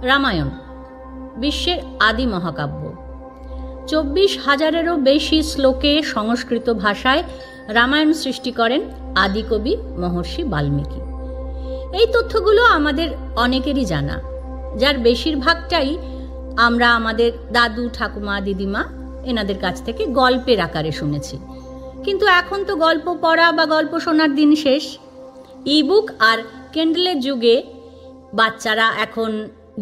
রামায়ণ বিশ্বের আদি মহাকাব্য। 24,000-এরও বেশি শ্লোকে সংস্কৃত ভাষায় রামায়ণ সৃষ্টি করেন আদিকবি মহর্ষি বাল্মীকি। এই তথ্যগুলো আমাদের অনেকেরই জানা, যার বেশিরভাগটাই আমরা আমাদের দাদু, ঠাকুমা, দিদিমা এনাদের কাছ থেকে গল্পের আকারে শুনেছি। কিন্তু এখন তো গল্প পড়া বা গল্প শোনার দিন শেষ। ইবুক আর কেন্ডেলের যুগে বাচ্চারা এখন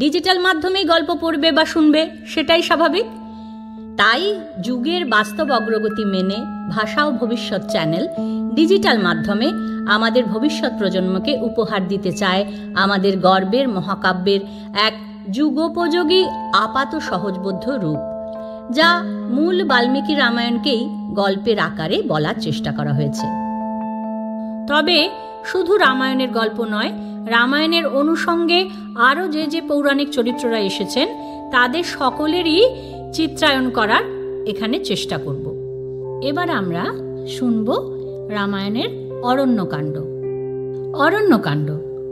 ডিজিটাল মাধ্যমেই গল্প পড়বে বা শুনবে, সেটাই স্বাভাবিক। তাই যুগের বাস্তব অগ্রগতি মেনে ভাষা ও ভবিষ্যৎ চ্যানেল ডিজিটাল মাধ্যমে আমাদের ভবিষ্যৎ প্রজন্মকে উপহার দিতে চায় আমাদের গর্বের মহাকাব্যের এক যুগোপযোগী আপাত সহজবোধ্য রূপ, যা মূল বাল্মীকি রামায়ণকেই গল্পের আকারে বলার চেষ্টা করা হয়েছে। তবে শুধু রামায়ণের গল্প নয়, রামায়ণের অনুষঙ্গে আরও যে পৌরাণিক চরিত্ররা এসেছেন তাদের সকলেরই চিত্রায়ন করার এখানে চেষ্টা করব। এবার আমরা শুনব রামায়ণের অরণ্যকাণ্ড। অরণ্যকাণ্ড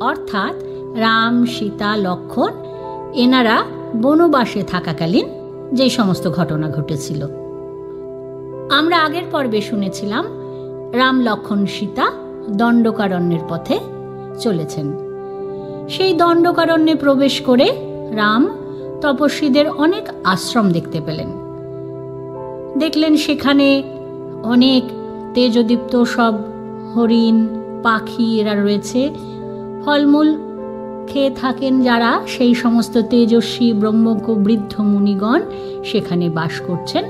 অর্থাৎ রাম, সীতা, লক্ষ্মণ এনারা বনবাসে থাকাকালীন যে সমস্ত ঘটনা ঘটেছিল। আমরা আগের পর্বে শুনেছিলাম রাম, লক্ষ্মণ, সীতা দণ্ডকারণ্যের পথে চলেছেন। সেই দণ্ডকারণ্যে প্রবেশ করে রাম তপস্বীদের অনেক আশ্রম দেখতে পেলেন। দেখলেন সেখানে অনেক তেজদীপ্ত সব হরিণ, পাখি এরা রয়েছে। ফলমূল খেয়ে থাকেন যারা, সেই সমস্ত তেজস্বী ব্রহ্মজ্ঞ বৃদ্ধ মুনিগণ সেখানে বাস করছেন।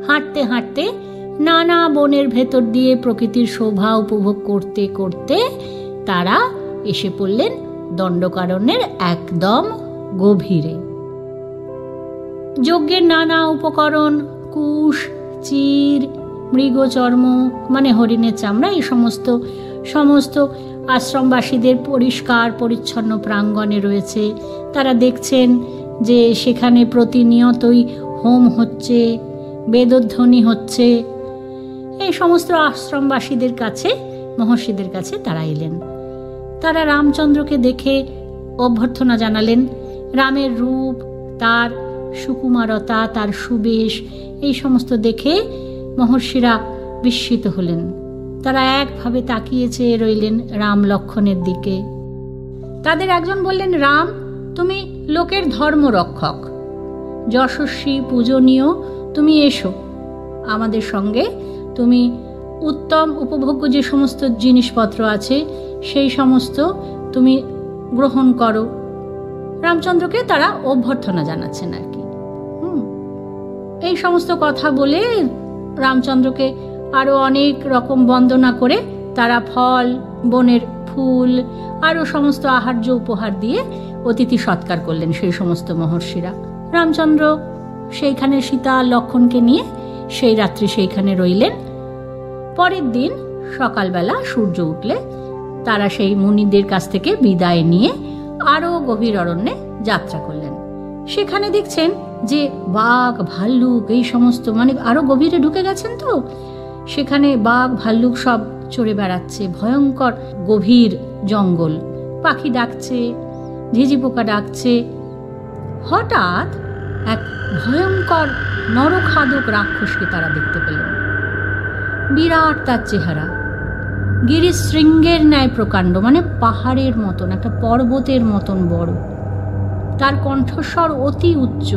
হাঁটতে হাঁটতে নানা বনের ভেতর দিয়ে প্রকৃতির শোভা উপভোগ করতে করতে তারা এসে পড়লেন দণ্ডকারণ্যের একদম গভীরে। যজ্ঞের নানা উপকরণ, কুশ, চির, মৃগচর্ম মানে হরিণের চামড়া, এই সমস্ত আশ্রমবাসীদের পরিষ্কার পরিচ্ছন্ন প্রাঙ্গণে রয়েছে। তারা দেখছেন যে সেখানে প্রতিনিয়তই হোম হচ্ছে, বেদধ্বনি হচ্ছে। এই সমস্ত আশ্রমবাসীদের কাছে, মহর্ষিদের কাছে তারা এলেন। তারা রামচন্দ্রকে দেখে অভ্যর্থনা জানালেন। রামের রূপ, তার সুকুমারতা, তার সুবেশ এই সমস্ত দেখে মহর্ষিরা বিস্মিত হলেন। তারা একভাবে তাকিয়ে চেয়ে রইলেন রাম, লক্ষ্মণের দিকে। তাদের একজন বললেন, রাম, তুমি লোকের ধর্ম রক্ষক, যশস্বী, পূজনীয়, তুমি এসো আমাদের সঙ্গে। তুমি উত্তম উপভোগ্য যে সমস্ত জিনিসপত্র আছে সেই সমস্ত তুমি গ্রহণ করো। রামচন্দ্রকে তারা অভ্যর্থনা জানাচ্ছেন আর কি। এই সমস্ত কথা বলে রামচন্দ্রকে আরো অনেক রকম বন্দনা করে তারা ফল, বনের ফুল আরো সমস্ত আহার্য উপহার দিয়ে অতিথি সৎকার করলেন সেই সমস্ত মহর্ষিরা। রামচন্দ্র সেইখানে সীতা, লক্ষ্মণকে নিয়ে সেই রাত্রি সেইখানে রইলেন। পরের দিন সকালবেলা সূর্য উঠলে তারা সেই মুনিদের কাছ থেকে বিদায় নিয়ে আরো গভীর অরণ্যে যাত্রা করলেন। সেখানে দেখছেন যে বাঘ, ভাল্লুক এই সমস্ত মানে আরো গভীরে ঢুকে গেছেন, তো সেখানে বাঘ, ভাল্লুক সব চড়ে বেড়াচ্ছে। ভয়ঙ্কর গভীর জঙ্গল, পাখি ডাকছে, ঝিঝি পোকা ডাকছে। হঠাৎ এক ভয়ঙ্কর নরখাদক রাক্ষসকে তারা দেখতে পেলেন। বিরাট তার চেহারা, গিরিশৃঙ্গের ন্যায় প্রকাণ্ড, মানে পাহাড়ের মতন, একটা পর্বতের মতন বড়। তার কণ্ঠস্বর অতি উচ্চ।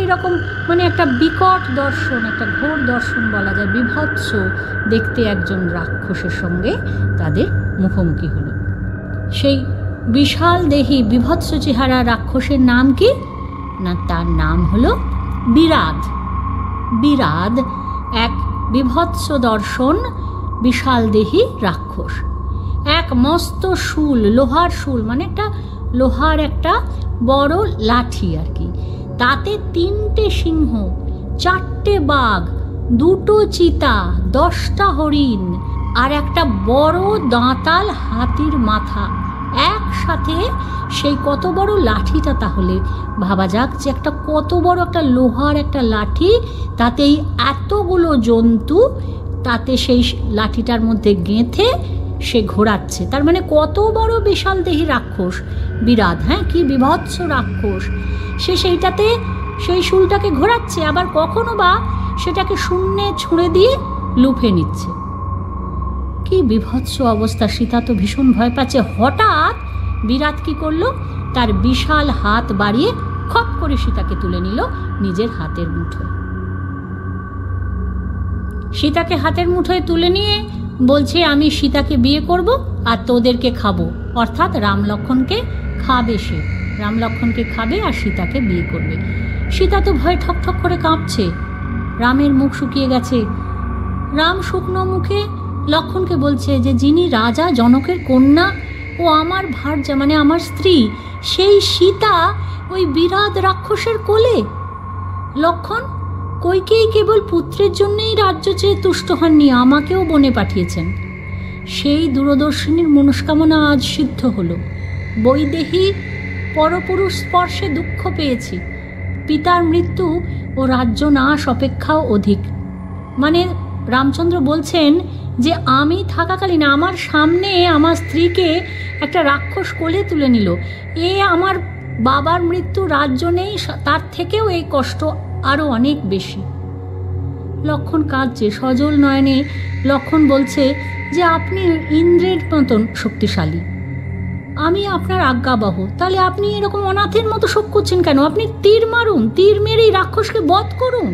এইরকম মানে একটা বিকট দর্শন, একটা ঘোর দর্শন বলা যায়। বিভৎস দেখতে একজন রাক্ষসের সঙ্গে তাদের মুখোমুখি হলো। সেই বিশাল দেহী বিভৎস চেহারা রাক্ষসের নাম কি না, তার নাম হলো বিরাধ। বিরাধ এক বিভৎস দর্শন বিশাল দেহী রাক্ষস। এক মস্ত শূল, লোহার শূল মানে একটা লোহার একটা বড় লাঠি আর কি। তাতে 3টে সিংহ, 4টে বাঘ, 2টো চিতা, 10টা হরিণ আর একটা বড় দাঁতাল হাতির মাথা একসাথে। সেই কত বড় লাঠিটা, তাহলে ভাবা যাক যে একটা কত বড় একটা লোহার একটা লাঠি, তাতেই এতগুলো জন্তু, তাতে সেই লাঠিটার মধ্যে গেঁথে সে ঘোরাচ্ছে। তার মানে কত বড় বিশাল দেহী রাক্ষস বিরাট, হ্যাঁ, কি বিভৎস রাক্ষস। সে সেইটাতে সেই শুলটাকে ঘোরাচ্ছে, আবার কখনো বা সেটাকে শূন্যে ছুঁড়ে দিয়ে লুফে নিচ্ছে। কি বিভৎস অবস্থা! সীতা তো ভীষণ ভয় পাচ্ছে। হঠাৎ বিরাট কি করলো, তার বিশাল হাত বাড়িয়ে খপ করে সীতাকে তুলে নিল নিজের হাতের মুঠোয়। সীতাকে হাতের মুঠোয় তুলে নিয়ে বলছে, আমি সীতাকে বিয়ে করব আর তোদেরকে খাবো, অর্থাৎ রাম লক্ষ্মণকে খাবে। সে রাম লক্ষ্মণকে খাবে আর সীতাকে বিয়ে করবে। সীতা তো ভয় ঠক ঠক করে কাঁপছে। রামের মুখ শুকিয়ে গেছে। রাম শুকনো মুখে লক্ষ্মণকে বলছে যে যিনি রাজা জনকের কন্যা ও আমার ভার্যা মানে আমার স্ত্রী, সেই সীতা ওই বিরাট রাক্ষসের কোলে। লক্ষ্মণ, কইকেয়ী কেবল পুত্রের জন্যই রাজ্য চেয়ে তুষ্ট হননি, আমাকেও বনে পাঠিয়েছেন। সেই দূরদর্শিনীর মনস্কামনা আজ সিদ্ধ হলো। বৈদেহী পরপুরুষ স্পর্শে দুঃখ পেয়েছি। পিতার মৃত্যু ও রাজ্য নাশ অপেক্ষাও অধিক। মানে রামচন্দ্র বলছেন যে আমি থাকাকালীন আমার সামনে আমার স্ত্রীকে একটা রাক্ষস কোলে তুলে নিল। এ আমার বাবার মৃত্যু, রাজ্য নেই, তার থেকেও এই কষ্ট আরও অনেক বেশি। লক্ষ্মণ কাঁদছে সজল নয়নে। লক্ষ্মণ বলছে যে আপনি ইন্দ্রের মতন শক্তিশালী, আমি আপনার আজ্ঞাবহ, তাহলে আপনি এরকম অনাথের মতো শোক করছেন কেন? আপনি তীর মারুন, তীর মেরেই রাক্ষসকে বধ করুন,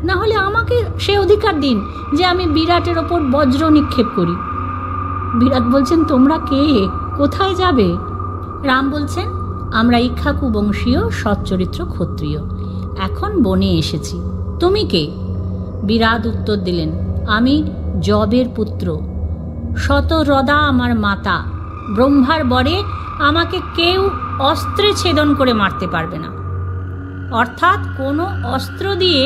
না হলে আমাকে সে অধিকার দিন যে আমি বিরাটের ওপর বজ্র নিক্ষেপ করি। বিরাট বলছেন, তোমরা কে, কোথায় যাবে? রাম বলছেন, আমরা ইক্ষ্বাকু বংশীয় সচ্চরিত্র ক্ষত্রিয়, এখন বনে এসেছি। তুমি কে? বিরাট উত্তর দিলেন, আমি যবের পুত্র, শতরদা আমার মাতা। ব্রহ্মার বরে আমাকে কেউ অস্ত্রে ছেদন করে মারতে পারবে না, অর্থাৎ কোনো অস্ত্র দিয়ে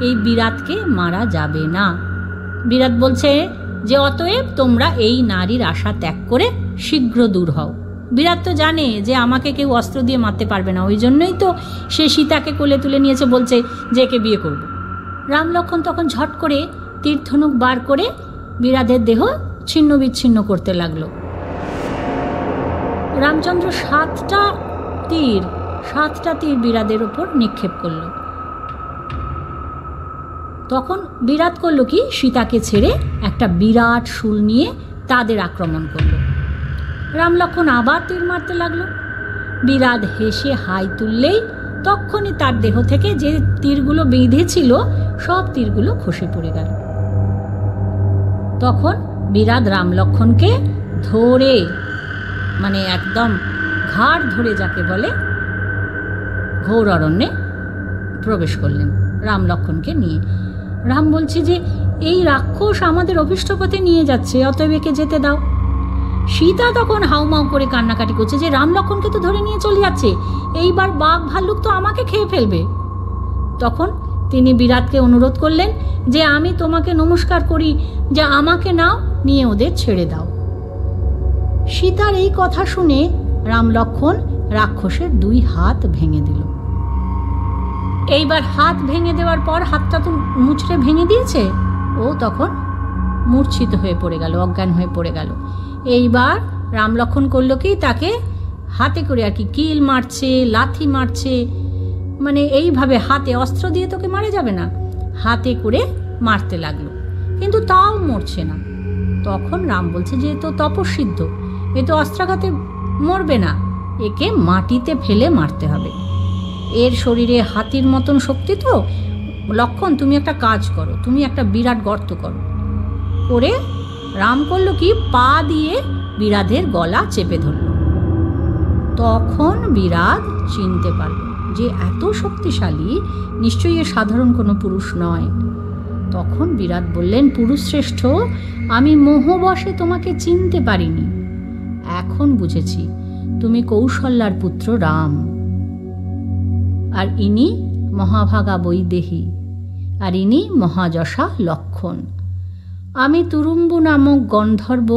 এই বিরাটকে মারা যাবে না। বিরাট বলছে যে অতএব তোমরা এই নারীর আশা ত্যাগ করে শীঘ্র দূর হও। বিরাট তো জানে যে আমাকে কেউ অস্ত্র দিয়ে মারতে পারবে না, ওই জন্যই তো সে সীতাকে কোলে তুলে নিয়েছে, বলছে যে একে বিয়ে করব। রাম লক্ষ্মণ তখন ঝট করে তীরধনুক বার করে বিরাটের দেহ ছিন্ন বিচ্ছিন্ন করতে লাগলো। রামচন্দ্র সাতটা তীর বিরাটের ওপর নিক্ষেপ করল। তখন বিরাট করল কি, সীতাকে ছেড়ে একটা বিরাট শূল নিয়ে তাদের আক্রমণ করল। রাম লক্ষ্মণ আবার তীর মারতে লাগলো। বিরাট হেসে হাই তুললেই তখনই তার দেহ থেকে যে তীরগুলো বেঁধেছিল সব তীরগুলো খসে পড়ে গেল। তখন বিরাট রাম লক্ষ্মণকে ধরে, মানে একদম ঘাড় ধরে যাকে বলে, ঘোর অরণ্যে প্রবেশ করলেন রাম লক্ষ্মণকে নিয়ে। রাম বলছে যে এই রাক্ষস আমাদের অভিষ্ট পথে নিয়ে যাচ্ছে, অতএব একে যেতে দাও। সীতা তখন হাউমাউ করে কান্নাকাটি করছে যে রাম লক্ষ্মণকে তো ধরে নিয়ে চলে যাচ্ছে, এইবার বাঘ ভাল্লুক তো আমাকে খেয়ে ফেলবে। তখন তিনি বিরাটকে অনুরোধ করলেন যে আমি তোমাকে নমস্কার করি, যে আমাকে নাও, নিয়ে ওদের ছেড়ে দাও। সীতার এই কথা শুনে রাম লক্ষ্মণ রাক্ষসের 2 হাত ভেঙে দিল। এইবার হাত ভেঙে দেওয়ার পর, হাতটা তো মুচড়ে ভেঙে দিয়েছে, ও তখন মূর্ছিত হয়ে পড়ে গেল, অজ্ঞান হয়ে পড়ে গেল। এইবার রাম লক্ষ্মণ করলো কি, তাকে হাতে করে আর কি কিল মারছে, লাথি মারছে, মানে এইভাবে হাতে, অস্ত্র দিয়ে তোকে মারা যাবে না, হাতে করে মারতে লাগলো, কিন্তু তাও মরছে না। তখন রাম বলছে যে এ তো তপস্বিদ্ধ, এ তো অস্ত্রাঘাতে মরবে না, একে মাটিতে ফেলে মারতে হবে, এর শরীরে হাতির মতন শক্তি। তো লক্ষ্মণ, তুমি একটা কাজ করো, তুমি একটা বিরাট গর্ত করো। করে রাম করলো কি, পা দিয়ে বিরাটের গলা চেপে ধরল। তখন বিরাট চিনতে পারল যে এত শক্তিশালী, নিশ্চয়ই এ সাধারণ কোনো পুরুষ নয়। তখন বিরাট বললেন, পুরুষ শ্রেষ্ঠ, আমি মোহবশে তোমাকে চিনতে পারিনি, এখন বুঝেছি তুমি কৌশল্যার পুত্র রাম, আর ইনি মহাভাগা বৈদেহী, আর ইনি মহাযশা লক্ষ্মণ। আমি তুরুম্বু নামক গন্ধর্ব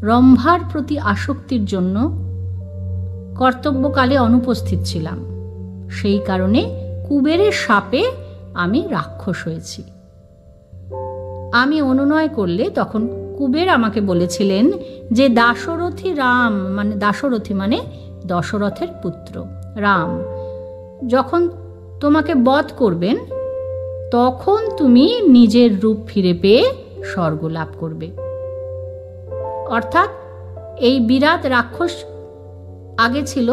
রম্ভার প্রতি আসক্তির জন্য কর্তব্যকালে অনুপস্থিত ছিলাম, সেই কারণে কুবেরের শাপে আমি রাক্ষস হয়েছি। আমি অনুনয় করলে তখন কুবের আমাকে বলেছিলেন যে দাশরথী রাম, মানে দাশরথী মানে দশরথের পুত্র রাম, যখন তোমাকে বধ করবেন তখন তুমি নিজের রূপ ফিরে পেয়ে স্বর্গ লাভ করবে। অর্থাৎ এই বিরাট রাক্ষস আগে ছিল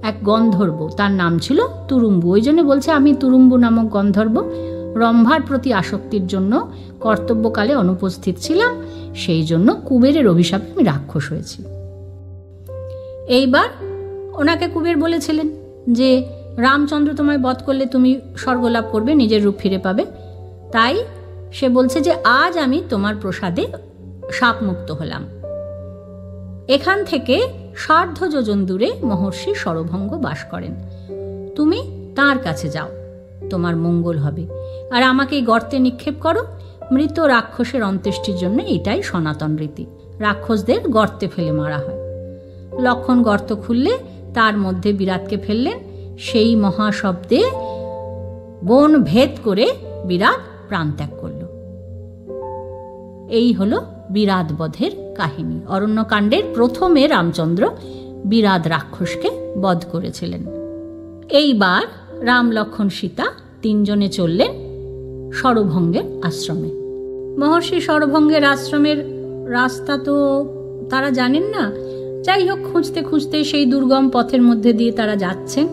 এক গন্ধর্ব, তার নাম ছিল তুরুম্বু। ওই জন্য বলছে আমি তুরুম্বু নামক গন্ধর্ব রম্ভার প্রতি আসক্তির জন্য কর্তব্যকালে অনুপস্থিত ছিলাম, সেই জন্য কুবেরের অভিশাপে আমি রাক্ষস হয়েছি। এইবার ওনাকে কুবের বলেছিলেন যে রামচন্দ্র তোমায় বধ করলে তুমি স্বর্গ লাভ করবে, নিজের রূপ ফিরে পাবে। তাই সে বলছে যে আজ আমি তোমার প্রসাদে শাপমুক্ত হলাম। এখান থেকে 60 যোজন দূরে মহর্ষি শরভঙ্গ বাস করেন, তুমি তার কাছে যাও, তোমার মঙ্গল হবে। আর আমাকে এই গর্তে নিক্ষেপ করো। মৃত রাক্ষসের অন্ত্যেষ্টির জন্য এটাই সনাতন রীতি, রাক্ষসদের গর্তে ফেলে মারা হয়। লক্ষণ গর্ত খুললে তার মধ্যে বিরাটকে ফেললেন, সেই মহাশব্দে বন ভেদ করে বিরাট প্রাণত্যাগ করল। এই হলো বিরাট বধের কাহিনী। অরণ্যকাণ্ডের প্রথমে রামচন্দ্র বিরাট রাক্ষসকে বধ করেছিলেন। এইবার রাম, লক্ষণ, সীতা 3 জনে চললেন শরভঙ্গের আশ্রমে। মহর্ষি শরভঙ্গের আশ্রমের রাস্তা তো তারা জানেন না। যাই হোক, খুঁজতে খুঁজতে সেই দুর্গম পথের মধ্যে দিয়ে তারা যাচ্ছেন।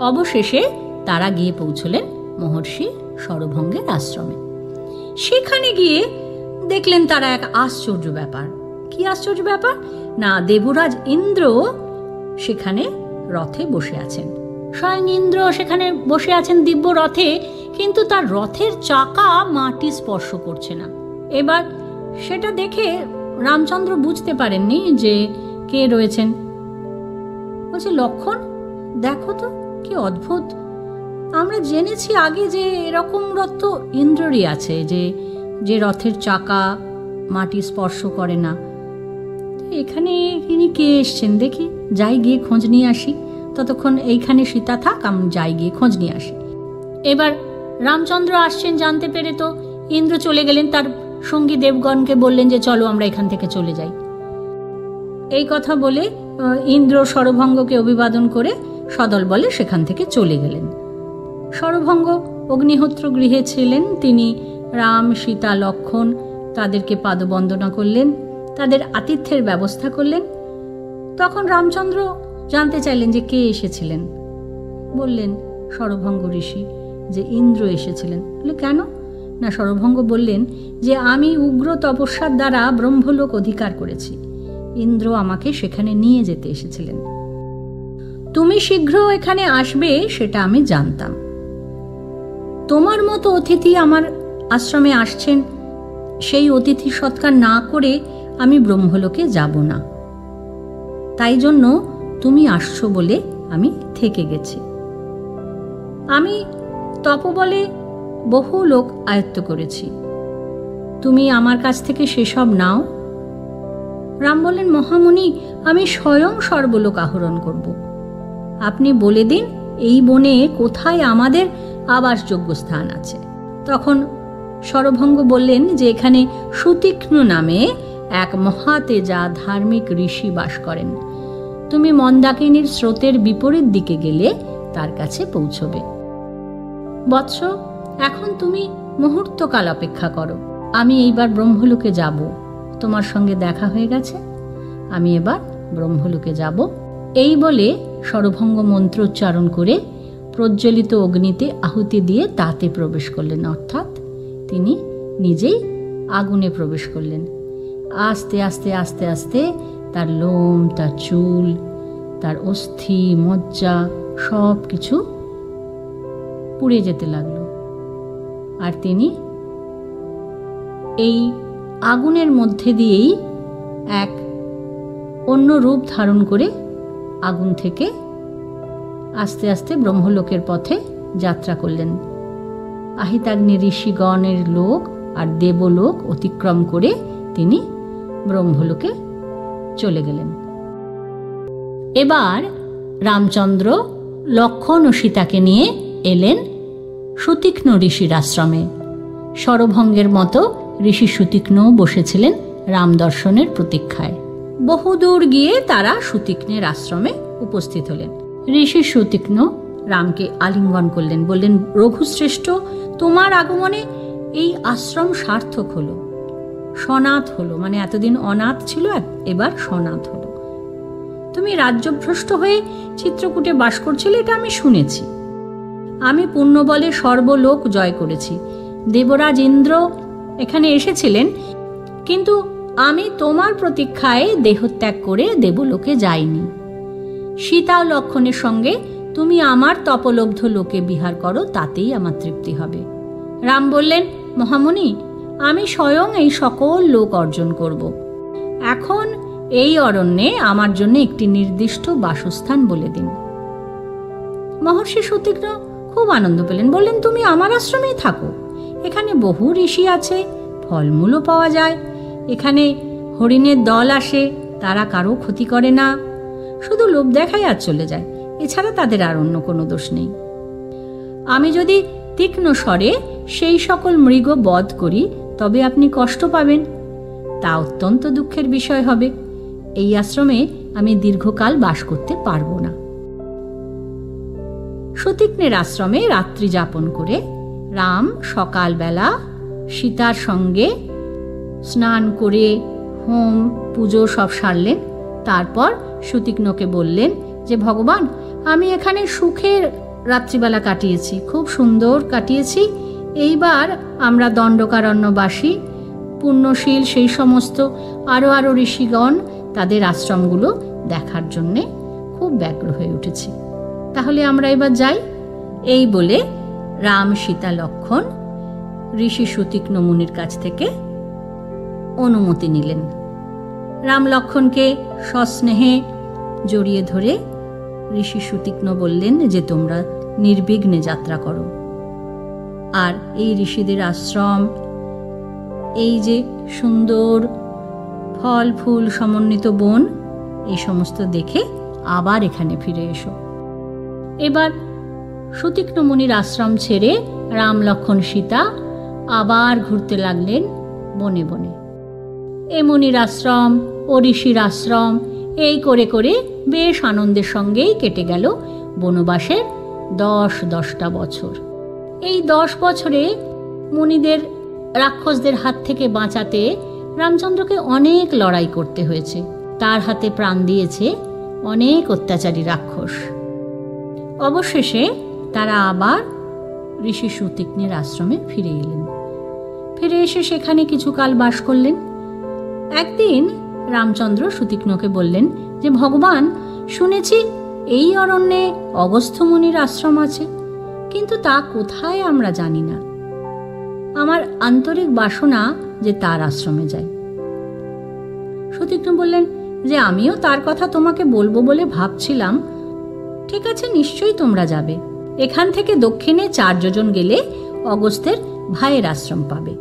অবশেষে তারা গিয়ে পৌঁছলেন মহর্ষি শরভঙ্গের আশ্রমে। সেখানে গিয়ে দেখলেন তারা এক আশ্চর্য ব্যাপার। কি আশ্চর্য ব্যাপার? না, দেবরাজ ইন্দ্র সেখানে রথে বসে আছেন। স্বয়ং ইন্দ্র সেখানে বসে আছেন দিব্য রথে, কিন্তু তার রথের চাকা মাটি স্পর্শ করছে না। এবার সেটা দেখে রামচন্দ্র বুঝতে পারেননি যে কে রয়েছেন। বলছে, লক্ষণ দেখো তো কি অদ্ভুত, আমরা জেনেছি আগে যে এরকম রথ তো ইন্দ্ররই আছে, যে রথের চাকা মাটি স্পর্শ করে না। এখানে ইনি কে এসছেন দেখি, যাই গিয়ে খোঁজ নিয়ে আসি। ততক্ষণ এইখানে সীতা থাক, আমি যাই গিয়ে খোঁজ নিয়ে আসি। এবার রামচন্দ্র আসছেন জানতে পেরে তো ইন্দ্র চলে গেলেন, তার সঙ্গী দেবগণকে বললেন যে চলো আমরা এখান থেকে চলে যাই। এই কথা বলে ইন্দ্র শরভঙ্গকে অভিবাদন করে সদল বলে সেখান থেকে চলে গেলেন। শরভঙ্গ অগ্নিহোত্র গৃহে ছিলেন। তিনি রাম, সীতা, লক্ষণ তাদেরকে পাদবন্দনা করলেন, তাদের আতিথ্যের ব্যবস্থা করলেন। তখন রামচন্দ্র জানতে চাইলেন যে কে এসেছিলেন। বললেন শরভঙ্গ ঋষি যে ইন্দ্র এসেছিলেন। বলে কেন? না, শরভঙ্গ বললেন যে আমি উগ্র তপস্যার দ্বারা ব্রহ্মলোক অধিকার করেছি, ইন্দ্র আমাকে সেখানে নিয়ে যেতে এসেছিলেন। তুমি শীঘ্র এখানে আসবে সেটা আমি জানতাম। তোমার মতো অতিথি আমার আশ্রমে আসছেন, সেই অতিথি সৎকার না করে আমি ব্রহ্মলোকে যাব না। তাই জন্য তুমি আসছো বলে আমি থেকে গেছি। আমি তপবলে বহু লোক আয়ত্ত করেছি, তুমি আমার কাছ থেকে সেসব নাও। রাম বললেন, মহামুনি, আমি স্বয়ং সর্বলোক আহরণ করব। আপনি বলে দিন এই বনে কোথায় আমাদের আবাসযোগ্য স্থান আছে। তখন শরভঙ্গ বললেন যে এখানে সুতীক্ষ্ণ নামে এক মহাতেজা ধার্মিক ঋষি বাস করেন। তুমি মন্দাকিনীর স্রোতের বিপরীত দিকে গেলে তার কাছে পৌঁছবে। বৎস, এখন তুমি মুহূর্তকাল অপেক্ষা করো, আমি এইবার ব্রহ্মলোকে যাব। তোমার সঙ্গে দেখা হয়ে গেছে, আমি এবার ব্রহ্মলোকে যাব। এই বলে শরভঙ্গ মন্ত্রোচ্চারণ করে প্রজ্বলিত অগ্নিতে আহুতি দিয়ে তাতে প্রবেশ করলেন, অর্থাৎ তিনি নিজেই আগুনে প্রবেশ করলেন। আস্তে আস্তে আস্তে আস্তে তার লোম, তার চুল, তার অস্থি, মজ্জা সব কিছু পুড়ে যেতে লাগলো। আর তিনি এই আগুনের মধ্যে দিয়েই এক অন্য রূপ ধারণ করে আগুন থেকে আস্তে আস্তে ব্রহ্মলোকের পথে যাত্রা করলেন। আহিতাগ্নি ঋষিগণের লোক আর দেবলোক অতিক্রম করে তিনি ব্রহ্মলোকে চলে গেলেন। এবার রামচন্দ্র লক্ষণ ও সীতাকে নিয়ে এলেন সুতীক্ষ্ণ ঋষির আশ্রমে। শরভঙ্গের মতো ঋষি সুতীক্ষ্ণও বসেছিলেন রাম দর্শনের প্রতীক্ষায়। বহুদূর গিয়ে তারা সুতীক্ষ্ণের আশ্রমে উপস্থিত হলেন। ঋষি সুতীক্ষ্ণ রামকে আলিঙ্গন করলেন, বললেন, রঘুশ্রেষ্ঠ, তোমার আগমনে এই আশ্রম সার্থক হলো, সনাথ হলো। মানে এতদিন অনাথ ছিল, এবার সনাথ হলো। তুমি রাজ্যভ্রষ্ট হয়ে চিত্রকূটে বাস করছিলে, এটা আমি শুনেছি। আমি পুণ্যবলে সর্বলোক জয় করেছি। দেবরাজ ইন্দ্র এখানে এসেছিলেন, কিন্তু আমি তোমার প্রতীক্ষায় দেহত্যাগ করে দেবলোকে যাইনি। সীতা ও লক্ষ্মণের সঙ্গে তুমি আমার তপলব্ধ লোকে বিহার করো, তাতেই আমার তৃপ্তি হবে। রাম বললেন, মহামুনি, আমি স্বয়ং এই সকল লোক অর্জন করব। এখন এই অরণ্যে আমার জন্য একটি নির্দিষ্ট বাসস্থান বলে দিন। মহর্ষি সুতীক্ষ্ণ খুব আনন্দ পেলেন, বললেন, তুমি আমার আশ্রমেই থাকো। এখানে বহু ঋষি আছে, ফলমূলও পাওয়া যায়। এখানে হরিণের দল আসে, তারা কারো ক্ষতি করে না, শুধু লোভ দেখায় আর চলে যায়। এছাড়া তাদের আর অন্য কোনো দোষ নেই। আমি যদি তীক্ষ্ণ স্বরে সেই সকল মৃগ বধ করি, তবে আপনি কষ্ট পাবেন, তা অত্যন্ত দুঃখের বিষয় হবে। এই আশ্রমে আমি দীর্ঘকাল বাস করতে পারবো না। সুতীক্ষ্ণের আশ্রমে রাত্রি যাপন করে রাম সকালবেলা সীতার সঙ্গে স্নান করে হোম পুজো সব সারলেন। তারপর সুতীক্ষ্ণকে বললেন যে, ভগবান, আমি এখানে সুখের রাত্রিবেলা কাটিয়েছি, খুব সুন্দর কাটিয়েছি। এইবার আমরা দণ্ডকারণ্যবাসী পুণ্যশীল সেই সমস্ত আরো ঋষিগণ তাদের আশ্রমগুলো দেখার জন্যে খুব ব্যগ্র হয়ে উঠেছি। তাহলে আমরা এবার যাই। এই বলে রাম, সীতা, লক্ষ্মণ ঋষি সুতীক্ষ্ণ মুনির কাছ থেকে অনুমতি নিলেন। রাম লক্ষ্মণকে সস্নেহে জড়িয়ে ধরে ঋষি সুতীক্ষ্ণ বললেন যে, তোমরা নির্বিঘ্নে যাত্রা করো। আর এই ঋষিদের আশ্রম, এই যে সুন্দর ফল ফুল সমন্বিত বন, এই সমস্ত দেখে আবার এখানে ফিরে এসো। এবার সুতীক্ষ্ণ মুনির আশ্রম ছেড়ে রাম, লক্ষ্মণ, সীতা আবার ঘুরতে লাগলেন বনে বনে। এ মুনির আশ্রম ও ঋষির আশ্রম, এই করে করে বেশ আনন্দের সঙ্গেই কেটে গেল বনবাসের 10 বছর। এই 10 বছরে মুনিদের রাক্ষসদের হাত থেকে বাঁচাতে রামচন্দ্রকে অনেক লড়াই করতে হয়েছে। তার হাতে প্রাণ দিয়েছে অনেক অত্যাচারী রাক্ষস। অবশেষে তারা আবার ঋষি সুতীক্ষ্ণের আশ্রমে ফিরে এলেন। ফিরে এসে সেখানে কিছুকাল বাস করলেন। একদিন রামচন্দ্র সুতীক্ষ্ণকে বললেন যে, ভগবান, শুনেছি এই অরণ্যে অগস্ত্য মুনির আশ্রম আছে, কিন্তু তা কোথায় আমরা জানি না। আমার আন্তরিক বাসনা যে তার আশ্রমে যাই। সুতীক্ষ্ণ বললেন যে, আমিও তার কথা তোমাকে বলবো বলে ভাবছিলাম। ঠিক আছে, নিশ্চয়ই তোমরা যাবে। এখান থেকে দক্ষিণে 4 যোজন গেলে অগস্ত্যের ভাইয়ের আশ্রম পাবে।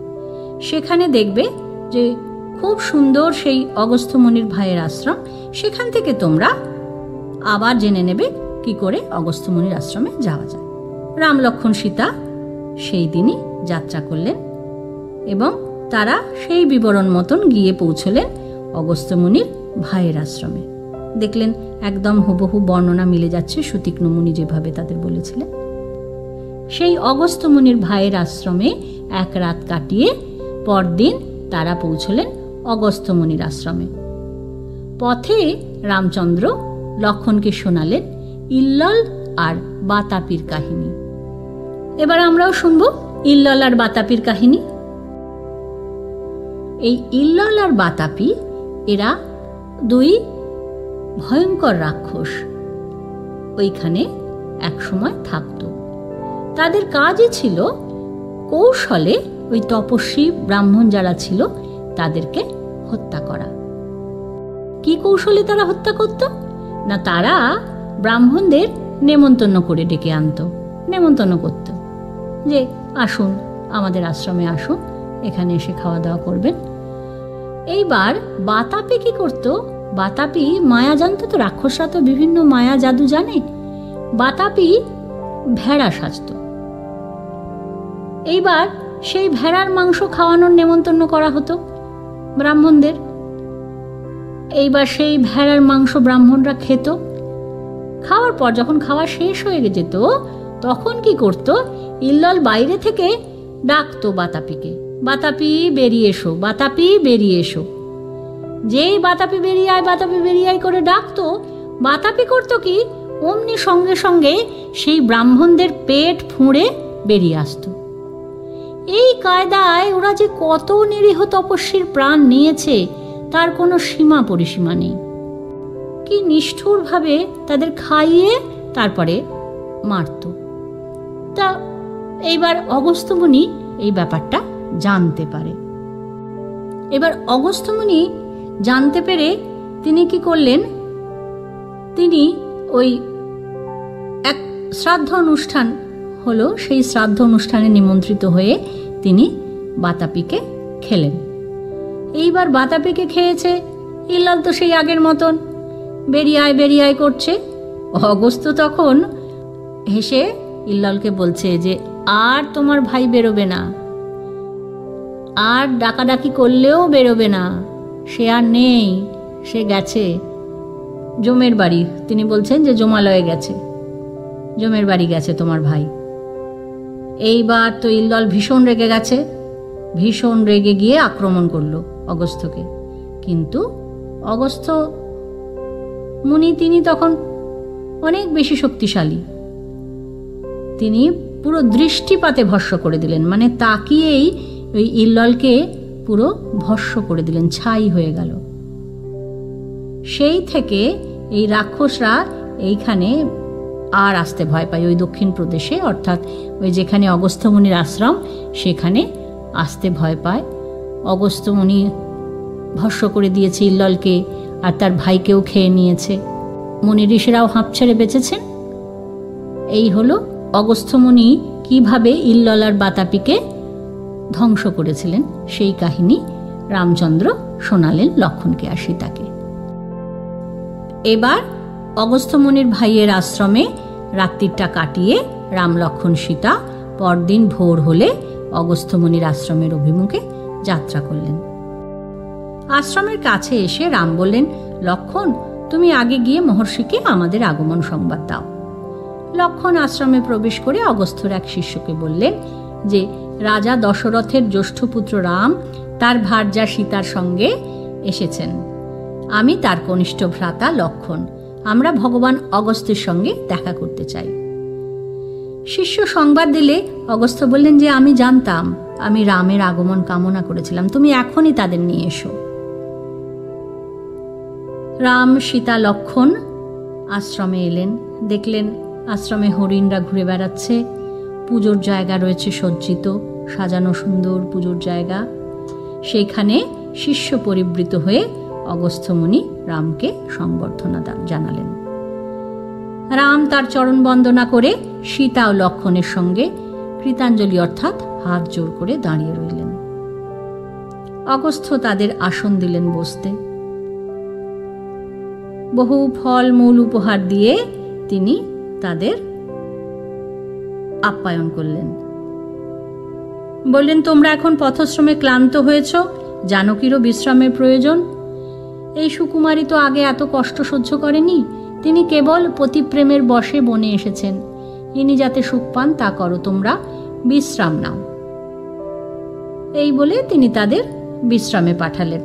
সেখানে দেখবে যে খুব সুন্দর সেই অগস্ত্য মুনির ভাইয়ের আশ্রম। সেখান থেকে তোমরা আবার জেনে নেবে কি করে অগস্ত্য মুনির আশ্রমে যাওয়া যায়। রাম, লক্ষ্মণ, সীতা সেই দিনই যাত্রা করলেন এবং তারা সেই বিবরণ মতন গিয়ে পৌঁছলেন অগস্ত্য মুনির ভাইয়ের আশ্রমে। দেখলেন একদম হুবহু বর্ণনা মিলে যাচ্ছে, সুতীক্ষ্ণ মুনি যেভাবে তাদের বলেছিলেন। সেই অগস্ত্য মুনির ভাইয়ের আশ্রমে এক রাত কাটিয়ে পরদিন তারা পৌঁছলেন অগস্ত্য মুনির আশ্রমে। পথে রামচন্দ্র লক্ষ্মণকে শোনালেন ইল্লল আর বাতাপির কাহিনী। এবার আমরাও শুনব ইল্লল আর বাতাপির কাহিনী। এই ইল্লল আর বাতাপি এরা 2 ভয়ঙ্কর রাক্ষস ওইখানে একসময় থাকত। তাদের কাজই ছিল কৌশলে ওই তপস্বী ব্রাহ্মণ যারা ছিল তাদেরকে হত্যা করা। কি কৌশলে তারা হত্যা করত না, তারা ব্রাহ্মণদের নেমন্তন্ন করে ডেকে আনত, নেমন্তন্ন করত যে আসুন আমাদের আশ্রমে আসুন, এখানে এসে খাওয়া দাওয়া করবেন। এইবার বাতাপি কি করত, বাতাপি মায়া জানত তো, রাক্ষসরা তো বিভিন্ন মায়া জাদু জানে। বাতাপি ভেড়া সাজত। এইবার সেই ভেড়ার মাংস খাওয়ানোর নেমন্তন্ন করা হতো। ব্রাহ্মণদের। এইবার সেই ভেড়ার মাংস ব্রাহ্মণরা খেত। খাওয়ার পর যখন খাওয়া শেষ হয়ে যেত তখন কি করত, ইল্লাল বাইরে থেকে ডাকতো বাতাপিকে, বাতাপি বেরিয়ে এসো, বাতাপি বেরিয়ে এসো। যেই বাতাপি বেরিয়ে আয়, বাতাপি বেরিয়ে আয় করে ডাকতো, বাতাপি করতো কি, অমনি সঙ্গে সঙ্গে সেই ব্রাহ্মণদের পেট ফুঁড়ে বেরিয়ে আসতো। এই কায়দায় ওরা যে কত নিরীহ তপস্বীর প্রাণ নিয়েছে তার কোনো সীমা পরিসীমা নেই। কি নিষ্ঠুরভাবে তাদের খাইয়ে তারপরে মারত। তা এইবার অগস্ত্য মুনি এই ব্যাপারটা জানতে পারে। এবার অগস্ত্য মুনি জানতে পেরে তিনি কি করলেন, তিনি ওই এক শ্রাদ্ধ অনুষ্ঠান হলো, সেই শ্রাদ্ধ অনুষ্ঠানে নিমন্ত্রিত হয়ে তিনি বাতাপিকে খেলেন। এইবার বাতাপিকে খেয়েছে, ইল্লাল তো সেই আগের মতন বেরিয়ে আয় বেরিয়ে আয় করছে। অগস্ত্য তখন হেসে ইল্লালকে বলছে যে আর তোমার ভাই বেরোবে না, আর ডাকাডাকি করলেও বেরোবে না, সে আর নেই, সে গেছে জমের বাড়ি। তিনি বলছেন যে জমালয়ে গেছে, জমের বাড়ি গেছে তোমার ভাই। এইবার তো ইল্লাল ভীষণ রেগে গেছে, ভীষণ রেগে গিয়ে আক্রমণ করলো অগস্ত্যকে। কিন্তু অগস্ত্য মুনি তিনি তখন অনেক বেশি শক্তিশালী, তিনি পুরো দৃষ্টিপাতে ভস্ম করে দিলেন, মানে তাকিয়েই ওই ইল্লালকে পুরো ভস্ম করে দিলেন, ছাই হয়ে গেল। সেই থেকে এই রাক্ষসরা এইখানে আর আসতে ভয় পায়, ওই দক্ষিণ প্রদেশে, অর্থাৎ ওই যেখানে অগস্ত্য মুনির আশ্রম সেখানে আসতে ভয় পায়। অগস্ত্য মুনি ভস্ম করে দিয়েছে ইল্লালকে, আর তার ভাইকেও খেয়ে নিয়েছে। মুনি ঋষিরাও হাঁপ ছেড়ে বেঁচেছেন। এই হলো অগস্ত্য মুনি কিভাবে ইল্লাল আর বাতাপিকে ধ্বংস করেছিলেন, সেই কাহিনী রামচন্দ্র শোনালেন লক্ষ্মণকে আর সীতাকে। এবার অগস্ত্য মুনির ভাইয়ের আশ্রমে রাত্রিটা কাটিয়ে রাম লক্ষ্মণ সীতা পরদিন ভোর হলে অগস্ত্য মুনির আশ্রমের অভিমুখে যাত্রা করলেন। আশ্রমের কাছে এসে রাম বললেন, লক্ষ্মণ তুমি আগে গিয়ে মহর্ষিকে আমাদের আগমন সংবাদ দাও। লক্ষ্মণ আশ্রমে প্রবেশ করে অগস্ত্যর এক শিষ্যকে বললেন যে রাজা দশরথের জ্যেষ্ঠ পুত্র রাম তার ভার্যা সীতার সঙ্গে এসেছেন। আমি তার কনিষ্ঠ ভ্রাতা লক্ষ্মণ, আমরা ভগবান অগস্ত্যের সঙ্গে দেখা করতে চাই। শিষ্য সংবাদ দিলে অগস্ত্য বললেন যে আমি জানতাম, আমি রামের আগমন কামনা করেছিলাম, তুমি এখনই তাদের নিয়ে এসো। রাম সীতা লক্ষ্মণ আশ্রমে এলেন, দেখলেন আশ্রমে হরিণরা ঘুরে বেড়াচ্ছে, পুজোর জায়গা রয়েছে সজ্জিত, সাজানো সুন্দর পুজোর জায়গা। সেইখানে শিষ্য পরিবৃত হয়ে অগস্ত্য মুনি রামকে সংবর্ধনা জানালেন। রাম তার চরণ বন্দনা করে সীতা ও লক্ষ্মণের সঙ্গে কৃতাঞ্জলি অর্থাৎ হাত জোর করে দাঁড়িয়ে রইলেন। অগস্ত্য তাদের আসন দিলেন বসতে। বহু ফল মূল উপহার দিয়ে তিনি তাদের আপ্যায়ন করলেন। বললেন, তোমরা এখন পথশ্রমে ক্লান্ত হয়েছ, জানকীরও বিশ্রামের প্রয়োজন। এই সুকুমারী তো আগে এত কষ্ট সহ্য করেনি, তিনি কেবল পতিপ্রেমের বশে বনে এসেছেন, ইনি যাতে সুখ পান তা করো, তোমরা বিশ্রাম নাও। এই বলে তিনি তাদের বিশ্রামে পাঠালেন।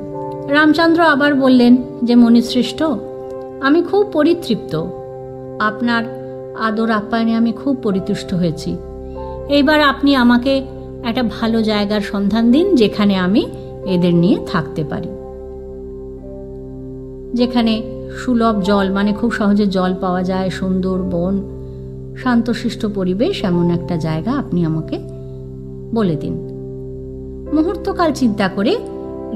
রামচন্দ্র আবার বললেন যে মুনিশ্রেষ্ঠ, আমি খুব পরিতৃপ্ত, আপনার আদর আপ্যায়নে আমি খুব পরিতুষ্ট হয়েছি। এইবার আপনি আমাকে একটা ভালো জায়গার সন্ধান দিন যেখানে আমি এদের নিয়ে থাকতে পারি, যেখানে সুলভ জল, মানে খুব সহজে জল পাওয়া যায়, সুন্দর বন, শান্তশিষ্ট পরিবেশ, এমন একটা জায়গা আপনি আমাকে বলে দিন। মুহূর্তকাল চিন্তা করে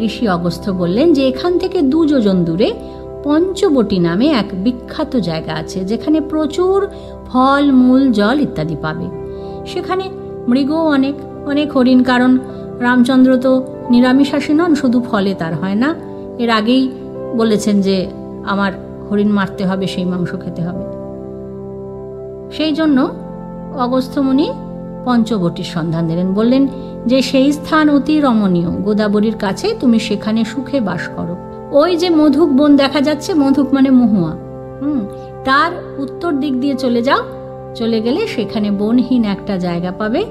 ঋষি অগস্ত্য বললেন যে এখান থেকে 2 যোজন দূরে পঞ্চবটী নামে এক বিখ্যাত জায়গা আছে, যেখানে প্রচুর ফল মূল জল ইত্যাদি পাবে। সেখানে মৃগও অনেক অনেক হরিণ, কারণ রামচন্দ্র তো নিরামিষাশী নন, শুধু ফলে তার হয় না, এর আগেই বলেছেন যে আমার হরিণ মারতে হবে, সেই মাংস খেতে হবে। সেই জন্য অগস্ত্য মুনি পঞ্চবটির সন্ধান দিলেন। বললেন যে সেই স্থান অতি রমণীয়, গোদাবরীর কাছে, তুমি সেখানে সুখে বাস করো। ওই যে মধুক বন দেখা যাচ্ছে, মধুক মানে মহুয়া, তার উত্তর দিক দিয়ে চলে যাও, চলে গেলে সেখানে বনহীন একটা জায়গা পাবে,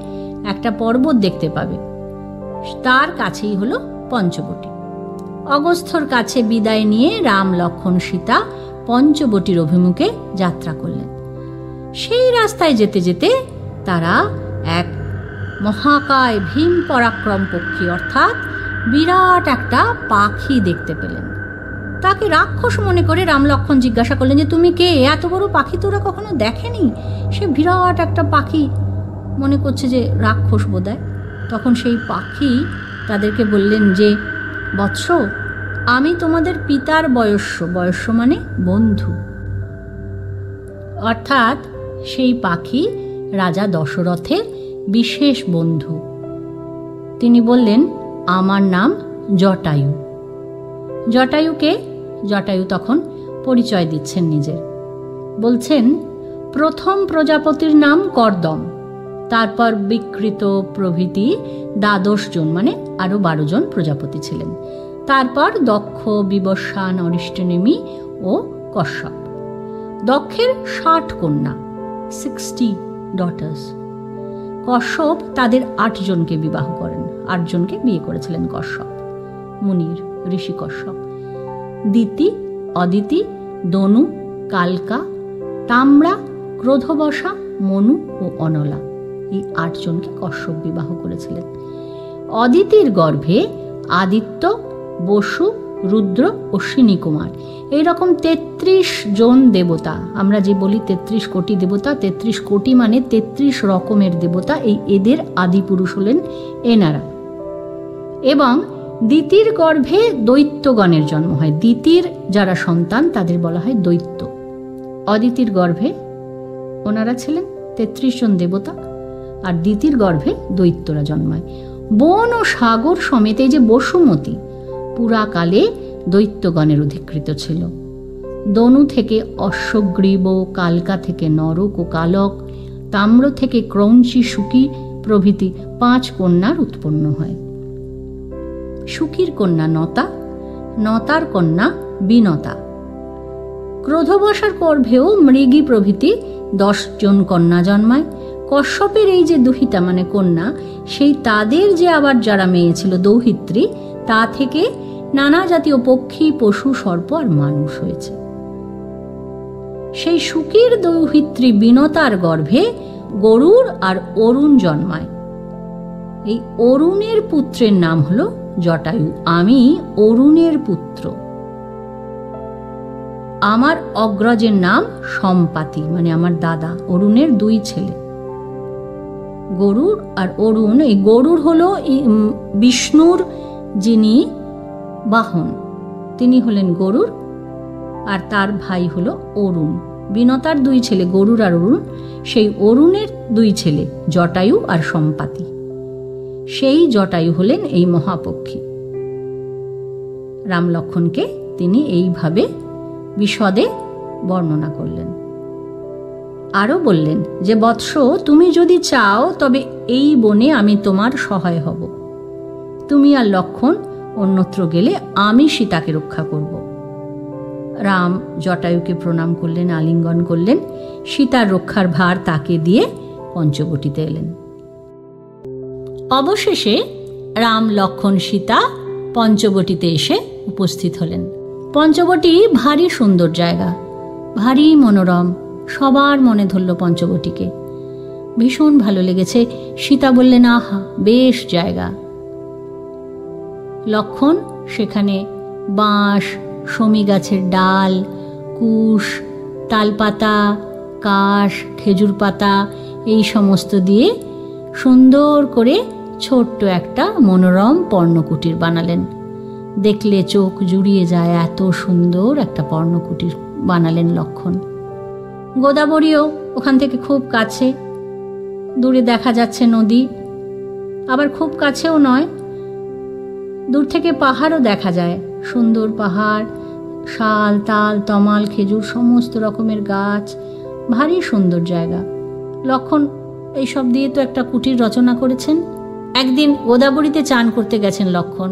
একটা পর্বত দেখতে পাবে, তার কাছেই হলো পঞ্চবটী। অগস্ত্যর কাছে বিদায় নিয়ে রাম, লক্ষ্মণ, সীতা পঞ্চবটির অভিমুখে যাত্রা করলেন। সেই রাস্তায় যেতে যেতে তারা এক মহাকায় ভীম পরাক্রম পক্ষী অর্থাৎ বিরাট একটা পাখি দেখতে পেলেন। তাকে রাক্ষস মনে করে রাম, লক্ষ্মণ জিজ্ঞাসা করলেন যে তুমি কে? এত বড় পাখি তোরা কখনো দেখেনি? সে বিরাট একটা পাখি, মনে করছে যে রাক্ষস বোধহয়। তখন সেই পাখি তাদেরকে বললেন যে বৎস, আমি তোমাদের পিতার বয়স্য, বয়স্য মানে বন্ধু, অর্থাৎ সেই পাখি রাজা দশরথের বিশেষ বন্ধু। তিনি বললেন আমার নাম জটায়ু। জটায়ুকে, জটায়ু তখন পরিচয় দিচ্ছেন নিজের, বলছেন প্রথম প্রজাপতির নাম কর্দম, তারপর বিকৃত প্রভৃতি 12 জন মানে আরো 12 জন প্রজাপতি ছিলেন, তারপর দক্ষ, বিবস্বান, অরিষ্টনেমি ও কশ্যপ। দক্ষের 60 কন্যা, 60 ডটার্স। কশ্যপ তাদের 8 জনকে বিবাহ করেন, 8 জনকে বিয়ে করেছিলেন কশ্যপ, মুনির ঋষি কশ্যপ। দিতি, অদিতি, দনু, কালকা, তাম্রা, ক্রোধবসা, মনু ও অনলা, এই 8 জনকে কশ্যপ বিবাহ করেছিলেন। অদিতির গর্ভে আদিত্য, বসু, রুদ্র, অশ্বিনী কুমার, এইরকম 33 জন দেবতা। আমরা যে বলি 33 কোটি দেবতা, 33 কোটি মানে 33 রকমের দেবতা, এই এদের আদি পুরুষ হলেন এনারা। এবং দিতির গর্ভে দৈত্যগণের জন্ম হয়। দিতির যারা সন্তান তাদের বলা হয় দৈত্য। অদিতির গর্ভে ওনারা ছিলেন 33 জন দেবতা, আর দিতির গর্ভে দৈত্যরা জন্মায়। বন ও সাগর সমেত এই যে বসুমতী পুরাকালে দৈত্যগণের অধিকৃত ছিল। দনু থেকে অশ্বগ্রীব, কালকা থেকে নরক ও কালক, তাম্র থেকে ক্রৌঞ্চি, সুকি প্রভৃতি 5 কন্যার উৎপন্ন হয়। সুকির কন্যা নতা, নতার কন্যা বিনতা। ক্রোধবসার গর্ভেও মৃগী প্রভৃতি 10 জন কন্যা জন্মায়। কশ্যপের এই যে দুহিতা মানে কন্যা, সেই তাদের যে আবার যারা মেয়ে ছিল দৌহিত্রী, তা থেকে নানা জাতীয় পক্ষী, পশু, সর্প আর মানুষ হয়েছে। সেই সুকির দৌহিত্রী বিনতার গর্ভে গরুড় আর অরুণ জন্মায়। এই অরুণের পুত্রের নাম হলো জটায়ু। আমি অরুণের পুত্র। আমার অগ্রজের নাম সম্পাতি মানে আমার দাদা। অরুণের 2 ছেলে, গরুড় আর অরুণ। এই গরুড় হলো বিষ্ণুর যিনি বাহন, তিনি হলেন গরুড়, আর তার ভাই হলো অরুণ। বিনতার 2 ছেলে গরুড় আর অরুণ, সেই অরুণের 2 ছেলে জটায়ু আর সম্পাতি। সেই জটায়ু হলেন এই মহাপক্ষী। রাম লক্ষ্মণকে তিনি এইভাবে বিশদে বর্ণনা করলেন। আরো বললেন যে বৎস, তুমি যদি চাও তবে এই বনে আমি তোমার সহায় হব। তুমি আর লক্ষ্মণ অন্যত্র গেলে আমি সীতাকে রক্ষা করব। রাম জটায়ুকে প্রণাম করলেন, আলিঙ্গন করলেন। সীতার রক্ষার ভার তাকে দিয়ে পঞ্চবটিতে এলেন। অবশেষে রাম, লক্ষ্মণ, সীতা পঞ্চবটিতে এসে উপস্থিত হলেন। পঞ্চবটি ভারী সুন্দর জায়গা, ভারী মনোরম, সবার মনে ধরল পঞ্চবটিকে। ভীষণ ভালো লেগেছে। সীতা বললেন আহা বেশ জায়গা। লক্ষ্মণ সেখানে বাঁশ, শমী গাছের ডাল, কুশ, তালপাতা, কাশ, খেজুর পাতা এই সমস্ত দিয়ে সুন্দর করে ছোট্ট একটা মনোরম পর্ণকুটির বানালেন। দেখলে চোখ জুড়িয়ে যায়, এত সুন্দর একটা পর্ণকুটির বানালেন লক্ষ্মণ। গোদাবরীও ওখান থেকে খুব কাছে, দূরে দেখা যাচ্ছে নদী, আবার খুব কাছেও নয়, দূর থেকে পাহাড়ও দেখা যায়, সুন্দর পাহাড়, শাল, তাল, তমাল, খেজুর, সমস্ত রকমের গাছ, ভারী সুন্দর জায়গা। লক্ষ্মণ এইসব দিয়ে তো একটা কুটির রচনা করেছেন, একদিন গোদাবরীতে চান করতে গেছেন লক্ষ্মণ।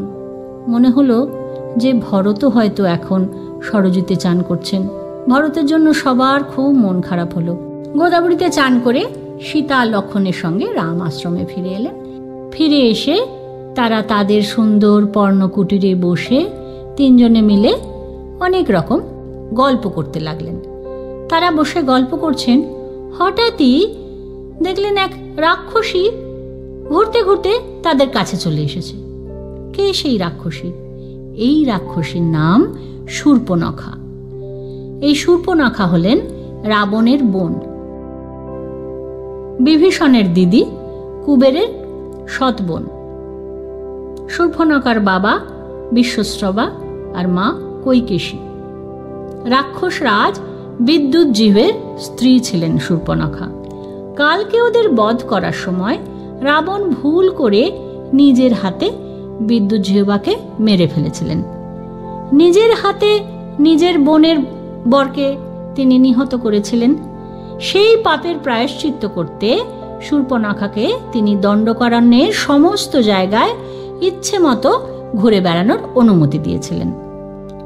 মনে হলো যে ভরতও হয়তো এখন সরযূতে চান করছেন। ভরতের জন্য সবার খুব মন খারাপ হলো। গোদাবরীতে চান করে সীতা লক্ষ্মণের সঙ্গে রাম আশ্রমে ফিরে এলেন। ফিরে এসে তারা তাদের সুন্দর পর্ণকুটিরে বসে তিনজনে মিলে অনেক রকম গল্প করতে লাগলেন। তারা বসে গল্প করছেন, হঠাৎই দেখলেন এক রাক্ষসী ঘুরতে ঘুরতে তাদের কাছে চলে এসেছে। কে সেই রাক্ষসী? এই রাক্ষসীর নাম শূর্পণখা। এই শূর্পণখা হলেন রাবণের বোন, বিভীষণের দিদি, কুবেরের সৎ বোন। শূর্পণখার বাবা বিশ্বশ্রবা আর মা কৈকেশী। রাক্ষস রাজ বিদ্যুৎজীবের স্ত্রী ছিলেন শূর্পণখা। কালকে ওদের বধ করার সময় রাবণ ভুল করে নিজের হাতে বিদ্যুৎজিহ্বাকে মেরে ফেলেছিলেন। নিজের হাতে নিজের বোনের বরকে তিনি নিহত করেছিলেন। সেই পাপের প্রায়শ্চিত্ত করতে শূর্পণখাকে তিনি দণ্ডকারণ্যের সমস্ত জায়গায় ইচ্ছে মতো ঘুরে বেড়ানোর অনুমতি দিয়েছিলেন।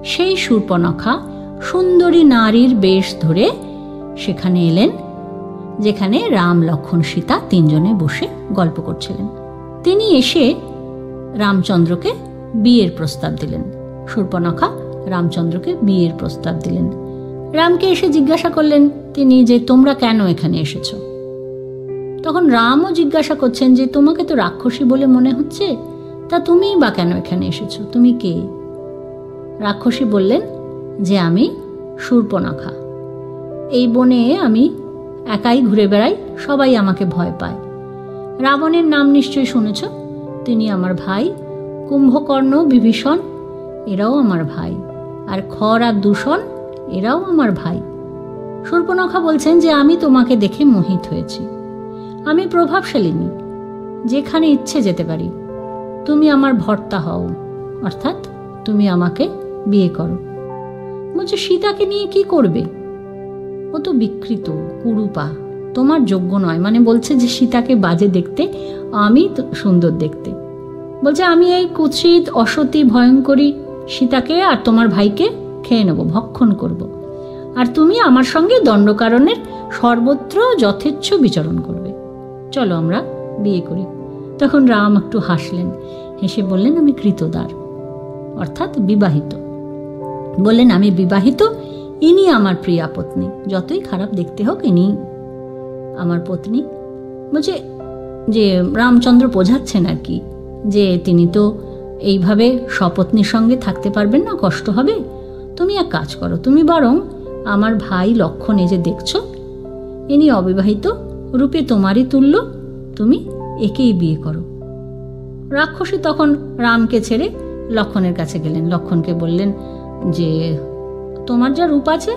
সেই শূর্পণখা সুন্দরী নারীর বেশ ধরে সেখানে এলেন, যেখানে রাম, লক্ষ্মণ, সীতা তিনজনে বসে গল্প করছিলেন। তিনি এসে রামচন্দ্রকে বিয়ের প্রস্তাব দিলেন। শূর্পণখা রামচন্দ্রকে বিয়ের প্রস্তাব দিলেন। রামকে এসে জিজ্ঞাসা করলেন তিনি যে তোমরা কেন এখানে এসেছো? তখন রামও জিজ্ঞাসা করছেন যে তোমাকে তো রাক্ষসী বলে মনে হচ্ছে, তা তুমি বা কেন এখানে এসেছো, তুমি কে? রাক্ষসী বললেন যে আমি শূর্পণখা। এই বনে আমি একাই ঘুরে বেড়াই, সবাই আমাকে ভয় পায়। রাবণের নাম নিশ্চয়ই শুনেছ, তিনি আমার ভাই। কুম্ভকর্ণ, বিভীষণ এরাও আমার ভাই, আর খর আর দূষণ এরাও আমার ভাই। শূর্পণখা বলছেন যে আমি তোমাকে দেখে মোহিত হয়েছি। আমি প্রভাবশালিনী, যেখানে ইচ্ছে যেতে পারি। তুমি আমার ভর্তা হও, অর্থাৎ তুমি আমাকে বিয়ে করো। বলছে সীতাকে নিয়ে কি করবে? ও তো বিকৃত, কুরূপা, তোমার যোগ্য নয়। মানে বলছে যে সীতাকে বাজে দেখতে, আমি সুন্দর দেখতে। বলছে আমি এই কুৎসিত, অসতী, ভয়ঙ্করী সীতাকে আর তোমার ভাইকে খেয়ে নেব, ভক্ষণ করব। আর তুমি আমার সঙ্গে দণ্ডকারণ্যের সর্বত্র যথেচ্ছ বিচরণ করবে। চলো আমরা বিয়ে করি। তখন রাম একটু হাসলেন, হেসে বললেন আমি কৃতদার, অর্থাৎ বিবাহিত। বললেন আমি বিবাহিত, ইনি আমার প্রিয়া পত্নী, যতই খারাপ দেখতে হোক ইনি আমার পত্নী। বলছে যে রামচন্দ্র বোঝাচ্ছেন আর কি, যে তিনি তো এইভাবে সপত্নীর সঙ্গে থাকতে পারবেন না, কষ্ট হবে। তুমি এক কাজ করো, তুমি বরং আমার ভাই লক্ষ্মণ, এই যে দেখছো ইনি অবিবাহিত, রূপে তোমারই তুল্য, তুমি একেই বিয়ে করো। রাক্ষসী তখন রামকে ছেড়ে লক্ষ্মণের কাছে গেলেন। লক্ষ্মণকে বললেন যে তোমার যা রূপ আছে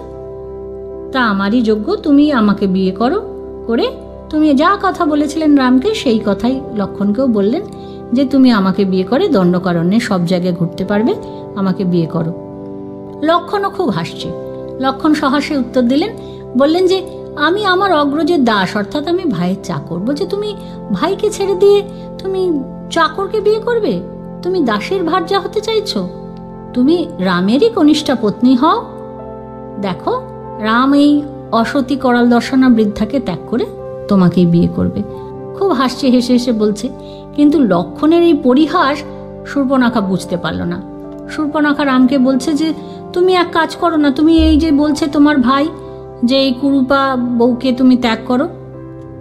তা আমারই যোগ্য, তুমি আমাকে বিয়ে করো। করে তুমি যা কথা বলেছিলেন রামকে, সেই কথাই লক্ষ্মণকেও বললেন যে তুমি আমাকে বিয়ে করে দণ্ডকারণ্যে সব জায়গায় ঘুরতে পারবে, আমাকে বিয়ে করো। লক্ষ্মণও খুব হাসছে। লক্ষ্মণ সহাসে উত্তর দিলেন, বললেন যে আমি আমার অগ্রজের দাস, অর্থাৎ আমি ভাইয়ের চাকর। বলছে তুমি ভাইকে ছেড়ে দিয়ে তুমি চাকরকে বিয়ে করবে? তুমি দাসের ভার্যা হতে চাইছো? তুমি রামেরই কনিষ্ঠা পত্নী হও। দেখো রাম এই অসতী করাল দর্শনা বৃদ্ধাকে ত্যাগ করে তোমাকেই বিয়ে করবে। খুব হাসছে, হেসে হেসে বলছে। কিন্তু লক্ষ্মণের এই পরিহাস শূর্পণখা বুঝতে পারল না। শূর্পণখা রামকে বলছে যে তুমি এক কাজ করো না, তুমি এই যে বলছে তোমার ভাই যে এই কুরূপা বউকে তুমি ত্যাগ করো,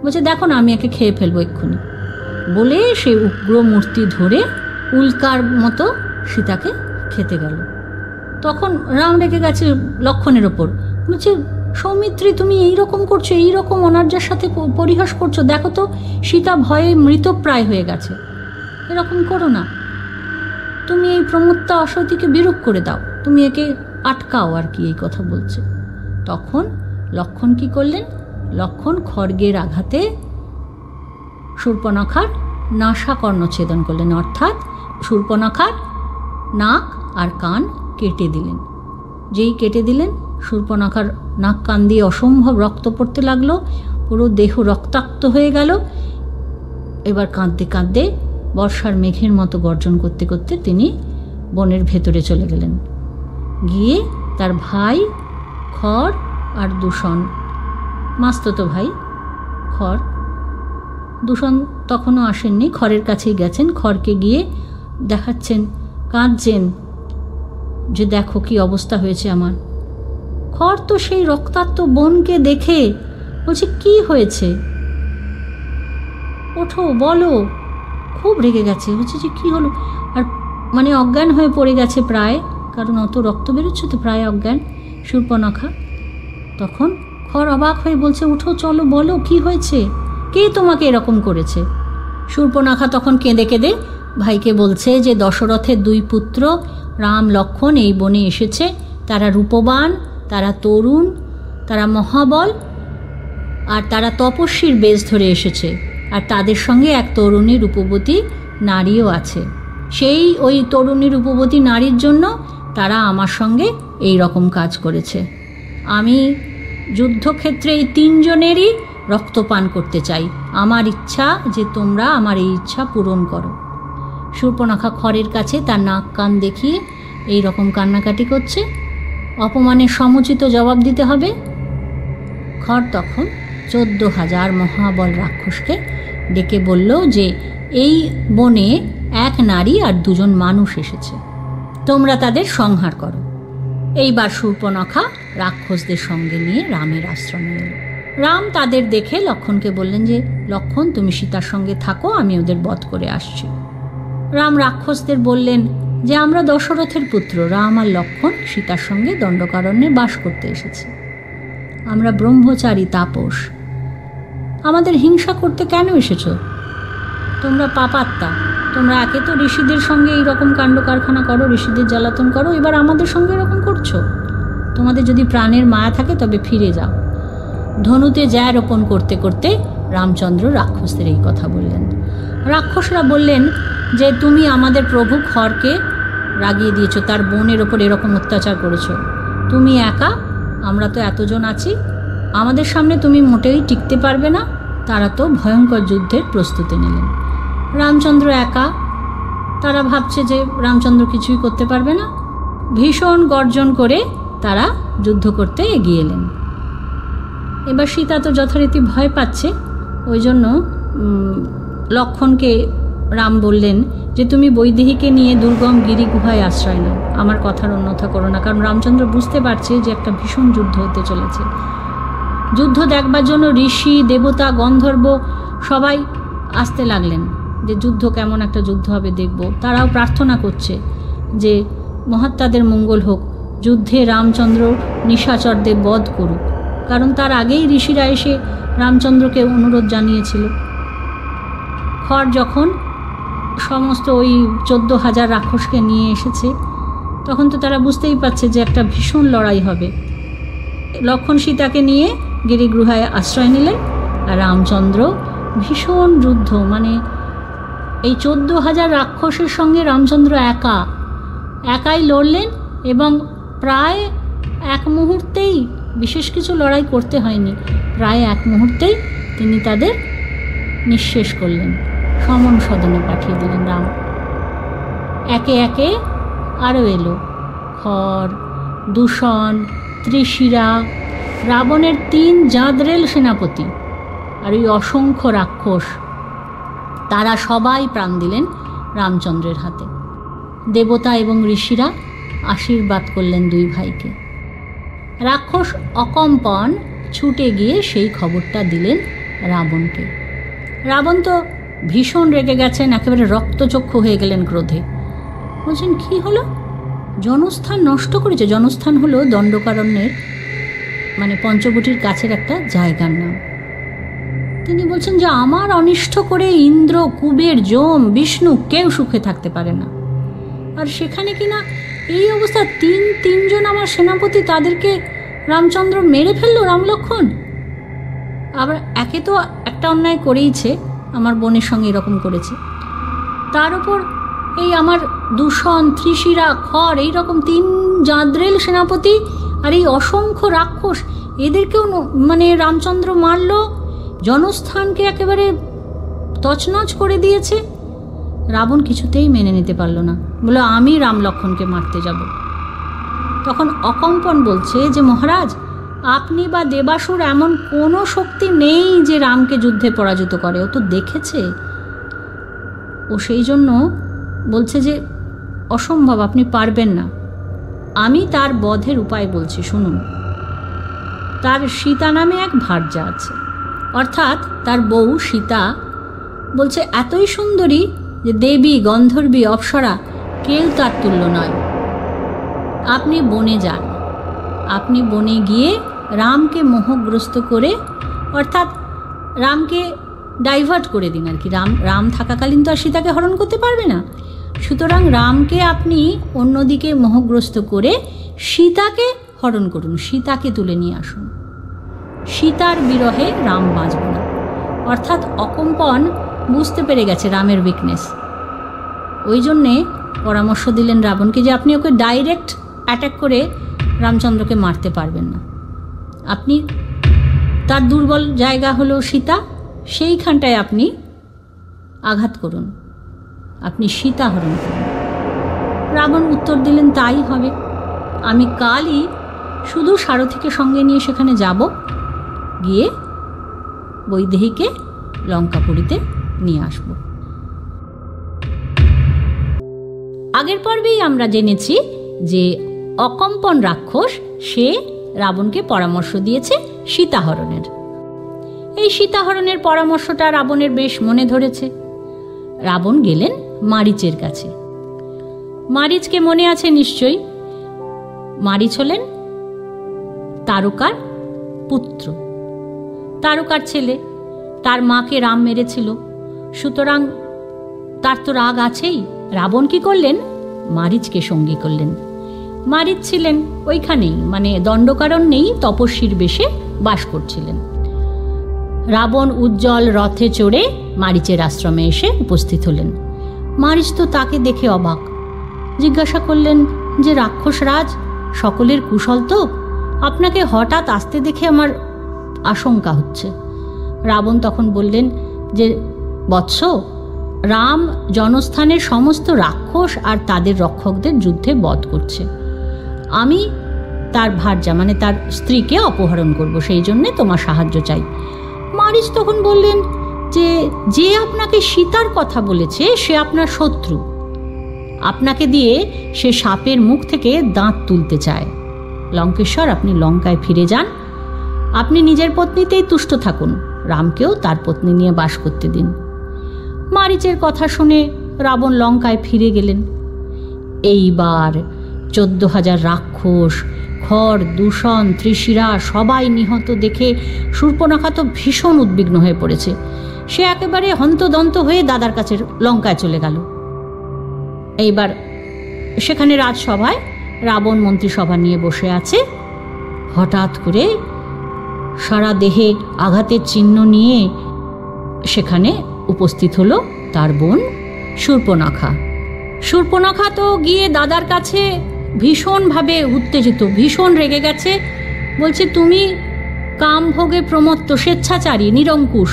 বলছে দেখো না আমি একে খেয়ে ফেলবো এক্ষুনি। বলে সে উগ্র মূর্তি ধরে উল্কার মতো সীতাকে খেতে গেল। তখন রাম রেগে গেছে লক্ষ্মণের ওপর, বলছে সৌমিত্রী তুমি এইরকম করছো, এইরকম অনার্যার সাথে পরিহাস করছো, দেখো তো সীতা ভয়ে মৃতপ্রায় হয়ে গেছে, এরকম করো না। তুমি এই প্রমত্তা অসতীকে বিরূপ করে দাও, তুমি একে আটকাও আর কি, এই কথা বলছে। তখন লক্ষ্মণ কি করলেন? লক্ষ্মণ খড়গের আঘাতে শূর্পণখার নাসাকর্ণ ছেদন করলেন, অর্থাৎ শূর্পণখার নাক আর কান কেটে দিলেন। যেই কেটে দিলেন শূর্পণখার নাক কান দিয়ে অসম্ভব রক্ত পড়তে লাগলো, পুরো দেহ রক্তাক্ত হয়ে গেল। এবার কাঁদতে কাঁদতে বর্ষার মেঘের মতো গর্জন করতে করতে তিনি বনের ভেতরে চলে গেলেন। গিয়ে তার ভাই খড় আর দূষণ, মাস্তুতো ভাই খড়, দূষণ তখনও আসেননি, খড়ের কাছেই গেছেন। খড়কে গিয়ে দেখাচ্ছেন, কাঁদছেন যে দেখো কি অবস্থা হয়েছে আমার। খড় তো সেই রক্তাক্ত বনকে দেখে বলছে কি হয়েছে, ওঠো বলো। খুব রেগে গেছে, বলছে যে কী হলো, আর মানে অজ্ঞান হয়ে পড়ে গেছে প্রায়, কারণ অত রক্ত বেরোচ্ছে তো, প্রায় অজ্ঞান শূর্পণখা। তখন খড় অবাক হয়ে বলছে, উঠো চলো বলো কি হয়েছে, কে তোমাকে এরকম করেছে। শূর্পণখা তখন কেঁদে কেঁদে ভাইকে বলছে যে দশরথের 2 পুত্র রাম লক্ষ্মণ এই বনে এসেছে, তারা রূপবান, তারা তরুণ, তারা মহাবল, আর তারা তপস্বীর বেশ ধরে এসেছে, আর তাদের সঙ্গে এক তরুণী রূপবতী নারীও আছে। সেই ওই তরুণী রূপবতী নারীর জন্য তারা আমার সঙ্গে এই রকম কাজ করেছে। আমি যুদ্ধক্ষেত্রে এই 3 জনেরই রক্তপান করতে চাই, আমার ইচ্ছা যে তোমরা আমার এই ইচ্ছা পূরণ করো। শূর্পণখা খড়ের কাছে তার নাক কান দেখিয়ে এই রকম কান্নাকাটি করছে, অপমানের সমুচিত জবাব দিতে হবে। খড় তখন 14,000 মহাবল রাক্ষসকে ডেকে বলল যে এই বনে 1 নারী আর 2 জন মানুষ এসেছে, তোমরা তাদের সংহার করো। এইবার শূর্পণখা রাক্ষসদের সঙ্গে নিয়ে রামের আশ্রমে এল। রাম তাদের দেখে লক্ষ্মণকে বললেন যে লক্ষ্মণ তুমি সীতার সঙ্গে থাকো, আমি ওদের বধ করে আসছি। রাম রাক্ষসদের বললেন যে আমরা দশরথের পুত্র রাম আর লক্ষ্মণ সীতার সঙ্গে দণ্ডকারণ্যে বাস করতে এসেছি, আমরা ব্রহ্মচারী তাপস, আমাদের হিংসা করতে কেন এসেছো? তোমরা পাপাত্মা, তোমরা একে তো ঋষিদের সঙ্গে এইরকম কাণ্ড কারখানা করো, ঋষিদের জ্বালাতন করো, এবার আমাদের সঙ্গে এরকম করছো। তোমাদের যদি প্রাণের মায়া থাকে তবে ফিরে যাও। ধনুতে জয় রোপণ করতে করতে রামচন্দ্র রাক্ষসদের এই কথা বললেন। রাক্ষসরা বললেন যে তুমি আমাদের প্রভু খড়কে রাগিয়ে দিয়েছো, তার বোনের ওপর এরকম অত্যাচার করেছো, তুমি একা, আমরা তো এতজন আছি, আমাদের সামনে তুমি মোটেই টিকতে পারবে না। তারা তো ভয়ঙ্কর যুদ্ধের প্রস্তুতি নিলেন। রামচন্দ্র একা, তারা ভাবছে যে রামচন্দ্র কিছুই করতে পারবে না। ভীষণ গর্জন করে তারা যুদ্ধ করতে এগিয়ে এলেন। এবার সীতা তো যথারীতি ভয় পাচ্ছে, ওই জন্য লক্ষ্মণকে রাম বললেন যে তুমি বৈদেহীকে নিয়ে দুর্গম গিরি গুহায় আশ্রয় নাও, আমার কথার অন্যথা করো না। কারণ রামচন্দ্র বুঝতে পারছে যে একটা ভীষণ যুদ্ধ হতে চলেছে। যুদ্ধ দেখবার জন্য ঋষি, দেবতা, গন্ধর্ব সবাই আসতে লাগলেন যে যুদ্ধ কেমন একটা যুদ্ধ হবে দেখব। তারাও প্রার্থনা করছে যে মহাত্মাদের মঙ্গল হোক, যুদ্ধে রামচন্দ্র নিশাচরদের বধ করুক, কারণ তার আগেই ঋষিরা এসে রামচন্দ্রকে অনুরোধ জানিয়েছিল। খড় যখন সমস্ত ওই 14,000 রাক্ষসকে নিয়ে এসেছে, তখন তো তারা বুঝতেই পারছে যে একটা ভীষণ লড়াই হবে। লক্ষ্মণ সীতাকে নিয়ে গিরিগুহায় আশ্রয় নিলেন, আর রামচন্দ্র ভীষণ যুদ্ধ, মানে এই 14,000 রাক্ষসের সঙ্গে রামচন্দ্র একাই লড়লেন, এবং প্রায় 1 মুহূর্তেই, বিশেষ কিছু লড়াই করতে হয়নি, প্রায় 1 মুহূর্তেই তিনি তাদের নিঃশেষ করলেন, সমন সদনে পাঠিয়ে দিলেন রাম। একে একে আরও এলো খড়, দূষণ, ত্রিশিরা, রাবণের 3 জাঁদরেল সেনাপতি, আর ওই অসংখ্য রাক্ষস, তারা সবাই প্রাণ দিলেন রামচন্দ্রের হাতে। দেবতা এবং ঋষিরা আশীর্বাদ করলেন 2 ভাইকে। রাক্ষস অকম্পন ছুটে গিয়ে সেই খবরটা দিলেন রাবণকে। রাবণ তো ভীষণ রেগে গেছেন, একেবারে রক্তচক্ষু হয়ে গেলেন ক্রোধে। বলছেন কি হলো, জনস্থান নষ্ট করেছে। জনস্থান হলো দণ্ডকারণ্যের মানে পঞ্চবটির কাছের একটা জায়গার নাম। তিনি বলছেন যে আমার অনিষ্ট করে ইন্দ্র, কুবের, যম, বিষ্ণু কেউ সুখে থাকতে পারে না, আর সেখানে কিনা এই অবস্থা, 3 জন আমার সেনাপতি, তাদেরকে রামচন্দ্র মেরে ফেললো, রাম লক্ষ্মণ। আবার একে তো একটা অন্যায় করেইছে, আমার বোনের সঙ্গে এরকম করেছে, তার উপর এই আমার দূষণ, ত্রিশিরা, খড়, এইরকম 3 জাঁদরেল সেনাপতি আর এই অসংখ্য রাক্ষস, এদেরকেও মানে রামচন্দ্র মারল, জনস্থানকে একেবারে তছনছ করে দিয়েছে। রাবণ কিছুতেই মেনে নিতে পারল না, বলল আমি রাম লক্ষ্মণকে মারতে যাব। তখন অকম্পন বলছে যে মহারাজ, আপনি বা দেবাসুর এমন কোনো শক্তি নেই যে রামকে যুদ্ধে পরাজিত করে, ও তো দেখেছে। ও সেই জন্য বলছে যে অসম্ভব, আপনি পারবেন না। আমি তার বধের উপায় বলছি, শুনুন। তার সীতা নামে এক ভার্যা আছে, অর্থাৎ তার বউ সীতা বলছে এতই সুন্দরী যে দেবী, গন্ধর্বী, অপ্সরা কেউ তার তুল্য নয়। আপনি বনে যান, আপনি বনে গিয়ে রামকে মোহগ্রস্ত করে, অর্থাৎ রামকে ডাইভার্ট করে দিন আর কি। রাম থাকাকালীন তো আর সীতাকে হরণ করতে পারবে না, সুতরাং রামকে আপনি অন্যদিকে মোহগ্রস্ত করে সীতাকে হরণ করুন, সীতাকে তুলে নিয়ে আসুন। সীতার বিরহে রাম বাঁচবে না। অর্থাৎ অকম্পন বুঝতে পেরে গেছে রামের উইকনেস, ওই জন্যে পরামর্শ দিলেন রাবণকে যে আপনি ওকে ডাইরেক্ট অ্যাটাক করে রামচন্দ্রকে মারতে পারবেন না। আপনি তার দুর্বল জায়গা হলো সীতা, সেইখানটায় আপনি আঘাত করুন, আপনি সীতা হরণ করুন। রাবণ উত্তর দিলেন তাই হবে, আমি কালই শুধু সারথীকে সঙ্গে নিয়ে সেখানে যাব, গিয়ে বৈদেহীকে লঙ্কাপুরীতে নিয়ে আসব। আগের পর্বেই আমরা জেনেছি যে অকম্পন রাক্ষস সে রাবণকে পরামর্শ দিয়েছে সীতাহরণের। এই সীতাহরণের পরামর্শটা রাবণের বেশ মনে ধরেছে। রাবণ গেলেন মারীচের কাছে। মারীচকে মনে আছে নিশ্চয়ই, মারীচ হলেন তারকার পুত্র, তারকার ছেলে। তার মাকে রাম মেরেছিল, সুতরাং তার তো রাগ আছেই। রাবণ কি করলেন, মারীচকে সঙ্গী করলেন। মারীচ ছিলেন ওইখানেই, মানে দণ্ডকারণ্যেই তপস্বীর বেশে বাস করছিলেন। রাবণ উজ্জ্বল রথে চড়ে মারীচের আশ্রমে এসে উপস্থিত হলেন। মারীচ তো তাকে দেখে অবাক, জিজ্ঞাসা করলেন যে রাক্ষস রাজ, সকলের কুশল তো? আপনাকে হঠাৎ আসতে দেখে আমার আশঙ্কা হচ্ছে। রাবণ তখন বললেন যে বৎস, রাম জনস্থানের সমস্ত রাক্ষস আর তাদের রক্ষকদের যুদ্ধে বধ করছে। আমি তার ভার্যা মানে তার স্ত্রীকে অপহরণ করব, সেই জন্যে তোমার সাহায্য চাই। মারীচ তখন বললেন যে যে আপনাকে সীতার কথা বলেছে সে আপনার শত্রু, আপনাকে দিয়ে সে সাপের মুখ থেকে দাঁত তুলতে চায়। লঙ্কেশ্বর, আপনি লঙ্কায় ফিরে যান, আপনি নিজের পত্নীতেই তুষ্ট থাকুন, রামকেও তার পত্নী নিয়ে বাস করতে দিন। মারীচের কথা শুনে রাবণ লঙ্কায় ফিরে গেলেন। এইবার 14,000 রাক্ষস, খড়, দূষণ, ত্রিশিরা সবাই নিহত দেখে শূর্পণখা তো ভীষণ উদ্বিগ্ন হয়ে পড়েছে। সে একেবারে হন্তদন্ত হয়ে দাদার কাছে লঙ্কায় চলে গেল। এইবার সেখানে রাজসভায় রাবণ মন্ত্রিসভা নিয়ে বসে আছে। হঠাৎ করে সারা দেহে আঘাতের চিহ্ন নিয়ে সেখানে উপস্থিত হলো তার বোন শূর্পণখা। শূর্পণখা তো গিয়ে দাদার কাছে ভীষণভাবে উত্তেজিত, ভীষণ রেগে গেছে। বলছে, তুমি কামভোগে প্রমত্ত, স্বেচ্ছাচারী, নিরঙ্কুশ,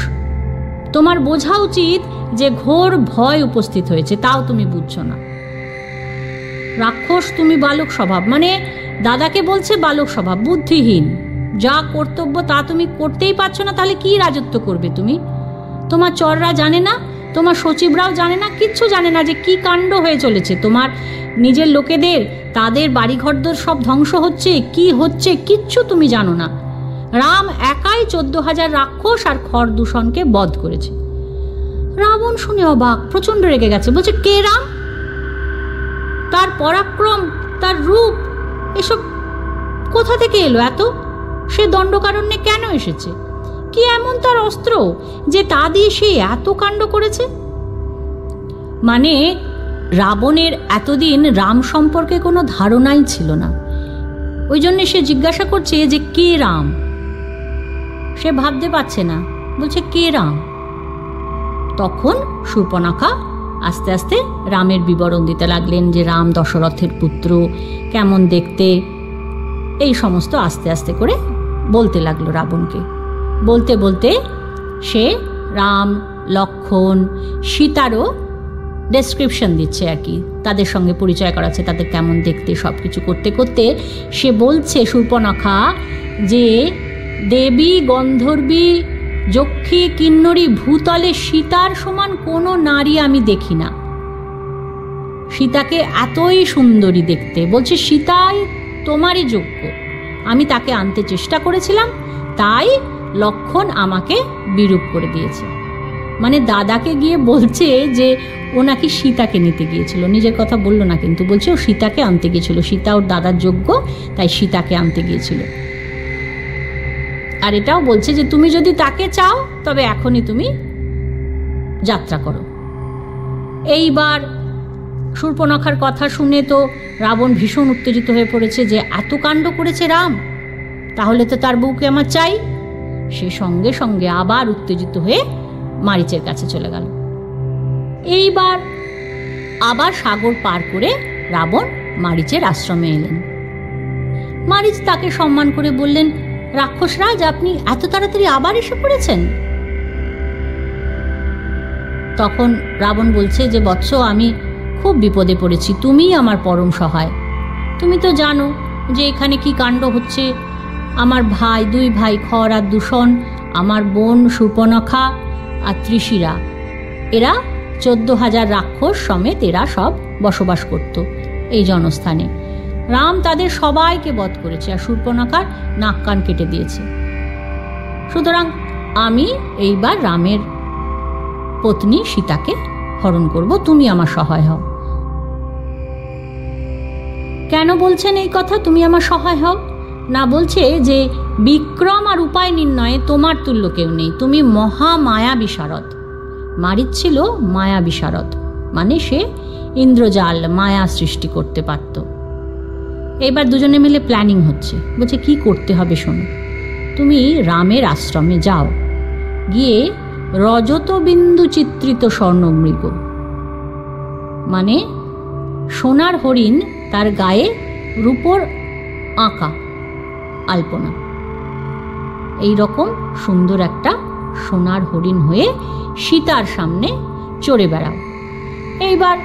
তোমার বোঝা উচিত যে ঘোর ভয় উপস্থিত হয়েছে, তাও তুমি বুঝছো না। রাক্ষস, তুমি বালক স্বভাব, মানে দাদাকে বলছে বালক স্বভাব, বুদ্ধিহীন, যা কর্তব্য তা তুমি করতেই পারছো না, তাহলে কি রাজত্ব করবে তুমি? তোমার চররা জানে না, তোমার সচিবরাও জানে না, কিচ্ছু জানে না যে কি কাণ্ড হয়ে চলেছে। তোমার নিজের লোকেদের, তাদের বাড়িঘরদোর সব ধ্বংস হচ্ছে, কি হচ্ছে কিচ্ছু তুমি জানো না। রাম একাই 14,000 রাক্ষস আর খড় দূষণকে বধ করেছে। রাবণ শুনে অবাক, প্রচন্ড রেগে গেছে। বলছে, কে রাম? তার পরাক্রম, তার রূপ, এসব কোথা থেকে এলো এত? সে দণ্ডকারণ্যে কেন এসেছে? কি এমন তার অস্ত্র যে তা দিয়ে সে এত কাণ্ড করেছে? মানে রাবণের এতদিন রাম সম্পর্কে কোনো ধারণাই ছিল না, ওই জন্য সে জিজ্ঞাসা করছে যে কে রাম। সে ভাবতে পারছে না, বলছে কে রাম? তখন শূর্পণখা আস্তে আস্তে রামের বিবরণ দিতে লাগলেন যে রাম দশরথের পুত্র, কেমন দেখতে, এই সমস্ত আস্তে আস্তে করে বলতে লাগলো রাবণকে। বলতে বলতে সে রাম, লক্ষ্মণ, সীতারও ডেসক্রিপশন দিচ্ছে আর কি, তাদের সঙ্গে পরিচয় করাচ্ছে, তাদের কেমন দেখতে, সব কিছু করতে করতে সে বলছে শূর্পণখা যে দেবী, গন্ধর্বী, যক্ষী, কিন্নরী, ভূতলে সীতার সমান কোনো নারী আমি দেখি না। সীতাকে এতই সুন্দরী দেখতে, বলছে সীতাই তোমারই যোগ্য। আমি তাকে আনতে চেষ্টা করেছিলাম, তাই লক্ষণ আমাকে বিরূপ করে দিয়েছে। মানে দাদাকে গিয়ে বলছে যে ও নাকি সীতাকে নিতে গিয়েছিল, নিজের কথা বললো না কিন্তু, বলছে ও সীতাকে আনতে গিয়েছিল, সীতা ওর দাদার যোগ্য, তাই সীতাকে আনতে গিয়েছিল। আর এটাও বলছে যে তুমি যদি তাকে চাও তবে এখনই তুমি যাত্রা করো। এইবার শূর্পণখার কথা শুনে তো রাবণ ভীষণ উত্তেজিত হয়ে পড়েছে যে এত কাণ্ড করেছে রাম, তাহলে তো তার বউকে আমার চাই। সে সঙ্গে সঙ্গে আবার উত্তেজিত হয়ে মারীচের কাছে চলে গেল। এইবার আবার সাগর পার করে রাবণ মারীচের আশ্রমে এলেন। মারীচ তাকে সম্মান করে বললেন, রাক্ষসরাজ, আপনি এত তাড়াতাড়ি আবার এসে পড়েছেন? তখন রাবণ বলছে যে বৎস, আমি খুব বিপদে পড়েছি, তুমিই আমার পরম সহায়। তুমি তো জানো যে এখানে কি কাণ্ড হচ্ছে। আমার ভাই, দুই ভাই খর আর দূষণ, আমার বোন শূর্পণখা আর ত্রিশিরা, এরা 14,000 রাক্ষস সমেত এরা সব বসবাস করত এই জনস্থানে। রাম তাদের সবাইকে বধ করেছে আর শূর্পণখার নাক কান কেটে দিয়েছে। সুতরাং আমি এইবার রামের পত্নী সীতাকে হরণ করব, তুমি আমার সহায় হও। কেন বলছেন এই কথা, তুমি আমার সহায় হও? না, বলছে যে বিক্রম আর উপায় নির্ণয়ে তোমার তুল্য কেউ নেই, তুমি মহা মায়া বিশারদ। মারীচ ছিল মায়া বিশারদ, মানে সে ইন্দ্রজাল, মায়া সৃষ্টি করতে পারত। এবার দুজনে মিলে প্ল্যানিং হচ্ছে। বলছে কি করতে হবে শোনো, তুমি রামের আশ্রমে যাও, গিয়ে রজত বিন্দু চিত্রিত স্বর্ণমৃগ, মানে সোনার হরিণ, তার গায়ে রূপোর আঁকা আলপনা, এই রকম সুন্দর একটা সোনার হরিণ হয়ে সীতার সামনে চড়ে বেড়াও। এইবার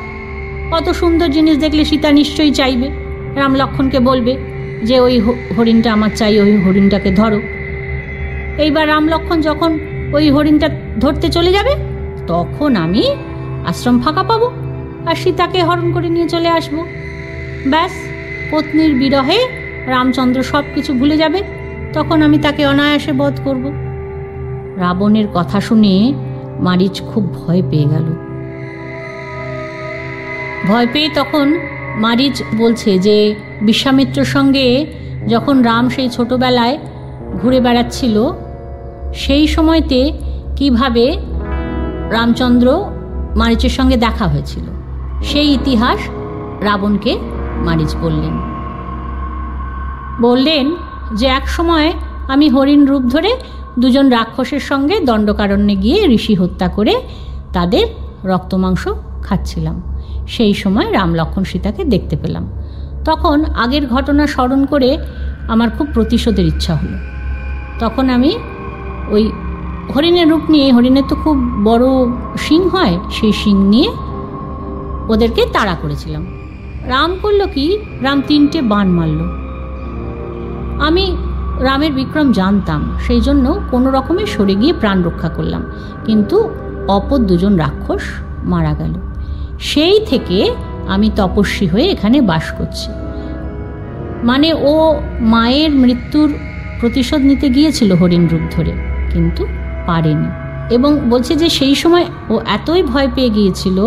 অত সুন্দর জিনিস দেখলে সীতা নিশ্চয়ই চাইবে, রাম লক্ষণকে বলবে যে ওই হরিণটা আমার চাই, ওই হরিণটাকে ধরো। এইবার রাম লক্ষণ যখন ওই হরিণটা ধরতে চলে যাবে, তখন আমি আশ্রম ফাঁকা পাবো আর সীতাকে হরণ করে নিয়ে চলে আসব। ব্যাস, পত্নীর বিরহে রামচন্দ্র সব কিছু ভুলে যাবে, তখন আমি তাকে অনায়াসে বধ করব। রাবণের কথা শুনে মারীচ খুব ভয় পেয়ে গেল। ভয় পেয়ে তখন মারীচ বলছে যে বিশ্বামিত্রর সঙ্গে যখন রাম সেই ছোটবেলায় ঘুরে বেড়াচ্ছিল, সেই সময়তে কিভাবে রামচন্দ্র মারীচের সঙ্গে দেখা হয়েছিল, সেই ইতিহাস রাবণকে মারীচ বললেন যে এক সময় আমি হরিণ রূপ ধরে দুজন রাক্ষসের সঙ্গে দণ্ডকারণ্যে গিয়ে ঋষি হত্যা করে তাদের রক্তমাংস খাচ্ছিলাম। সেই সময় রাম লক্ষণ সীতাকে দেখতে পেলাম। তখন আগের ঘটনা স্মরণ করে আমার খুব প্রতিশোধের ইচ্ছা হলো। তখন আমি ওই হরিণের রূপ নিয়ে, হরিণের তো খুব বড় শিং হয়, সেই শিং নিয়ে ওদেরকে তাড়া করেছিলাম। রাম করলো কি, রাম 3টে বাণ মারল। আমি রামের বিক্রম জানতাম, সেই জন্য কোনো রকমে সরে গিয়ে প্রাণ রক্ষা করলাম, কিন্তু অপর দুজন রাক্ষস মারা গেল। সেই থেকে আমি তপস্বী হয়ে এখানে বাস করছি। মানে ও মায়ের মৃত্যুর প্রতিশোধ নিতে গিয়েছিল হরিণ রূপ ধরে, কিন্তু পারেনি। এবং বলছে যে সেই সময় ও এতই ভয় পেয়ে গিয়েছিল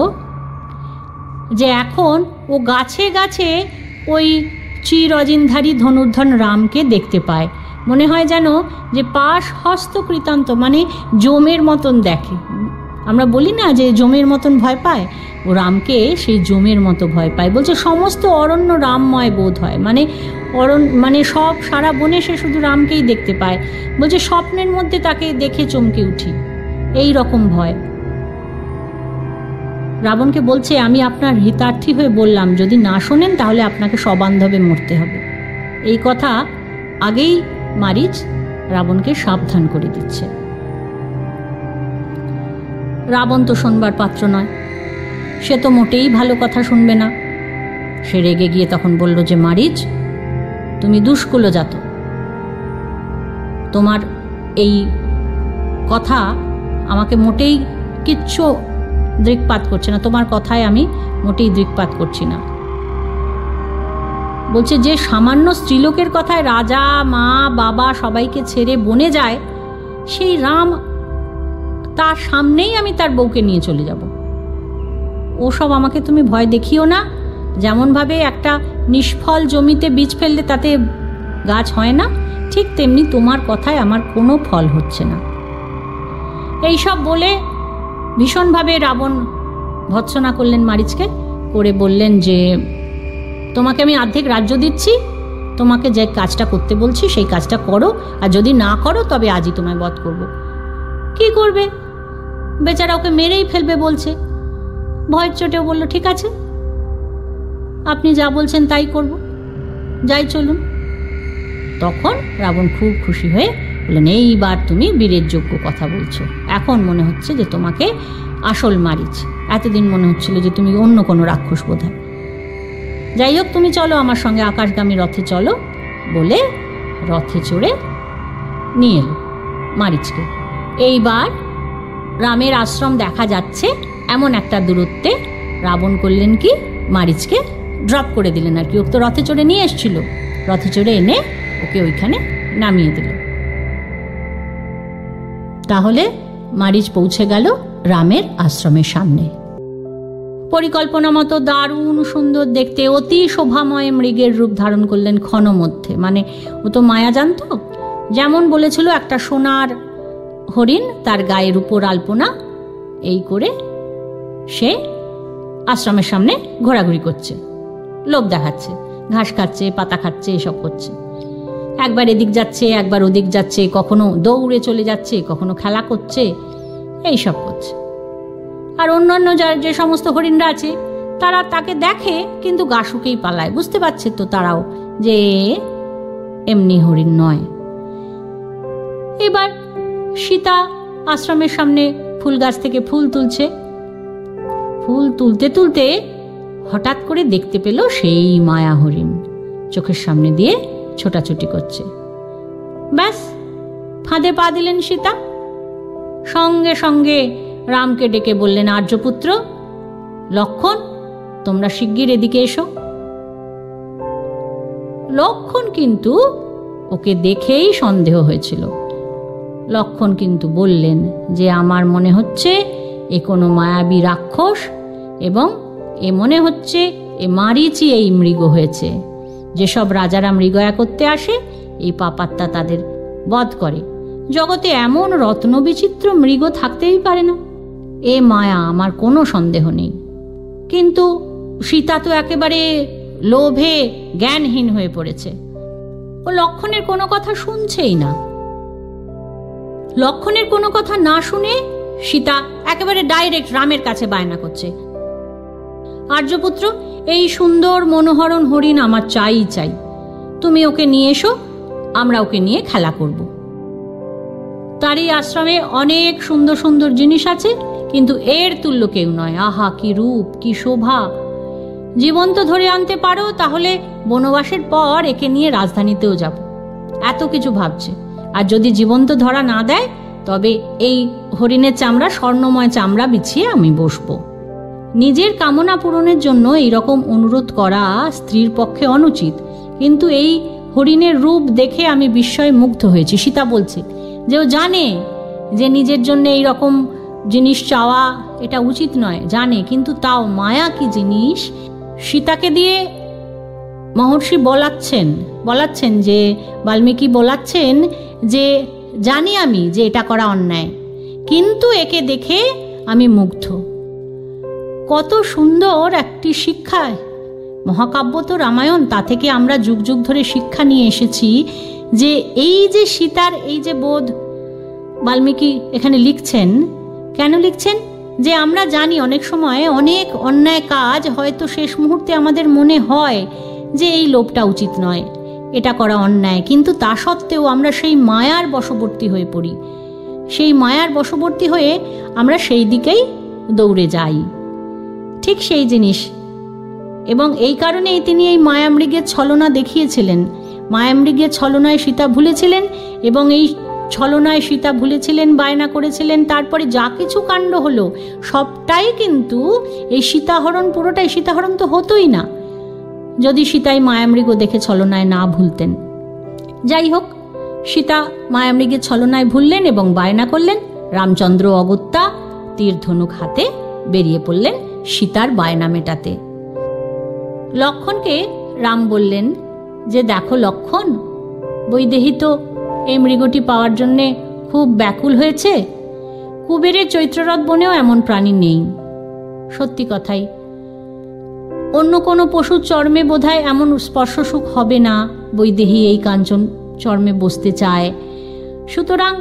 যে এখন ও গাছে গাছে ওই চির অজিনধারী ধনুর্ধর রামকে দেখতে পায়, মনে হয় যেন যে পাশ হস্তকৃতান্ত, মানে জমের মতন দেখে। আমরা বলি না যে জমের মতন ভয় পায়, ও রামকে সেই জমের মতো ভয় পায়। বলছে সমস্ত অরণ্য রামময় বোধ হয়, মানে সব সারা বনে সে শুধু রামকেই দেখতে পায়। বলছে স্বপ্নের মধ্যে তাকে দেখে চমকে উঠি, এই রকম ভয়। রাবণকে বলছে আমি আপনার হিতার্থী হয়ে বললাম, যদি না শোনেন তাহলে আপনাকে সবান্ধবে মরতে হবে। এই কথা আগেই মারীচ রাবণকে সাবধান করে দিচ্ছে। রাবণ তো শোনবার পাত্র নয়। সে তো মোটেই ভালো কথা শুনবে না। সে রেগে গিয়ে তখন বলল যে মারিচ, তুমি দুষ্কুলজাত, তোমার এই কথা আমাকে মোটেই কিচ্ছু দৃকপাত করছে না, তোমার কথায় আমি মোটেই দৃকপাত করছি না। বলছে যে সামান্য স্ত্রীলোকের কথায় রাজা, মা, বাবা সবাইকে ছেড়ে বনে যায়, সেই রাম, তার সামনেই আমি তার বউকে নিয়ে চলে যাব। ওসব আমাকে তুমি ভয় দেখিও না। যেমনভাবে একটা নিষ্ফল জমিতে বীজ ফেললে তাতে গাছ হয় না, ঠিক তেমনি তোমার কথায় আমার কোনো ফল হচ্ছে না। এইসব বলে ভীষণভাবে রাবণ ভৎসনা করলেন মারিচকে, করে বললেন যে তোমাকে আমি অর্ধেক রাজ্য দিচ্ছি, তোমাকে যে কাজটা করতে বলছি সেই কাজটা করো, আর যদি না করো তবে আজই তোমায় বধ করব। কি করবে, বেচারা ওকে মেরেই ফেলবে বলছে। ভয়ের চোটেও বলল ঠিক আছে, আপনি যা বলছেন তাই করব, যাই চলুন। তখন রাবণ খুব খুশি হয়ে বললেন, এইবার তুমি বীরের যোগ্য কথা বলছো, এখন মনে হচ্ছে যে তোমাকে আসল মারিচ, এতদিন মনে হচ্ছিল যে তুমি অন্য কোনো রাক্ষস বোধহয়। যাই হোক, তুমি চলো আমার সঙ্গে আকাশগামী রথে চলো, বলে রথে চড়ে নিয়ে এলো মারিচকে। এইবার রামের আশ্রম দেখা যাচ্ছে এমন একটা দূরত্বে। রাবণ করলেন কি, মারিচকে ড্রপ করে দিলেন আর কি। ও তো রথে চড়ে নিয়ে এসছিল, রথে চড়ে এনে ওকে ওইখানে নামিয়ে দিল। তাহলে মারিচ পৌঁছে গেল রামের আশ্রমের সামনে। পরিকল্পনা মতো দারুণ সুন্দর দেখতে অতি শোভাময় মৃগের রূপ ধারণ করলেন ক্ষণ মধ্যে। মানে ও তো মায়া জানতো, যেমন বলেছিল একটা সোনার হরিণ, তার গায়ের উপর আলপনা, এই করে সে আশ্রমের সামনে ঘোরাঘুরি করছে, লোক দেখাচ্ছে, ঘাস খাচ্ছে, পাতা খাচ্ছে, এসব করছে। একবার এদিক যাচ্ছে, একবার ওদিক যাচ্ছে, কখনো দৌড়ে চলে যাচ্ছে, কখনো খেলা করছে, এইসব করছে। আর অন্যান্য যে সমস্ত হরিণরা আছে তারা তাকে দেখে কিন্তু গা শুকেই পালায়, বুঝতে পারছে তো তারাও যে এমনি হরিণ নয়। এবার সীতা আশ্রমের সামনে ফুল গাছ থেকে ফুল তুলছে। ফুল তুলতে তুলতে হঠাৎ করে দেখতে পেল সেই মায়া হরিণ চোখের সামনে দিয়ে ছোটাছুটি করছে। ব্যাস, ফাঁদে পা দিলেন সীতা। সঙ্গে সঙ্গে রামকে ডেকে বললেন, আর্যপুত্র লক্ষণ, তোমরা শিগগির এদিকে এসো। লক্ষণ কিন্তু ওকে দেখেই সন্দেহ হয়েছিল। লক্ষণ কিন্তু বললেন যে আমার মনে হচ্ছে এ কোনো মায়াবী রাক্ষস, এবং এ মনে হচ্ছে এ মারিচই এই মৃগ হয়েছে। যেসব রাজারা মৃগয়া করতে আসে এই পাপাত্মা তাদের বধ করে। জগতে এমন রত্নবিচিত্র মৃগ থাকতেই পারে না, এ মায়া, আমার কোনো সন্দেহ নেই। কিন্তু সীতা তো একেবারে লোভে জ্ঞানহীন হয়ে পড়েছে। ও লক্ষণের কোনো কথা শুনছেই না। লক্ষণের কোনো কথা না শুনে সীতা একেবারে ডাইরেক্ট রামের কাছে বায়না করছে, আর্যপুত্র এই সুন্দর মনোহরণ হরিণ আমার চাই চাই, তুমি ওকে নিয়ে এসো, আমরা ওকে নিয়ে খেলা করব। তার এই আশ্রমে অনেক সুন্দর সুন্দর জিনিস আছে, কিন্তু এর তুল্য কেউ নয়। আহা, কি রূপ, কি শোভা! জীবন্ত ধরে আনতে পারো তাহলে বনবাসের পর একে নিয়ে রাজধানীতেও যাব, এত কিছু ভাবছে। আর যদি জীবন্ত ধরা না দেয় তবে এই হরিণের চামড়া, স্বর্ণময় চামড়া বিছিয়ে আমি বসবো। নিজের কামনা পূরণের জন্য এইরকম অনুরোধ করা স্ত্রীর পক্ষে অনুচিত, কিন্তু এই হরিণের রূপ দেখে আমি বিস্ময়ে মুগ্ধ হয়েছি। সীতা বলছে যে ও জানে যে নিজের জন্য এইরকম জিনিস চাওয়া এটা উচিত নয়, জানে, কিন্তু তাও মায়া কি জিনিস সীতাকে দিয়ে মহর্ষি বলাচ্ছেন যে বাল্মীকি বলাচ্ছেন যে জানি আমি যে এটা করা অন্যায়, কিন্তু একে দেখে আমি মুগ্ধ। কত সুন্দর একটি শিক্ষা! মহাকাব্য তো রামায়ণ, তা থেকে আমরা যুগ যুগ ধরে শিক্ষা নিয়ে এসেছি যে এই যে সীতার এই যে বোধ বাল্মীকি এখানে লিখছেন। কেন লিখছেন? যে আমরা জানি অনেক সময় অনেক অন্যায় কাজ হয়তো শেষ মুহূর্তে আমাদের মনে হয় যে এই লোভটা উচিত নয়, এটা করা অন্যায়, কিন্তু তা সত্ত্বেও আমরা সেই মায়ার বশবর্তী হয়ে পড়ি। সেই মায়ার বশবর্তী হয়ে আমরা সেই দিকেই দৌড়ে যাই। ঠিক সেই জিনিস। এবং এই কারণেই তিনি এই মায়ামৃগের ছলনা দেখিয়েছিলেন। মায়ামৃগের ছলনায় সীতা ভুলেছিলেন, এবং এই ছলনায় সীতা ভুলেছিলেন, বায়না করেছিলেন। তারপরে যা কিছু কাণ্ড হলো সবটাই কিন্তু এই সীতাহরণ, পুরোটাই সীতাহরণ তো হতোই না যদি সীতাই মায়ামৃগ দেখে ছলনায় না ভুলতেন। যাই হোক, সীতা মায়ামৃগের ছলনায় ভুললেন এবং বায়না করলেন। রামচন্দ্র অগত্যা তীর ধনুক হাতে বেরিয়ে পড়লেন সীতার বায়না মেটাতে। লক্ষ্মণকে রাম বললেন যে, দেখো লক্ষ্মণ, বৈদেহী তো এই মৃগটি পাওয়ার জন্যে খুব ব্যাকুল হয়েছে। কুবেরের চৈত্ররথ বনেও এমন প্রাণী নেই। সত্যি কথাই, অন্য কোনো পশুর চর্মে বোধহয় এমন স্পর্শ সুখ হবে না। বৈদেহী এই কাঞ্চন চর্মে বসতে চায়, সুতরাং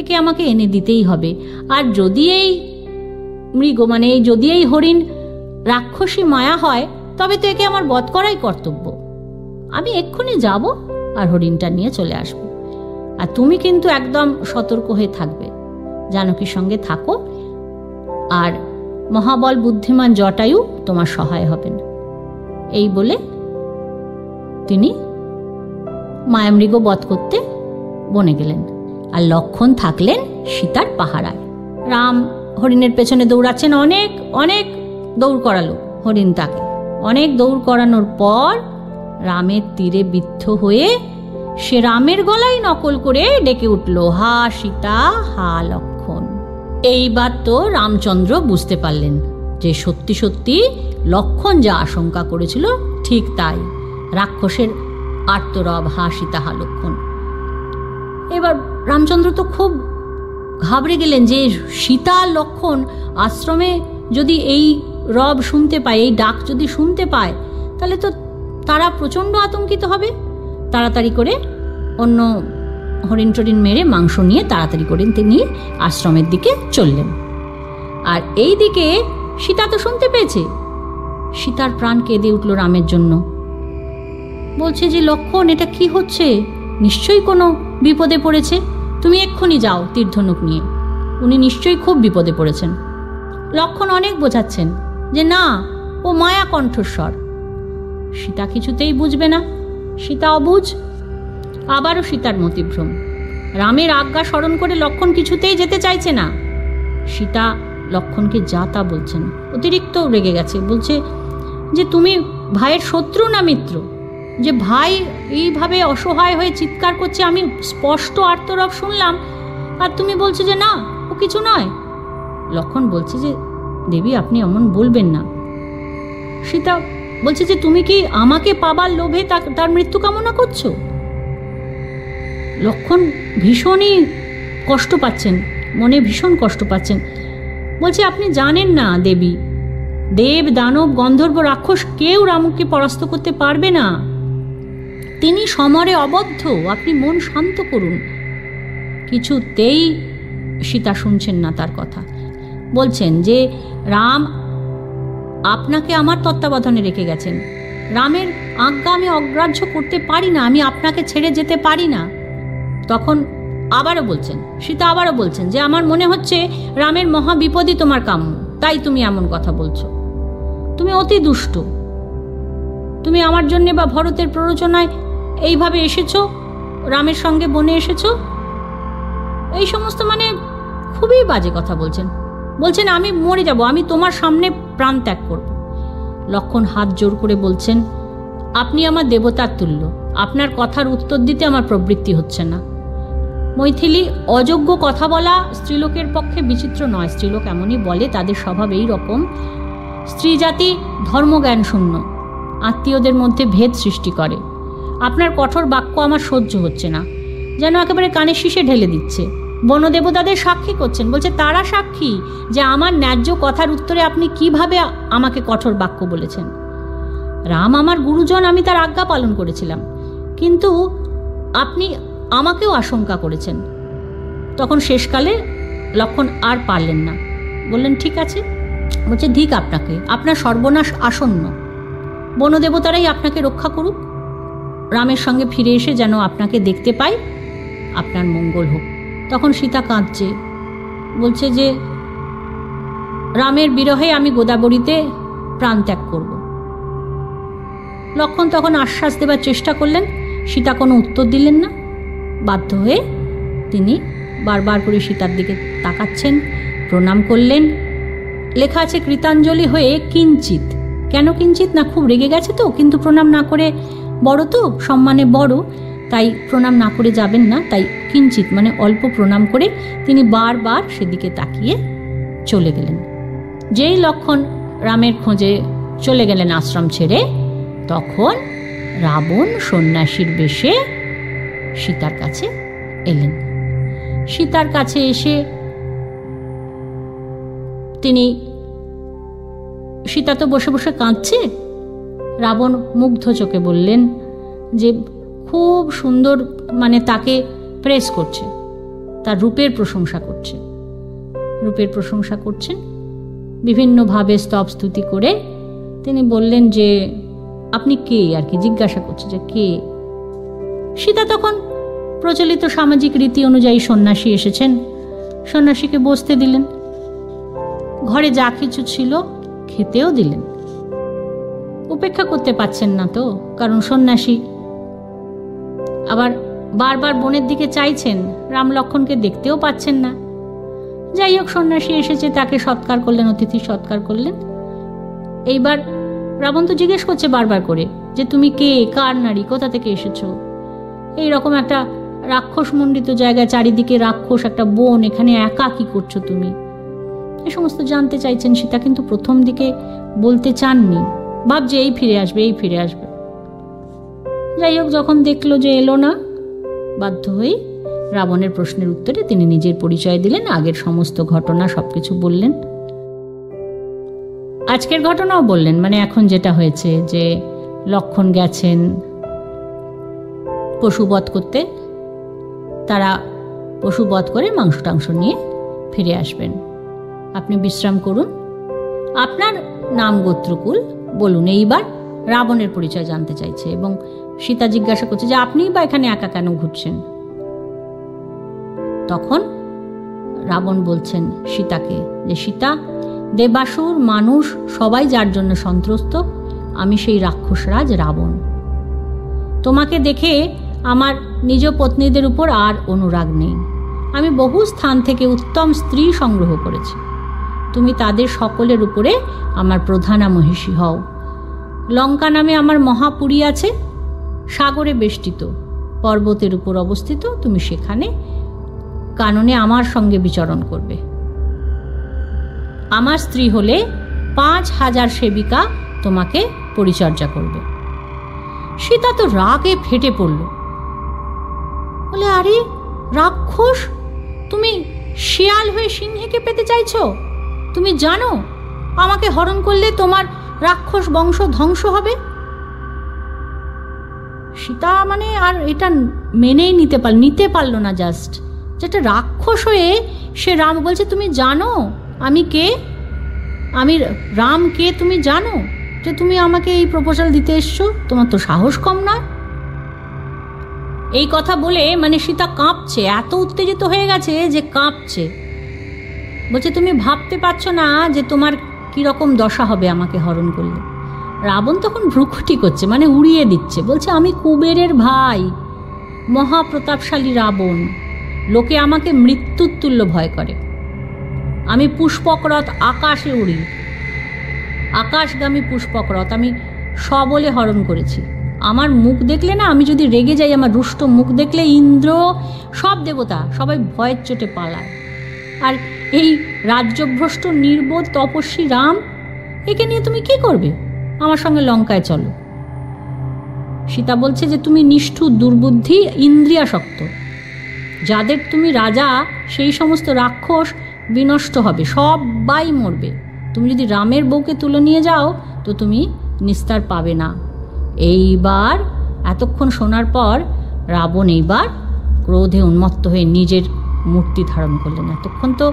একে আমাকে এনে দিতেই হবে। আর যদি এই মৃগ, মানে যদি এই হরিণ রাক্ষসী মায়া হয়, তবে তো একে আমার বধ করাই কর্তব্য। আমি এক্ষুনি যাব আর হরিণটা নিয়ে চলে আসব। আর তুমি কিন্তু একদম সতর্ক হয়ে থাকবে, জানকীর সঙ্গে থাকো, আর মহাবল বুদ্ধিমান জটায়ু তোমার সহায় হবেন। এই বলে তিনি মায়ামৃগ বধ করতে বনে গেলেন, আর লক্ষ্মণ থাকলেন সীতার পাহারায়। রাম হরিণের পেছনে দৌড়াচ্ছেন, অনেক অনেক দৌড় করালো হরিণ তাকে। অনেক দৌড় করানোর পর রামের তীরে বিদ্ধ হয়ে সে রামের গলায় নকল করে ডেকে উঠল, হা সীতা, হা লক্ষ্মণ। এইবার তো রামচন্দ্র বুঝতে পারলেন যে সত্যি সত্যি লক্ষ্মণ যা আশঙ্কা করেছিল ঠিক তাই, রাক্ষসের আর্তরব, হা সীতা, হা লক্ষ্মণ। এবার রামচন্দ্র তো খুব ঘাবড়ে গেলেন যে সীতা লক্ষ্মণ আশ্রমে যদি এই রব শুনতে পায়, এই ডাক যদি শুনতে পায়, তাহলে তো তারা প্রচণ্ড আতঙ্কিত হবে। তাড়াতাড়ি করে অন্য হরিণ টরিণ মেরে মাংস নিয়ে তাড়াতাড়ি করে তিনি আশ্রমের দিকে চললেন। আর এই দিকে সীতা তো শুনতে পেয়েছে। সীতার প্রাণ কেঁদে উঠল রামের জন্য। বলছে যে, লক্ষ্মণ, এটা কি হচ্ছে? নিশ্চয়ই কোনো বিপদে পড়েছে, তুমি এক্ষুনি যাও তীরধনুক নিয়ে। উনি নিশ্চয়ই খুব বিপদে পড়েছেন। লক্ষ্মণ অনেক বোঝাচ্ছেন যে না, ও মায়া কণ্ঠস্বর। সীতা কিছুতেই বুঝবে না, সীতা অবুঝ। আবারও সীতার মতিভ্রম। রামের আজ্ঞা স্মরণ করে লক্ষ্মণ কিছুতেই যেতে চাইছে না। সীতা লক্ষ্মণকে যা তা বলছেন, অতিরিক্ত রেগে গেছে। বলছে যে, তুমি ভাইয়ের শত্রু না মিত্র? যে ভাই এইভাবে অসহায় হয়ে চিৎকার করছে, আমি স্পষ্ট আর্তরব শুনলাম, আর তুমি বলছো যে না, ও কিছু নয়। লক্ষ্মণ বলছে যে, দেবী, আপনি এমন বলবেন না। সীতা বলছে যে, তুমি কি আমাকে পাবার লোভে তার মৃত্যু কামনা করছো? লক্ষ্মণ ভীষণই কষ্ট পাচ্ছেন, মনে ভীষণ কষ্ট পাচ্ছেন। বলছে, আপনি জানেন না দেবী, দেব, দানব, গন্ধর্ব, রাক্ষস কেউ রামকে পরাস্ত করতে পারবে না। তিনি সমরে অবদ্ধ, আপনি মন শান্ত করুন। কিছুতেই সীতা শুনছেন না তার কথা। বলছেন যে, রাম আপনাকে আমার তত্ত্বাবধানে রেখে গেছেন। রামের আজ্ঞা আমি অগ্রাহ্য করতে পারি না, আমি আপনাকে ছেড়ে যেতে পারি না। তখন আবারও বলছেন, সীতা আবারও বলছেন যে, আমার মনে হচ্ছে রামের মহা বিপদই তোমার কাম্য, তাই তুমি এমন কথা বলছো। তুমি অতি দুষ্ট। তুমি আমার জন্যে বা ভরতের প্ররোচনায় এইভাবে এসেছো, রামের সঙ্গে বনে এসেছো, এই সমস্ত মানে খুবই বাজে কথা বলছেন। বলছেন, আমি মরে যাব, আমি তোমার সামনে প্রাণ ত্যাগ করব। লক্ষ্মণ হাত জোর করে বলছেন, আপনি আমার দেবতার তুল্য, আপনার কথার উত্তর দিতে আমার প্রবৃত্তি হচ্ছে না। মৈথিলী, অযোগ্য কথা বলা স্ত্রীলোকের পক্ষে বিচিত্র নয়। স্ত্রীলোক এমনই বলে, তাদের স্বভাব এই রকম। স্ত্রী জাতি ধর্মজ্ঞান শূন্য, আত্মীয়দের মধ্যে ভেদ সৃষ্টি করে। আপনার কঠোর বাক্য আমার সহ্য হচ্ছে না, যেন একেবারে কানে শীষে ঢেলে দিচ্ছে। বনদেবতাদের সাক্ষী করছেন, বলছে তারা সাক্ষী যে আমার ন্যায্য কথার উত্তরে আপনি কিভাবে আমাকে কঠোর বাক্য বলেছেন। রাম আমার গুরুজন, আমি তার আজ্ঞা পালন করেছিলাম, কিন্তু আপনি আমাকেও আশঙ্কা করেছেন। তখন শেষকালে লক্ষ্মণ আর পারলেন না, বললেন ঠিক আছে। বলছে, ধিক আপনাকে, আপনার সর্বনাশ আসন্ন। বনদেবতারাই আপনাকে রক্ষা করুক। রামের সঙ্গে ফিরে এসে যেন আপনাকে দেখতে পাই, আপনার মঙ্গল হোক। তখন সীতা কাঁদছে, বলছে যে, রামের বিরহে আমি গোদাবরীতে প্রাণত্যাগ করব। লক্ষ্মণ তখন আশ্বাস দেবার চেষ্টা করলেন, সীতা কোনো উত্তর দিলেন না। বাধ্য হয়ে তিনি বারবার করে সীতার দিকে তাকাচ্ছেন, প্রণাম করলেন। লেখা আছে কৃতাঞ্জলি হয়ে কিঞ্চিত। কেন কিঞ্চিত? না খুব রেগে গেছে তো, কিন্তু প্রণাম না করে, বড় তো সম্মানে বড়, তাই প্রণাম না করে যাবেন না, তাই কিঞ্চিত মানে অল্প প্রণাম করে তিনি বারবার সেদিকে তাকিয়ে চলে গেলেন। যেই লক্ষ্মণ রামের খোঁজে চলে গেলেন আশ্রম ছেড়ে, তখন রাবণ সন্ন্যাসীর বেশে সীতার কাছে এলেন। সীতার কাছে এসে তিনি, সীতা তো বসে বসে কাঁদছে, রাবণ মুগ্ধ চোখে বললেন যে খুব সুন্দর, মানে তাকে প্রেস করছে, তার রূপের প্রশংসা করছে, রূপের প্রশংসা করছেন। বিভিন্নভাবে স্তব স্তুতি করে তিনি বললেন যে আপনি কে, আর কি জিজ্ঞাসা করছে যে কে। সীতা তখন প্রচলিত সামাজিক রীতি অনুযায়ী সন্ন্যাসী এসেছেন, সন্ন্যাসীকে বসতে দিলেন, ঘরে যা কিছু ছিল খেতেও দিলেন। উপেক্ষা করতে পারছেন না তো, কারণ সন্ন্যাসী। আবার বারবার বোনের দিকে চাইছেন, রাম লক্ষ্মণকে দেখতেও পাচ্ছেন না। যাই হোক, সন্ন্যাসী এসেছে, তাকে সৎকার করলেন, অতিথি সৎকার করলেন। এইবার রাবণ তো জিজ্ঞেস করছে বারবার করে যে তুমি কে, কার নারী, কোথা থেকে এসেছো। এইরকম একটা রাক্ষস মণ্ডিত জায়গায়, চারিদিকে রাক্ষস, একটা বন, এখানে একা কি করছো তুমি, এ সমস্ত জানতে চাইছেন সীতা, কিন্তু প্রথম দিকে বলতে চাননি, ভাবছে এই ফিরে আসবে, এই ফিরে আসবে। যাই হোক, যখন দেখলো যে এলো না, বাধ্য হয়ে রাবণের প্রশ্নের উত্তরে তিনি নিজের পরিচয় দিলেন, আগের সমস্ত ঘটনা সবকিছু বললেন। আজকের ঘটনাও বললেন, মানে এখন যেটা হয়েছে যে লক্ষ্মণ গেছেন পশুবধ করতে, তারা পশুবধ করে মাংস টাংস নিয়ে ফিরে আসবেন। আপনি বিশ্রাম করুন, আপনার নাম গোত্রকুল বলুন। এইবার রাবণের পরিচয় জানতে চাইছে এবং সীতা জিজ্ঞাসা করছে যে আপনিই বা এখানে একা কেন ঘুরছেন। তখন রাবণ বলছেন সীতাকে যে সীতা, দেবাসুর মানুষ সবাই যার জন্য সন্ত্রস্ত, আমি সেই রাক্ষসরাজ রাবণ। তোমাকে দেখে আমার নিজ পত্নীদের উপর আর অনুরাগ নেই। আমি বহু স্থান থেকে উত্তম স্ত্রী সংগ্রহ করেছি, তুমি তাদের সকলের উপরে আমার প্রধানা মহিষী হও। লঙ্কা নামে আমার মহাপুরী আছে, সাগরে বেষ্টিত, পর্বতের উপর অবস্থিত। তুমি সেখানে কাননে আমার সঙ্গে বিচরণ করবে। আমার স্ত্রী হলে 5000 সেবিকা তোমাকে পরিচর্যা করবে। সীতা তো রাগে ফেটে পড়ল, বলে আরে রাক্ষস, তুমি শিয়াল হয়ে সিংহকে পেতে চাইছো? তুমি জানো আমাকে হরণ করলে তোমার রাক্ষস বংশ ধ্বংস হবে। সীতা মানে আর এটা মেনেই নিতে পারলো না, জাস্ট যেটা রাক্ষস হয়ে সে রাম বলছে তুমি জানো আমি কে, আমি রাম কে তুমি জানো, যে তুমি আমাকে এই প্রপোজাল দিতে এসছো, তোমার তো সাহস কম নয়। এই কথা বলে মানে সীতা কাঁপছে, এত উত্তেজিত হয়ে গেছে যে কাঁপছে। বলছে তুমি ভাবতে পারছো না যে তোমার কীরকম দশা হবে আমাকে হরণ করলে। রাবণ তখন ভ্রুকুটি করছে, মানে উড়িয়ে দিচ্ছে, বলছে আমি কুবেরের ভাই, মহাপ্রতাপশালী রাবণ, লোকে আমাকে মৃত্যুর তুল্য ভয় করে। আমি পুষ্পকরথ আকাশে উড়ি, আকাশগামী পুষ্পকরথ আমি সবলে হরণ করেছি। আমার মুখ দেখলে না, আমি যদি রেগে যাই, আমার রুষ্ট মুখ দেখলে ইন্দ্র, সব দেবতা সবাই ভয়ের চোটে পালায়। আর এই রাজ্যভ্রষ্ট নির্বোধ তপস্বী রাম, একে নিয়ে তুমি কি করবে? আমার সঙ্গে লঙ্কায় চলো। সীতা বলছে যে তুমি নিষ্ঠুর, দুর্বুদ্ধি, ইন্দ্রিয়াসক্ত, যাদের তুমি রাজা সেই সমস্ত রাক্ষস বিনষ্ট হবে, সবাই মরবে। তুমি যদি রামের বউকে তুলে নিয়ে যাও তো তুমি নিস্তার পাবে না। এইবার এতক্ষণ শোনার পর রাবণ এইবার ক্রোধে উন্মত্ত হয়ে নিজের মূর্তি ধারণ করলেন। এতক্ষণ তো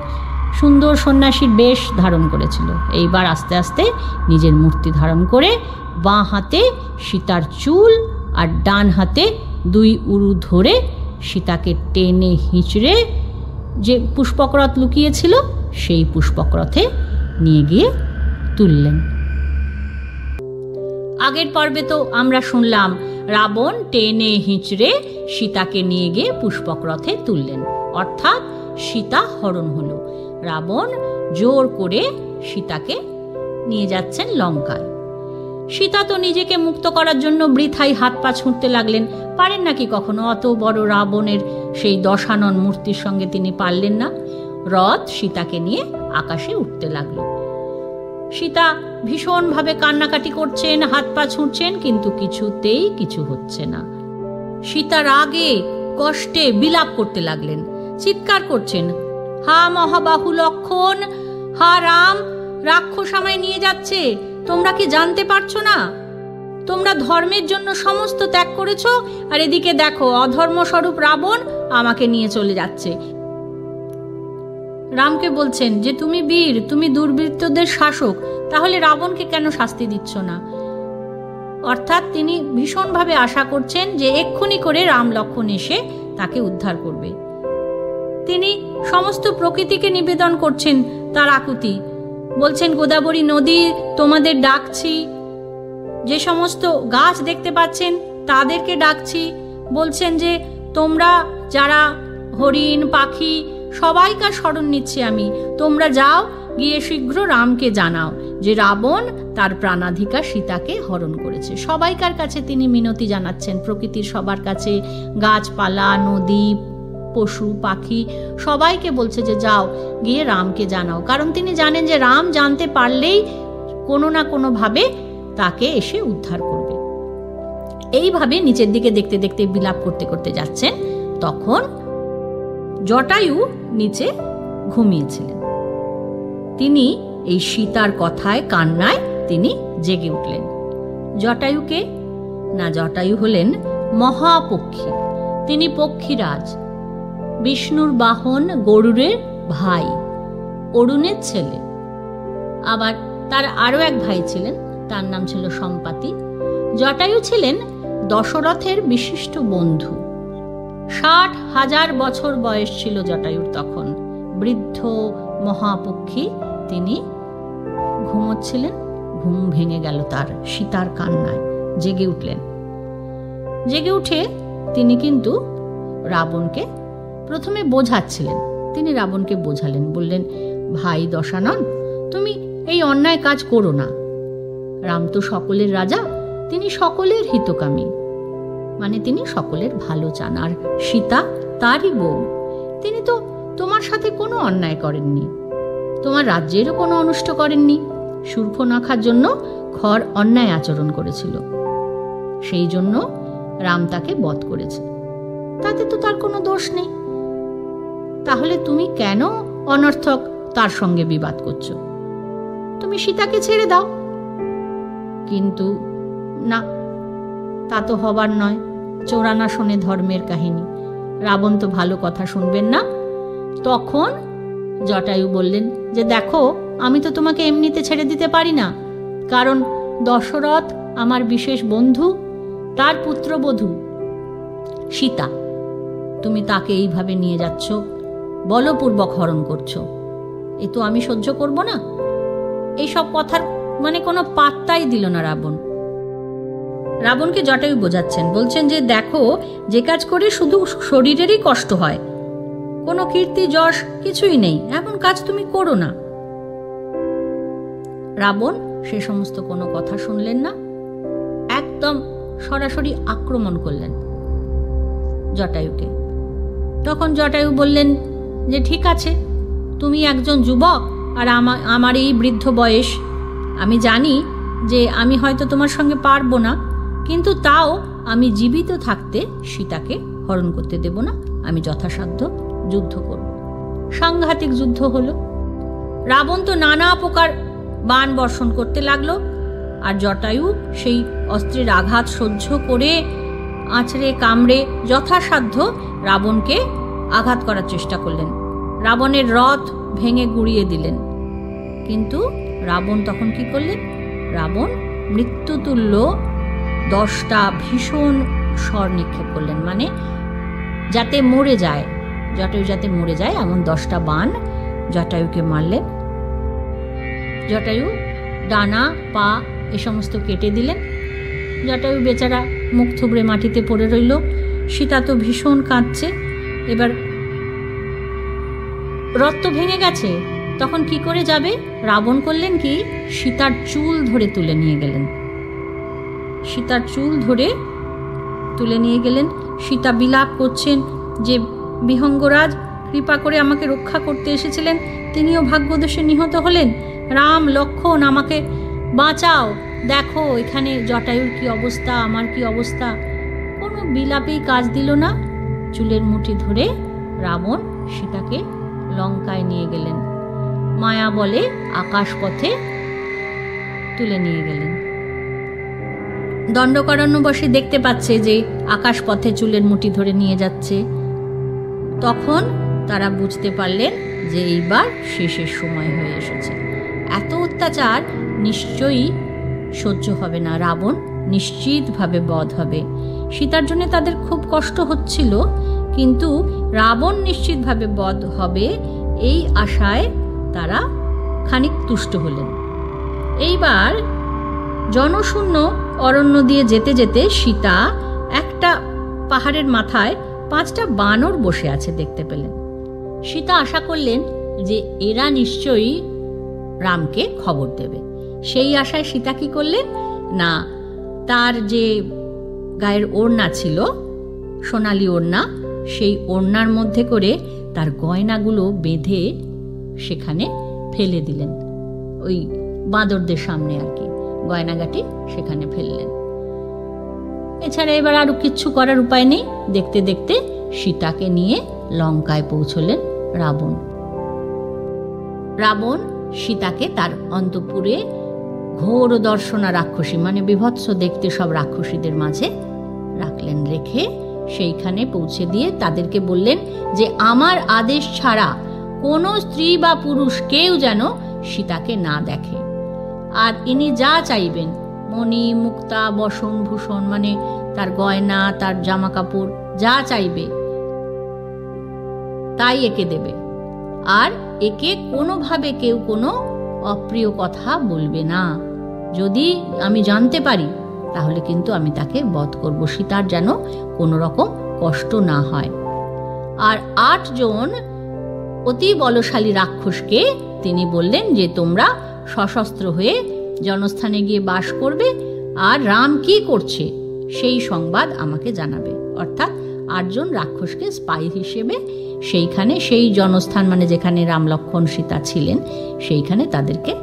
সুন্দর সন্ন্যাসীর বেশ ধারণ করেছিল, এইবার আস্তে আস্তে নিজের মূর্তি ধারণ করে বাঁ হাতে সীতার চুল আর ডান হাতে 2 উরু ধরে সীতাকে টেনে হিঁচড়ে যে পুষ্পকরথ লুকিয়েছিল সেই পুষ্পকরথে নিয়ে গিয়ে তুললেন। আগের পর্বে তো আমরা শুনলাম রাবণ টেনে হিঁচড়ে সীতাকে নিয়ে গিয়ে পুষ্পক রথে তুললেন, অর্থাৎ সীতা হরণ হলো। রাবণ জোর করে সীতাকে নিয়ে যাচ্ছেন লঙ্কায়। সীতা তো নিজেকে মুক্ত করার জন্য বৃথাই হাত পা ছুঁড়তে লাগলেন। পারেন নাকি কখনো? অত বড় রাবণের সেই দশানন মূর্তির সঙ্গে তিনি পারলেন না। রথ সীতাকে নিয়ে আকাশে উঠতে লাগলো। সীতা ভীষণভাবে কান্নাকাটি করছেন, হাত পা ছুঁড়ছেন, কিন্তু কিছুতেই কিছু হচ্ছে না। সীতা রাগে কষ্টে বিলাপ করতে লাগলেন, চিৎকার করছেন, হা মহাবাহু লক্ষণ, হা রাম, রাক্ষস আমায় নিয়ে যাচ্ছে, তোমরা কি জানতে পারছো না? তোমরা ধর্মের জন্য সমস্ত ত্যাগ করেছো, আর এদিকে দেখো অধর্ম স্বরূপ রাবণ আমাকে নিয়ে চলে যাচ্ছে। রামকে বলছেন যে তুমি বীর, তুমি দুর্বৃত্তদের শাসক, তাহলে রাবণকে কেন শাস্তি দিচ্ছ না? অর্থাৎ তিনি ভীষণভাবে আশা করছেন যে এক্ষুনি করে রাম লক্ষ্মণ এসে তাকে উদ্ধার করবে। তিনি সমস্ত প্রকৃতিকে নিবেদন করছেন তার আকুতি, বলছেন গোদাবরী নদী তোমাদের ডাকছি, যে সমস্ত গাছ দেখতে পাচ্ছেন তাদেরকে ডাকছি, বলছেন যে তোমরা যারা হরিণ পাখি সবাইকার স্মরণ নিচ্ছি আমি, তোমরা যাও গিয়ে শীঘ্র রামকে জানাও যে রাবণ তার প্রাণাধিকার সীতাকে হরণ করেছে। সবাইকার কাছে তিনি মিনতি জানাচ্ছেন, প্রকৃতির সবার কাছে, গাছপালা নদী পশু পাখি সবাইকে বলছে যে যাও গিয়ে রামকে জানাও, কারণ তিনি জানেন যে রাম জানতে পারলেই কোনো না কোনো ভাবে তাকে এসে উদ্ধার করবে। এইভাবে নিচের দিকে দেখতে দেখতে বিলাপ করতে করতে যাচ্ছেন। তখন জটায়ু নিচে ঘুমিয়েছিলেন। তিনি এই সীতার কথায় কান্নায় তিনি জেগে উঠলেন। জটায়ুকে না, জটায়ু হলেন মহাপক্ষী, তিনি পক্ষীরাজ, বিষ্ণুর বাহন গরুড়ের ভাই, অরুণের ছেলে। আবার তার আরো এক ভাই ছিলেন, তার নাম ছিল সম্পাতি। জটায়ু ছিলেন দশরথের বিশিষ্ট বন্ধু। 60,000 বছর বয়স ছিল জটায়ুর তখন। বৃদ্ধ মহাপক্ষী তিনি ঘুমোচ্ছিলেন, ঘুম ভেঙে গেল তার সীতার কান্নায়, জেগে উঠলেন। জেগে উঠে তিনি কিন্তু রাবণকে প্রথমে বোঝাচ্ছিলেন। তিনি রাবণকে বোঝালেন, বললেন, ভাই দশানন, তুমি এই অন্যায় কাজ করো না। রাম তো সকলের রাজা, তিনি সকলের হিতকামী, মানে তিনি সকলের ভালো চান, আর সীতা তারই বউ। তিনি তো তোমার সাথে কোনো অন্যায় করেননি, তোমার রাজ্যেরও কোনো অনিষ্ট করেননি। শূর্পণখার জন্য খর অন্যায় আচরণ করেছিল, সেই জন্য রাম তাকে বধ করেছে, তাতে তো তার কোনো দোষ নেই। তাহলে তুমি কেন অনর্থক তার সঙ্গে বিবাদ করছো? তুমি সীতাকে ছেড়ে দাও। কিন্তু না, তা তো হবার নয়। চোরানা শোনে ধর্মের কাহিনী, রাবণ তো ভালো কথা শুনবেন না। তখন জটায়ু বললেন যে দেখো, আমি তো তোমাকে এমনিতে ছেড়ে দিতে পারি না, কারণ দশরথ আমার বিশেষ বন্ধু, তার পুত্রবধূ সীতা, তুমি তাকে এইভাবে নিয়ে যাচ্ছ, বলপূর্বক হরণ করছো, এ তো আমি সহ্য করব না। এইসব কথার মানে কোনো পাত্তাই দিল না রাবণ। রাবণকে জটায়ু বোঝাচ্ছেন, বলছেন যে দেখো, যে কাজ করে শুধু শরীরেরই কষ্ট হয়, কোনো কীর্তি যশ কিছুই নেই, এমন কাজ তুমি করো না। রাবণ সে সমস্ত কোনো কথা শুনলেন না, একদম সরাসরি আক্রমণ করলেন জটায়ুকে। তখন জটায়ু বললেন যে ঠিক আছে, তুমি একজন যুবক আর আমার এই বৃদ্ধ বয়স, আমি জানি যে আমি হয়তো তোমার সঙ্গে পারবো না, কিন্তু তাও আমি জীবিত থাকতে সীতাকে হরণ করতে দেব না, আমি যথাসাধ্য যুদ্ধ করব। সাংঘাতিক যুদ্ধ হলো। রাবণ তো নানা প্রকার বাণ বর্ষণ করতে লাগলো, আর জটায়ু সেই অস্ত্রের আঘাত সহ্য করে আঁচড়ে কামড়ে যথাসাধ্য রাবণকে আঘাত করার চেষ্টা করলেন। রাবণের রথ ভেঙে গুঁড়িয়ে দিলেন। কিন্তু রাবণ তখন কি করলেন? রাবণ মৃত্যুতুল্য 10টা ভীষণ স্বর নিক্ষেপ করলেন, মানে যাতে মরে যায়, জটায়ু যাতে মরে যায় এমন 10টা বাণ জটায়ুকে মারলেন। জটায়ু ডানা পা এ সমস্ত কেটে দিলেন, জটায়ু বেচারা মুখ থুবড়ে মাটিতে পড়ে রইল। সীতা তো ভীষণ কাঁদছে। এবার রথ তো ভেঙে গেছে, তখন কি করে যাবে? রাবণ করলেন কি, সীতার চুল ধরে তুলে নিয়ে গেলেন। সীতার চুল ধরে তুলে নিয়ে গেলেন। সীতা বিলাপ করছেন যে বিহঙ্গরাজ কৃপা করে আমাকে রক্ষা করতে এসেছিলেন, তিনিও ভাগ্যদোষে নিহত হলেন। রাম, লক্ষ্মণ, আমাকে বাঁচাও, দেখো এখানে জটায়ুর কি অবস্থা, আমার কি অবস্থা। কোনো বিলাপেই কাজ দিল না। চুলের মুঠি ধরে রাবণ সীতাকে লঙ্কায় নিয়ে গেলেন। মায়া বলে আকাশ পথে তুলে নিয়ে গেলেন। দণ্ডকারণ্যবাসী দেখতে পাচ্ছে যে আকাশ পথে চুলের মুঠি ধরে নিয়ে যাচ্ছে। তখন তারা বুঝতে পারলেন যে এইবার শেষের সময় হয়ে এসেছে। এত অত্যাচার নিশ্চয়ই সহ্য হবে না, রাবণ নিশ্চিতভাবে বধ হবে। সীতার জন্য তাদের খুব কষ্ট হচ্ছিল, কিন্তু রাবণ নিশ্চিতভাবে বধ হবে এই আশায় তারা খানিক তুষ্ট হলেন। এইবার জনশূন্য অরণ্য দিয়ে যেতে যেতে সীতা একটা পাহাড়ের মাথায় 5টা বানর বসে আছে দেখতে পেলেন। সীতা আশা করলেন যে এরা নিশ্চয়ই রামকে খবর দেবে। সেই আশায় সীতা কি করলেন না, তার যে গায়ের ওড়না ছিল সোনালি ওড়না, সেই ওড়নার মধ্যে করে তার গয়নাগুলো বেঁধে সেখানে ফেলে দিলেন। ওই বাঁদরদের সামনে আর কি গয়নাগাটি সেখানে ফেললেন। এছাড়া এবার আরো কিচ্ছু করার উপায় নেই। দেখতে দেখতে সীতাকে নিয়ে লঙ্কায় পৌঁছলেন রাবণ। রাবণ সীতাকে তার অন্তঃপুরে ঘোর দর্শনা রাক্ষসী, মানে বিভৎস দেখতে সব রাক্ষসীদের মাঝে রাখলেন। রেখে সেইখানে পৌঁছে দিয়ে তাদেরকে বললেন যে আমার আদেশ ছাড়া কোনো স্ত্রী বা পুরুষ কেউ যেন সীতাকে না দেখে। আর ইনি যা চাইবেন, মণি মুক্তা বসন ভূষণ, মানে তার গয়না, তার জামা কাপড় যা চাইবে তাই একে দেবে। আর একে কোনোভাবে কেউ কোনো অপ্রিয় কথা বলবে না। যদি আমি জানতে পারি তাহলে কিন্তু আমি তাকে বধ করব, সীতার যেন কোনো রকম কষ্ট না হয়। আর 8 জন অতি বলশালী রাক্ষসকে তিনি বললেন যে তোমরা সশস্ত্র হয়ে জনস্থানে গিয়ে বাস করবে, আর রাম কি করছে সেই সংবাদ আমাকে জানাবে। অর্থাৎ 8 জন রাক্ষসকে স্পাই হিসেবে সেইখানে, সেই জনস্থান মানে যেখানে রাম লক্ষ্মণ সীতা ছিলেন, সেইখানে তাদেরকে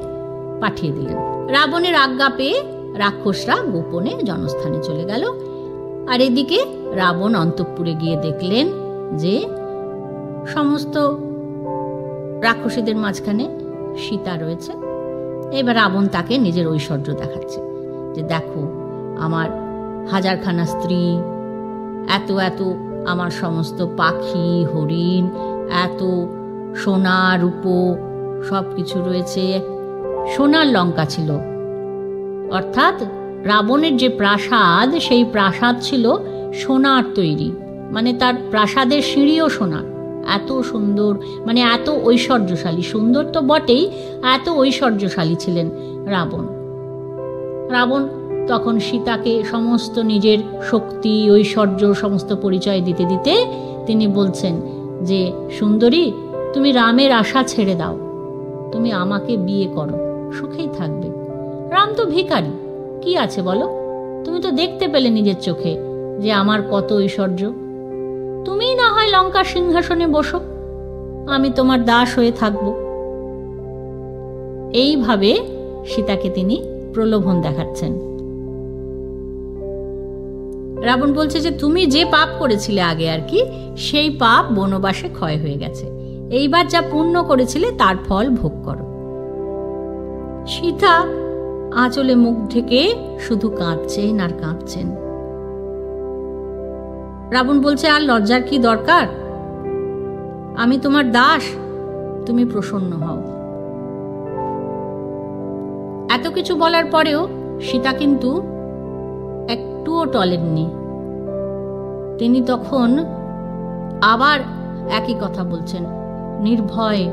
পাঠিয়ে দিলেন। রাবণের আজ্ঞা পেয়ে রাক্ষসরা গোপনে জনস্থানে চলে গেল। আর এদিকে রাবণ অন্তঃপুরে গিয়ে দেখলেন যে সমস্ত রাক্ষসীদের মাঝখানে সীতা রয়েছে। এবার রাবণ তাকে নিজের ঐশ্বর্য দেখাচ্ছে যে দেখো আমার হাজারখানা স্ত্রী, এত এত আমার সমস্ত পাখি হরিণ, এত সোনা রূপো সব কিছু রয়েছে। সোনার লঙ্কা ছিল, অর্থাৎ রাবণের যে প্রাসাদ সেই প্রাসাদ ছিল সোনার তৈরি, মানে তার প্রাসাদের সিঁড়িও সোনার। এত সুন্দর, মানে এত ঐশ্বর্যশালী, সুন্দর তো বটেই, এত ঐশ্বর্যশালী ছিলেন রাবণ। রাবণ তখন সীতাকে সমস্ত নিজের শক্তি ঐশ্বর্য সমস্ত পরিচয় দিতে দিতে তিনি বলছেন যে সুন্দরী, তুমি রামের আশা ছেড়ে দাও, তুমি আমাকে বিয়ে করো, সুখেই থাকবে। রাম তো ভিখারি, কি আছে বলো? তুমি তো দেখতে পেলে নিজের চোখে যে আমার কত ঐশ্বর্য। তুমি না হয় লঙ্কার সিংহাসনে বসো, আমি তোমার দাস হয়ে থাকব। এইভাবে সীতাকে তিনি প্রলোভন দেখাচ্ছেন। রাবণ বলছে যে তুমি যে পাপ করেছিলে আগে আর কি, সেই পাপ বনবাসে ক্ষয় হয়ে গেছে, এইবার যা পুণ্য করেছিলে তার ফল ভোগ করো। সীতা আঁচলে মুখ ঢেকে শুধু কাঁদছেন আর কাঁদছেন। রাবণ বলছে আর লজ্জার কি দরকার, আমি তোমার দাস, তুমি প্রসন্ন হও। এত কিছু বলার পরেও সীতা কিন্তু একটুও টলেননি। তিনি তখন আবার একই কথা বলছেন নির্ভয়ে।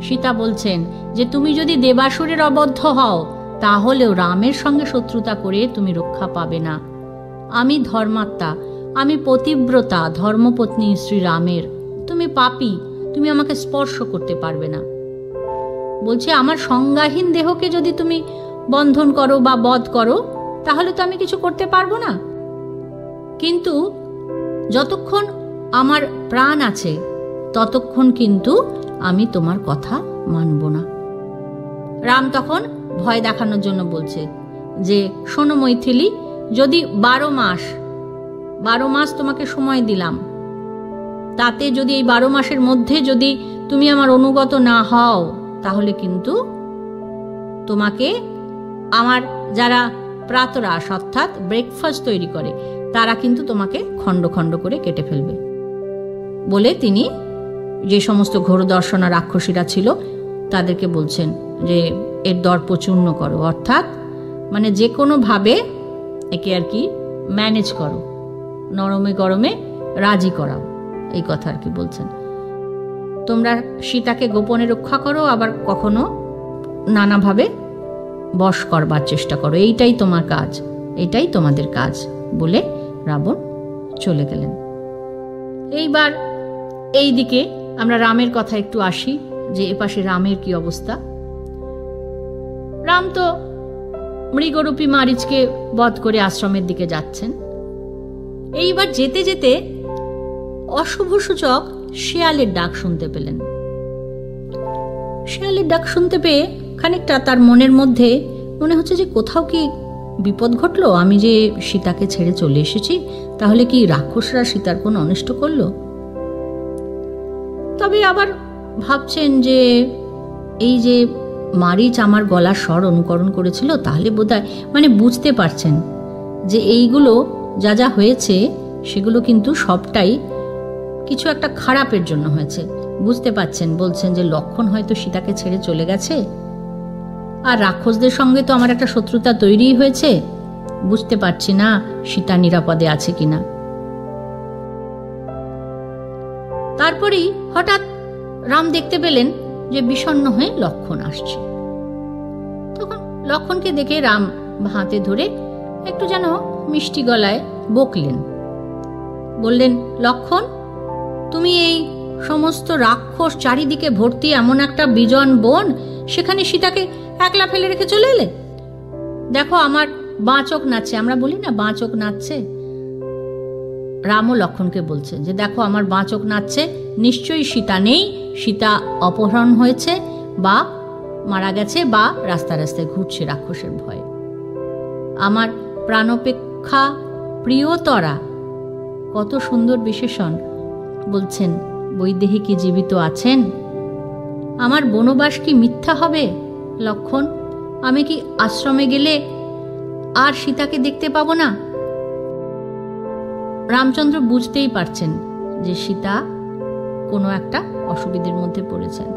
সীতা বলছেন যে তুমি যদি দেবাসুরের অবদ্ধ হও তাহলেও রামের সঙ্গে শত্রুতা করে তুমি রক্ষা পাবে না। আমি ধর্মাত্মা, আমি পতিব্রতা, ধর্মপত্নী শ্রী রামের। তুমি পাপী, তুমি আমাকে স্পর্শ করতে পারবে না। বলছে আমার সংজ্ঞাহীন দেহকে যদি তুমি বন্ধন করো বা বধ করো, তাহলে তো আমি কিছু করতে পারবো না। কিন্তু যতক্ষণ আমার প্রাণ আছে ততক্ষণ কিন্তু আমি তোমার কথা মানব না। রাম তখন ভয় দেখানোর জন্য বলছে যে শোনো মৈথিলী, যদি 12 মাস তোমাকে সময় দিলাম, তাতে যদি এই 12 মাসের মধ্যে যদি তুমি আমার অনুগত না হও, তাহলে কিন্তু তোমাকে আমার যারা প্রাতরাশ অর্থাৎ ব্রেকফাস্ট তৈরি করে তারা কিন্তু তোমাকে খণ্ড খণ্ড করে কেটে ফেলবে বলে তিনি যে সমস্ত ঘোরদর্শনা রাক্ষসীরা ছিল তাদেরকে বলছেন যে এর দর্প চূর্ণ করো, অর্থাৎ মানে যে কোনোভাবে একে আর কি ম্যানেজ করো, নরমে গরমে রাজি করাও, এই কথা আর কি বলছেন। তোমরা সীতাকে গোপনে রক্ষা করো, আবার কখনো নানাভাবে বশ করবার চেষ্টা করো, এইটাই তোমার কাজ, এইটাই তোমাদের কাজ বলে রাবণ চলে গেলেন। এইবার এই দিকে আমরা রামের কথা একটু আসি যে এপাশে রামের কি অবস্থা। রাম তো মৃগরূপী মারীচকে বধ করে আশ্রমের দিকে যাচ্ছেন। এইবার যেতে যেতে অশুভ সূচক শেয়ালের ডাক শুনতে পেলেন। শেয়ালের ডাক শুনতে পেয়ে খানিকটা তার মনের মধ্যে মনে হচ্ছে যে কোথাও কি বিপদ ঘটলো, আমি যে সীতাকে ছেড়ে চলে এসেছি, তাহলে কি রাক্ষসরা সীতার কোনো অনিষ্ট করলো। তবে আবার ভাবছেন যে এই যে মারীচ আমার গলার স্বর অনুকরণ করেছিল, তাহলে বোধহয় মানে বুঝতে পারছেন যে এইগুলো যা যা হয়েছে সেগুলো কিন্তু সবটাই কিছু একটা খারাপের জন্য হয়েছে, বুঝতে পারছেন। বলছেন যে লক্ষণ হয়তো সীতাকে ছেড়ে চলে গেছে, আর রাক্ষসদের সঙ্গে তো আমার একটা শত্রুতা তৈরি হয়েছে, বুঝতে পারছি না সীতা নিরাপদে আছে কিনা। তারপরেই হঠাৎ রাম দেখতে পেলেন যে বিষণ্ণ হয়ে লক্ষণ আসছে। তখন লক্ষণকে দেখে রাম হাতে ধরে একটু যেন মিষ্টি গলায় বকলেন, বললেন, লক্ষণ, তুমি এই সমস্ত রাক্ষস চারিদিকে ভর্তি এমন একটা বিজন বন, সেখানে সীতাকে একলা ফেলে রেখে চলে এলে। দেখো আমার বাঁ চোখ নাচছে, আমরা বলি না বাঁ চোখ নাচছে, রামও লক্ষণকে বলছে যে দেখো আমার বাঁ চোখ নাচছে, নিশ্চয়ই সীতা নেই, সীতা অপহরণ হয়েছে বা মারা গেছে বা রাস্তা রাস্তায় ঘুরছে রাক্ষসের ভয়ে। আমার প্রাণপেক্ষা প্রিয়তরা, কত সুন্দর বিশেষণ। বলছেন বৈদেহী কি জীবিত আছেন? আমার বনবাস কি মিথ্যা হবে লক্ষণ? আমি কি আশ্রমে গেলে আর সীতাকে দেখতে পাবো না? রামচন্দ্র বুঝতেই পারছেন যে সীতা কোনো একটা অসুবিধার মধ্যে পড়েছেন,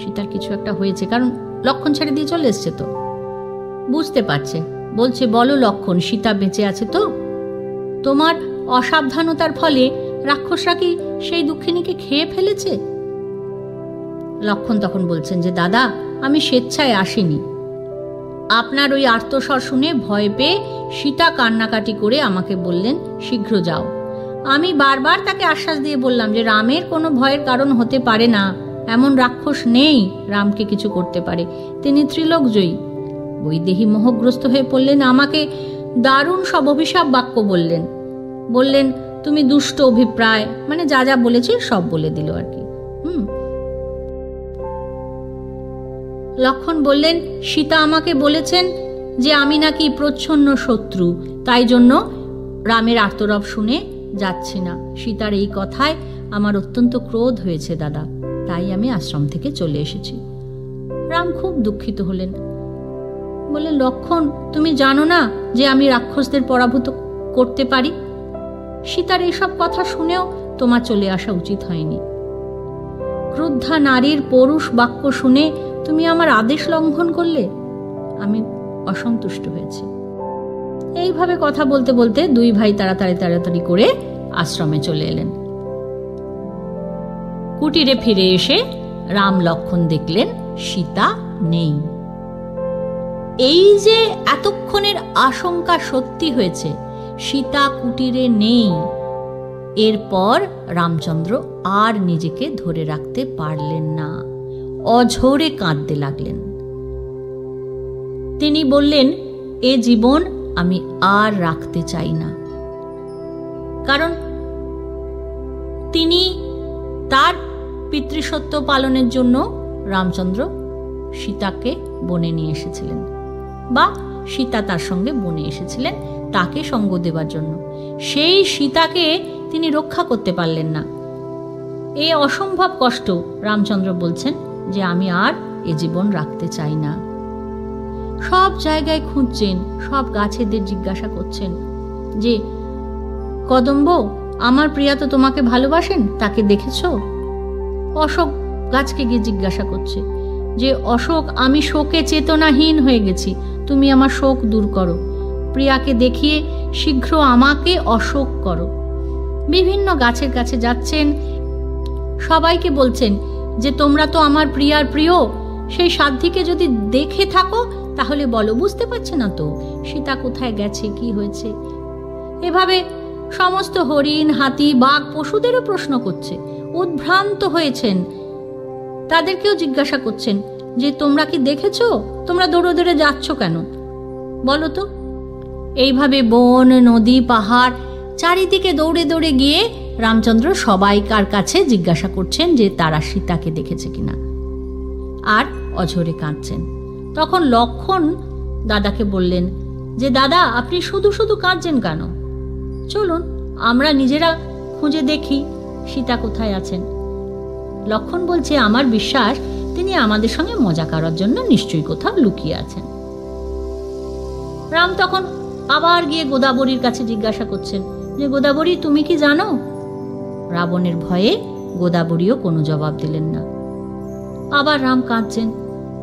সীতার কিছু একটা হয়েছে, কারণ লক্ষণ ছেড়ে দিয়ে চলে এসছে তো, বুঝতে পারছে। বলছে, বলো লক্ষণ, সীতা বেঁচে আছে তো? তোমার অসাবধানতার ফলে রাক্ষসরা কি সেই দুঃখিনীকে খেয়ে ফেলেছে? লক্ষণ তখন বলছেন যে দাদা, আমি স্বেচ্ছায় আসিনি, আপনার ওই আর্তস্বর শুনে ভয় পেয়ে সীতা কান্নাকাটি করে আমাকে বললেন শীঘ্র যাও। আমি বারবার তাকে আশ্বাস দিয়ে বললাম যে রামের কোনো ভয়ের কারণ হতে পারে না, এমন রাক্ষস নেই রামকে কিছু করতে পারে, তিনি ত্রিলোকজয়ী। বৈদেহী মোহগ্রস্ত হয়ে পড়লেন, আমাকে দারুণ সব অভিশাপ বাক্য বললেন, বললেন তুমি দুষ্ট অভিপ্রায়, মানে যা যা বলেছে সব বলে দিল আর কি। লক্ষণ বললেন, সীতা আমাকে বলেছেন যে আমি নাকি প্রচ্ছন্ন শত্রু, তাই জন্য রামের আর্তরব শুনে যাচ্ছি না। সীতার এই কথায় আমার অত্যন্ত ক্রোধ হয়েছে দাদা, তাই আমি আশ্রম থেকে চলে এসেছি। রাম খুব দুঃখিত হলেন, বললেন, লক্ষণ, তুমি জানো না যে আমি রাক্ষসদের পরাভূত করতে পারি? সীতার এইসব কথা শুনেও তোমার চলে আসা উচিত হয়নি। ক্রুদ্ধা নারীর পৌরুষ বাক্য শুনে তুমি আমার আদেশ লঙ্ঘন করলে, আমি অসন্তুষ্ট হয়েছি। এইভাবে কথা বলতে বলতে দুই ভাই তাড়াতাড়ি করে আশ্রমে চলে এলেন। কুটিরে ফিরে এসে রাম লক্ষণ দেখলেন সীতা নেই। এই যে এতক্ষণের আশঙ্কা সত্যি হয়েছে, সীতা কুটিরে নেই, এরপর রামচন্দ্র আর নিজেকে ধরে রাখতে পারলেন না, অঝোরে কাঁদতে লাগলেন। তিনি বললেন, এ জীবন আমি আর রাখতে চাই না। কারণ তিনি তার পিতৃসত্য পালনের জন্য রামচন্দ্র সীতাকে বনে নিয়ে এসেছিলেন, বা সীতা তার সঙ্গে বনে এসেছিলেন তাকে সঙ্গ দেবার জন্য। সেই সীতাকে তিনি রক্ষা করতে পারলেন না। এ অসম্ভব কষ্ট। রামচন্দ্র বলছেন যে আমি আর এ জীবন রাখতে চাই না। সব জায়গায় খুঁজছেন, সব গাছেদের জিজ্ঞাসা করছেন যে কদম্ব, আমার প্রিয়া তো তোমাকে ভালোবাসেন, তাকে দেখেছ? অশোক গাছকে গিয়ে জিজ্ঞাসা করছে যে অশোক, আমি শোকে চেতনাহীন হয়ে গেছি, তুমি আমার শোক দূর করো, প্রিয়াকে দেখিয়ে শীঘ্র আমাকে অশোক করো। বিভিন্ন গাছের কাছে যাচ্ছেন, সবাইকে বলছেন যে তোমরা তো আমার প্রিয়ার প্রিয়, সেই সাধ্যিকে যদি দেখে থাকো তাহলে বলো, বুঝতে পারছে না তো সীতা কোথায় গেছে, কি হয়েছে। এভাবে সমস্ত হরিণ, হাতি, বাঘ, পশুদেরও প্রশ্ন করছে, উদ্ভ্রান্ত হয়েছেন। তাদেরকেও জিজ্ঞাসা করছেন যে তোমরা কি দেখেছো, তোমরা দৌড়ে দৌড়ে যাচ্ছ কেন, বলো তো। এইভাবে বন, নদী, পাহাড় চারিদিকে দৌড়ে দৌড়ে গিয়ে রামচন্দ্র সবাইকার কাছে জিজ্ঞাসা করছেন যে তারা সীতাকে দেখেছে কিনা, আর অঝরে কাঁদছেন। তখন লক্ষ্মণ দাদাকে বললেন যে দাদা, আপনি শুধু শুধু কাঁদছেন কেন, চলুন আমরা নিজেরা খুঁজে দেখি সীতা কোথায় আছেন। লক্ষ্মণ বলছে, আমার বিশ্বাস তিনি আমাদের সঙ্গে মজা করার জন্য নিশ্চয়ই কোথাও লুকিয়ে আছেন। রাম তখন আবার গিয়ে গোদাবরীর কাছে জিজ্ঞাসা করছেন যে গোদাবরী, তুমি কি জানো? রাবণের ভয়ে গোদাবরীও কোনো জবাব দিলেন না। আবার রাম কাঁদছেন,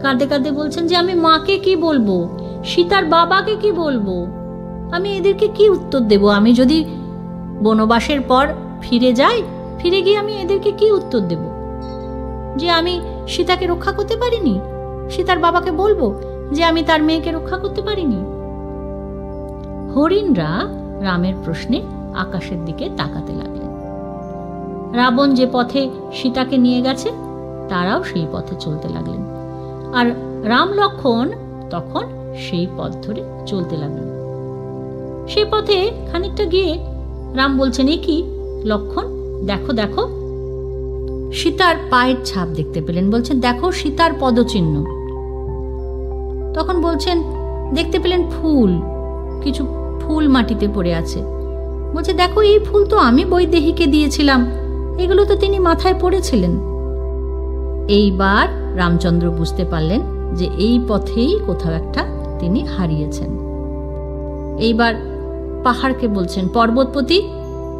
কাঁদতে কাঁদতে বলছেন যে আমি মাকে কি বলবো, সীতার বাবাকে কি বলবো, আমি এদেরকে কি উত্তর দেব? আমি যদি বনবাসের পর ফিরে যাই, ফিরে গিয়ে আমি এদেরকে কি উত্তর দেব যে আমি সীতাকে রক্ষা করতে পারিনি? সীতার বাবাকে বলবো যে আমি তার মেয়েকে রক্ষা করতে পারিনি? হরিণরা রামের প্রশ্নে আকাশের দিকে তাকাতে লাগলেন। রাবণ যে পথে সীতাকে নিয়ে গেছে তারাও সেই পথে চলতে লাগলেন, আর রাম লক্ষ্মণ তখন সেই পথ ধরে চলতে লাগলেন। সেই পথে খানিকটা গিয়ে রাম বলছেন, এ কি লক্ষ্মণ, দেখো দেখো, সীতার পায়ের ছাপ দেখতে পেলেন। বলছেন, দেখো সীতার পদচিহ্ন। তখন বলছেন, দেখতে পেলেন ফুল, কিছু ফুল মাটিতে পড়ে আছে। বলছে, দেখো এই ফুল তো আমি বৈদেহীকে দিয়েছিলাম, এগুলো তো তিনি মাথায় পড়েছিলেন। এইবার রামচন্দ্র বুঝতে পারলেন যে এই পথেই কোথাও একটা তিনি হারিয়েছেন। এইবার পাহাড়কে বলছেন, পর্বতপতি,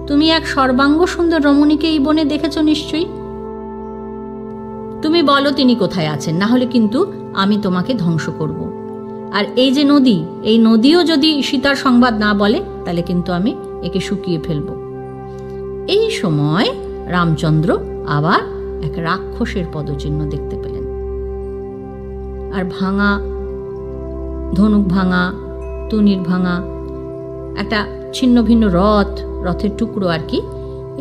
তুমি এক সর্বাঙ্গ সুন্দর রমণীকে এই বনে দেখেছ নিশ্চয়ই, তুমি বলো তিনি কোথায় আছেন, না হলে কিন্তু আমি তোমাকে ধ্বংস করব। আর এই যে নদী, এই নদীও যদি সীতার সংবাদ না বলে তাহলে কিন্তু আমি একে শুকিয়ে ফেলব। এই সময় রামচন্দ্র আবার এক রাক্ষসের পদচিহ্ন দেখতে পেলেন, আর ভাঙা ধনুক ভাঙা, তুনির ভাঙা, একটা ছিন্ন ভিন্ন রথ, রথের টুকরো আর কি,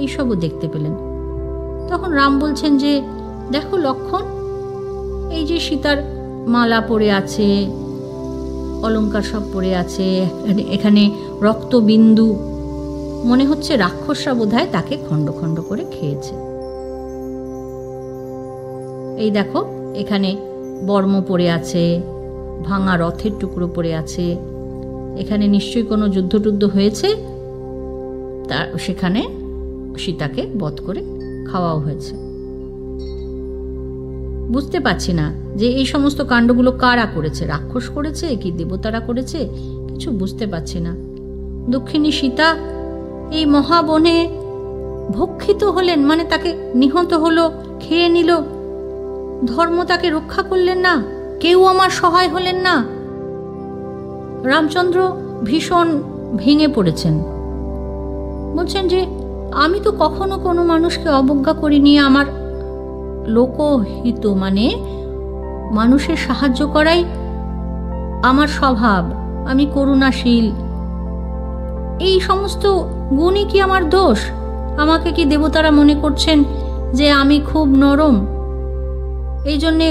এইসবও দেখতে পেলেন। তখন রাম বলছেন যে দেখো লক্ষ্মণ, এই যে সীতার মালা পড়ে আছে, অলংকার সব পড়ে আছে, এখানে রক্তবিন্দু, মনে হচ্ছে রাক্ষসরা বোধহয় তাকে খণ্ড খণ্ড করে খেয়েছে। এই দেখো এখানে বর্ম পড়ে আছে, ভাঙা রথের টুকরো পড়ে আছে, এখানে নিশ্চয়ই কোনো যুদ্ধ টুদ্ধ হয়েছে, তার সেখানে সীতাকে বধ করে খাওয়াও হয়েছে। বুঝতে পারছি না যে এই সমস্ত কাণ্ডগুলো কারা করেছে, রাক্ষস করেছে কি দেবতারা করেছে, কিছু বুঝতে পারছি না। দক্ষিণী সীতা এই মহাবনে ভক্ষিত হলেন, মানে তাকে নিহত হলো, খেয়ে নিল, ধর্ম তাকে রক্ষা করলেন না, কেউ আমার সহায় হলেন না। রামচন্দ্র ভীষণ ভেঙে পড়েছেন, বলছেন যে আমি তো কখনো কোনো মানুষকে অবজ্ঞা করিনি, আমার লোকহিত মানে মানুষের সাহায্য করাই আমার স্বভাব, আমি করুণাশীল, এই সমস্ত গুণই কি আমার দোষ? আমাকে কি দেবতারা মনে করছেন যে আমি খুব নরম? এই জন্যে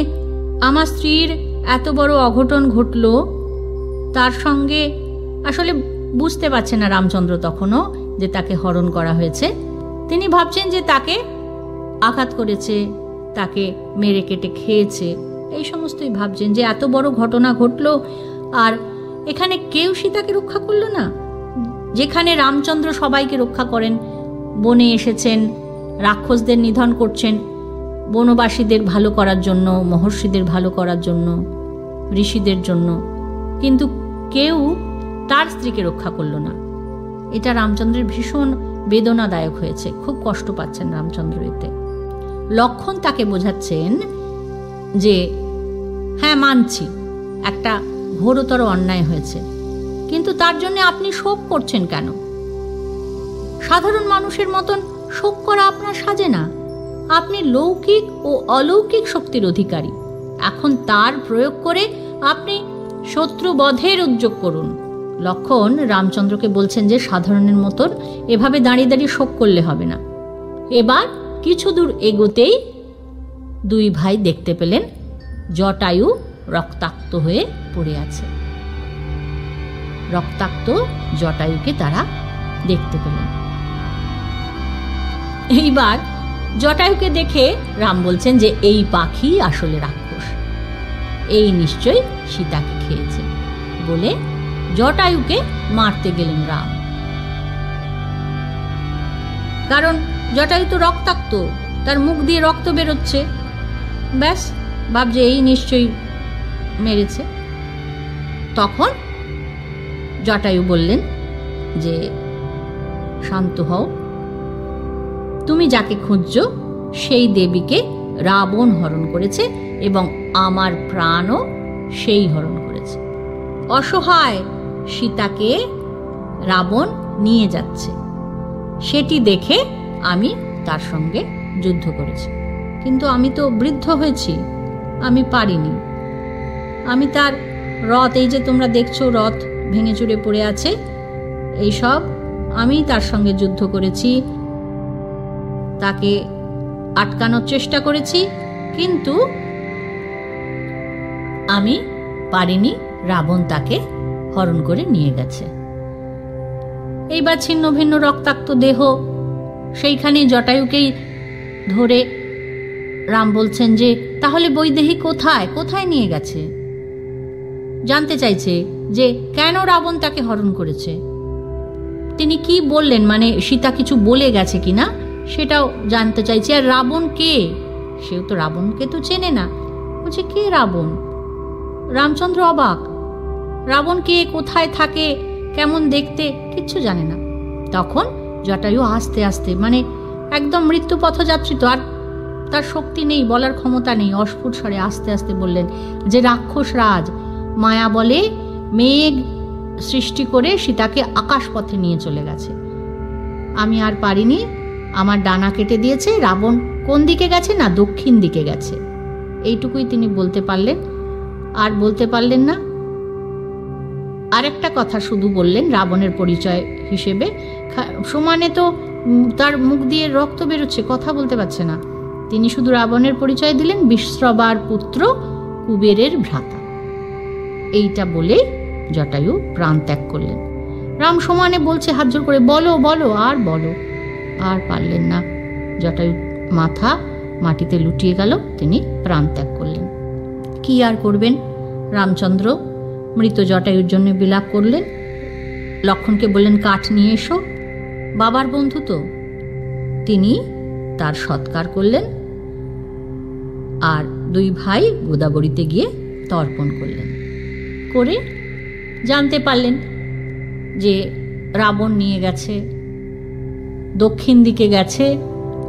আমার স্ত্রীর এত বড় অঘটন ঘটল। তার সঙ্গে আসলে বুঝতে পারছে না রামচন্দ্র তখনও যে তাকে হরণ করা হয়েছে। তিনি ভাবছেন যে তাকে আঘাত করেছে, তাকে মেরে কেটে খেয়েছে, এই সমস্তই ভাবছেন যে এত বড় ঘটনা ঘটল আর এখানে কেউ সীতাকে রক্ষা করলো না। যেখানে রামচন্দ্র সবাইকে রক্ষা করেন, বনে এসেছেন, রাক্ষসদের নিধন করছেন বনবাসীদের ভালো করার জন্য, মহর্ষিদের ভালো করার জন্য, ঋষিদের জন্য, কিন্তু কেউ তার স্ত্রীকে রক্ষা করলো না। এটা রামচন্দ্রের ভীষণ বেদনাদায়ক হয়েছে, খুব কষ্ট পাচ্ছেন রামচন্দ্র এতে। লক্ষ্মণ তাকে বোঝাচ্ছেন যে হ্যাঁ মানছি একটা ঘোরতর অন্যায় হয়েছে, কিন্তু তার জন্য আপনি শোক করছেন কেন? সাধারণ মানুষের মতন শোক করা আপনার সাজে না। আপনি লৌকিক ও অলৌকিক শক্তির অধিকারী। এখন তার প্রয়োগ করে আপনি শত্রু বধের উদ্যোগ করুন। লক্ষ্মণ রামচন্দ্রকে বলছেন যে সাধারণের মতন এভাবে দাঁড়িয়ে দাঁড়িয়ে শোক করলে হবে না। এবার কিছু দূর এগোতেই দুই ভাই দেখতে পেলেন জটায়ু রক্তাক্ত হয়ে পড়ে আছে। রক্তাক্ত জটায়ুকে তারা দেখতে পেলেন। এইবার জটায়ুকে দেখে রাম বলছেন যে এই পাখি আসলে রাক্ষস, এই নিশ্চয়ই সীতাকে খেয়েছে বলে জটায়ুকে মারতে গেলেন রাম। কারণ জটায়ু তো রক্তাক্ত, তার মুখ দিয়ে রক্ত বেরোচ্ছে, ব্যাস ভাবছে এই নিশ্চয়ই মেরেছে। তখন জটায়ু বললেন যে শান্ত হও, তুমি যাকে খুঁজছো সেই দেবীকে রাবণ হরণ করেছে এবং আমার প্রাণও সেই হরণ করেছে। অসহায় সীতাকে রাবণ নিয়ে যাচ্ছে, সেটি দেখে আমি তার সঙ্গে যুদ্ধ করেছি, কিন্তু আমি তো বৃদ্ধ হয়েছি, আমি পারিনি। আমি তার রথ, এই যে তোমরা দেখছো রথ ভেঙে চুরে পড়ে আছে, এইসব আমি তার সঙ্গে যুদ্ধ করেছি, তাকে আটকানোর চেষ্টা করেছি, কিন্তু আমি পারিনি। রাবণ তাকে হরণ করে নিয়ে গেছে। এইবার ছিন্ন ভিন্ন রক্তাক্ত দেহ, সেইখানে জটায়ুকেই ধরে রাম বলছেন যে তাহলে বৈদেহী কোথায়, কোথায় নিয়ে গেছে? জানতে চাইছে যে কেন রাবণ তাকে হরণ করেছে। তিনি কি বললেন, মানে সীতা কিছু বলে গেছে কিনা সেটাও জানতে চাইছে। আর রাবণ কে? সেও তো রাবণকে তো চেনে না। বলছে কে রাবণ? রামচন্দ্র অবাক। রাবণ কে, কোথায় থাকে, কেমন দেখতে, কিচ্ছু জানে না। তখন জটায়ু আস্তে আস্তে, মানে একদম মৃত্যু পথযাত্রী তো, আর তার শক্তি নেই, বলার ক্ষমতা নেই, অস্ফুট স্বরে আস্তে আস্তে বললেন যে রাক্ষস রাজ মায়া বলে মেঘ সৃষ্টি করে সীতাকে আকাশ পথে নিয়ে চলে গেছে। আমি আর পারিনি, আমার ডানা কেটে দিয়েছে। রাবণ কোন দিকে গেছে? না, দক্ষিণ দিকে গেছে। এইটুকুই তিনি বলতে পারলেন, আর বলতে পারলেন না। আরেকটা কথা শুধু বললেন রাবণের পরিচয় হিসেবে, সমানে তো তার মুখ দিয়ে রক্ত বেরোচ্ছে, কথা বলতে পারছে না। তিনি শুধু রাবণের পরিচয় দিলেন বিশ্রবার পুত্র, কুবেরের ভ্রাতা। এইটা বলে জটায়ু প্রাণ ত্যাগ করলেন। রাম সমানে বলছে হাত জোর করে, বলো বলো আর বলো। আর পারলেন না। জটায়ু মাথা মাটিতে লুটিয়ে গেল, তিনি প্রাণ ত্যাগ করলেন। কি আর করবেন? রামচন্দ্র মৃত জটায়ুর জন্য বিলাপ করলেন। লক্ষ্মণকে বললেন কাঠ নিয়ে এসো, বাবার বন্ধু তো। তিনি তার সৎকার করলেন আর দুই ভাই গোদাবরীতে গিয়ে তর্পণ করলেন। করে জানতে পারলেন যে রাবণ নিয়ে গেছে, দক্ষিণ দিকে গেছে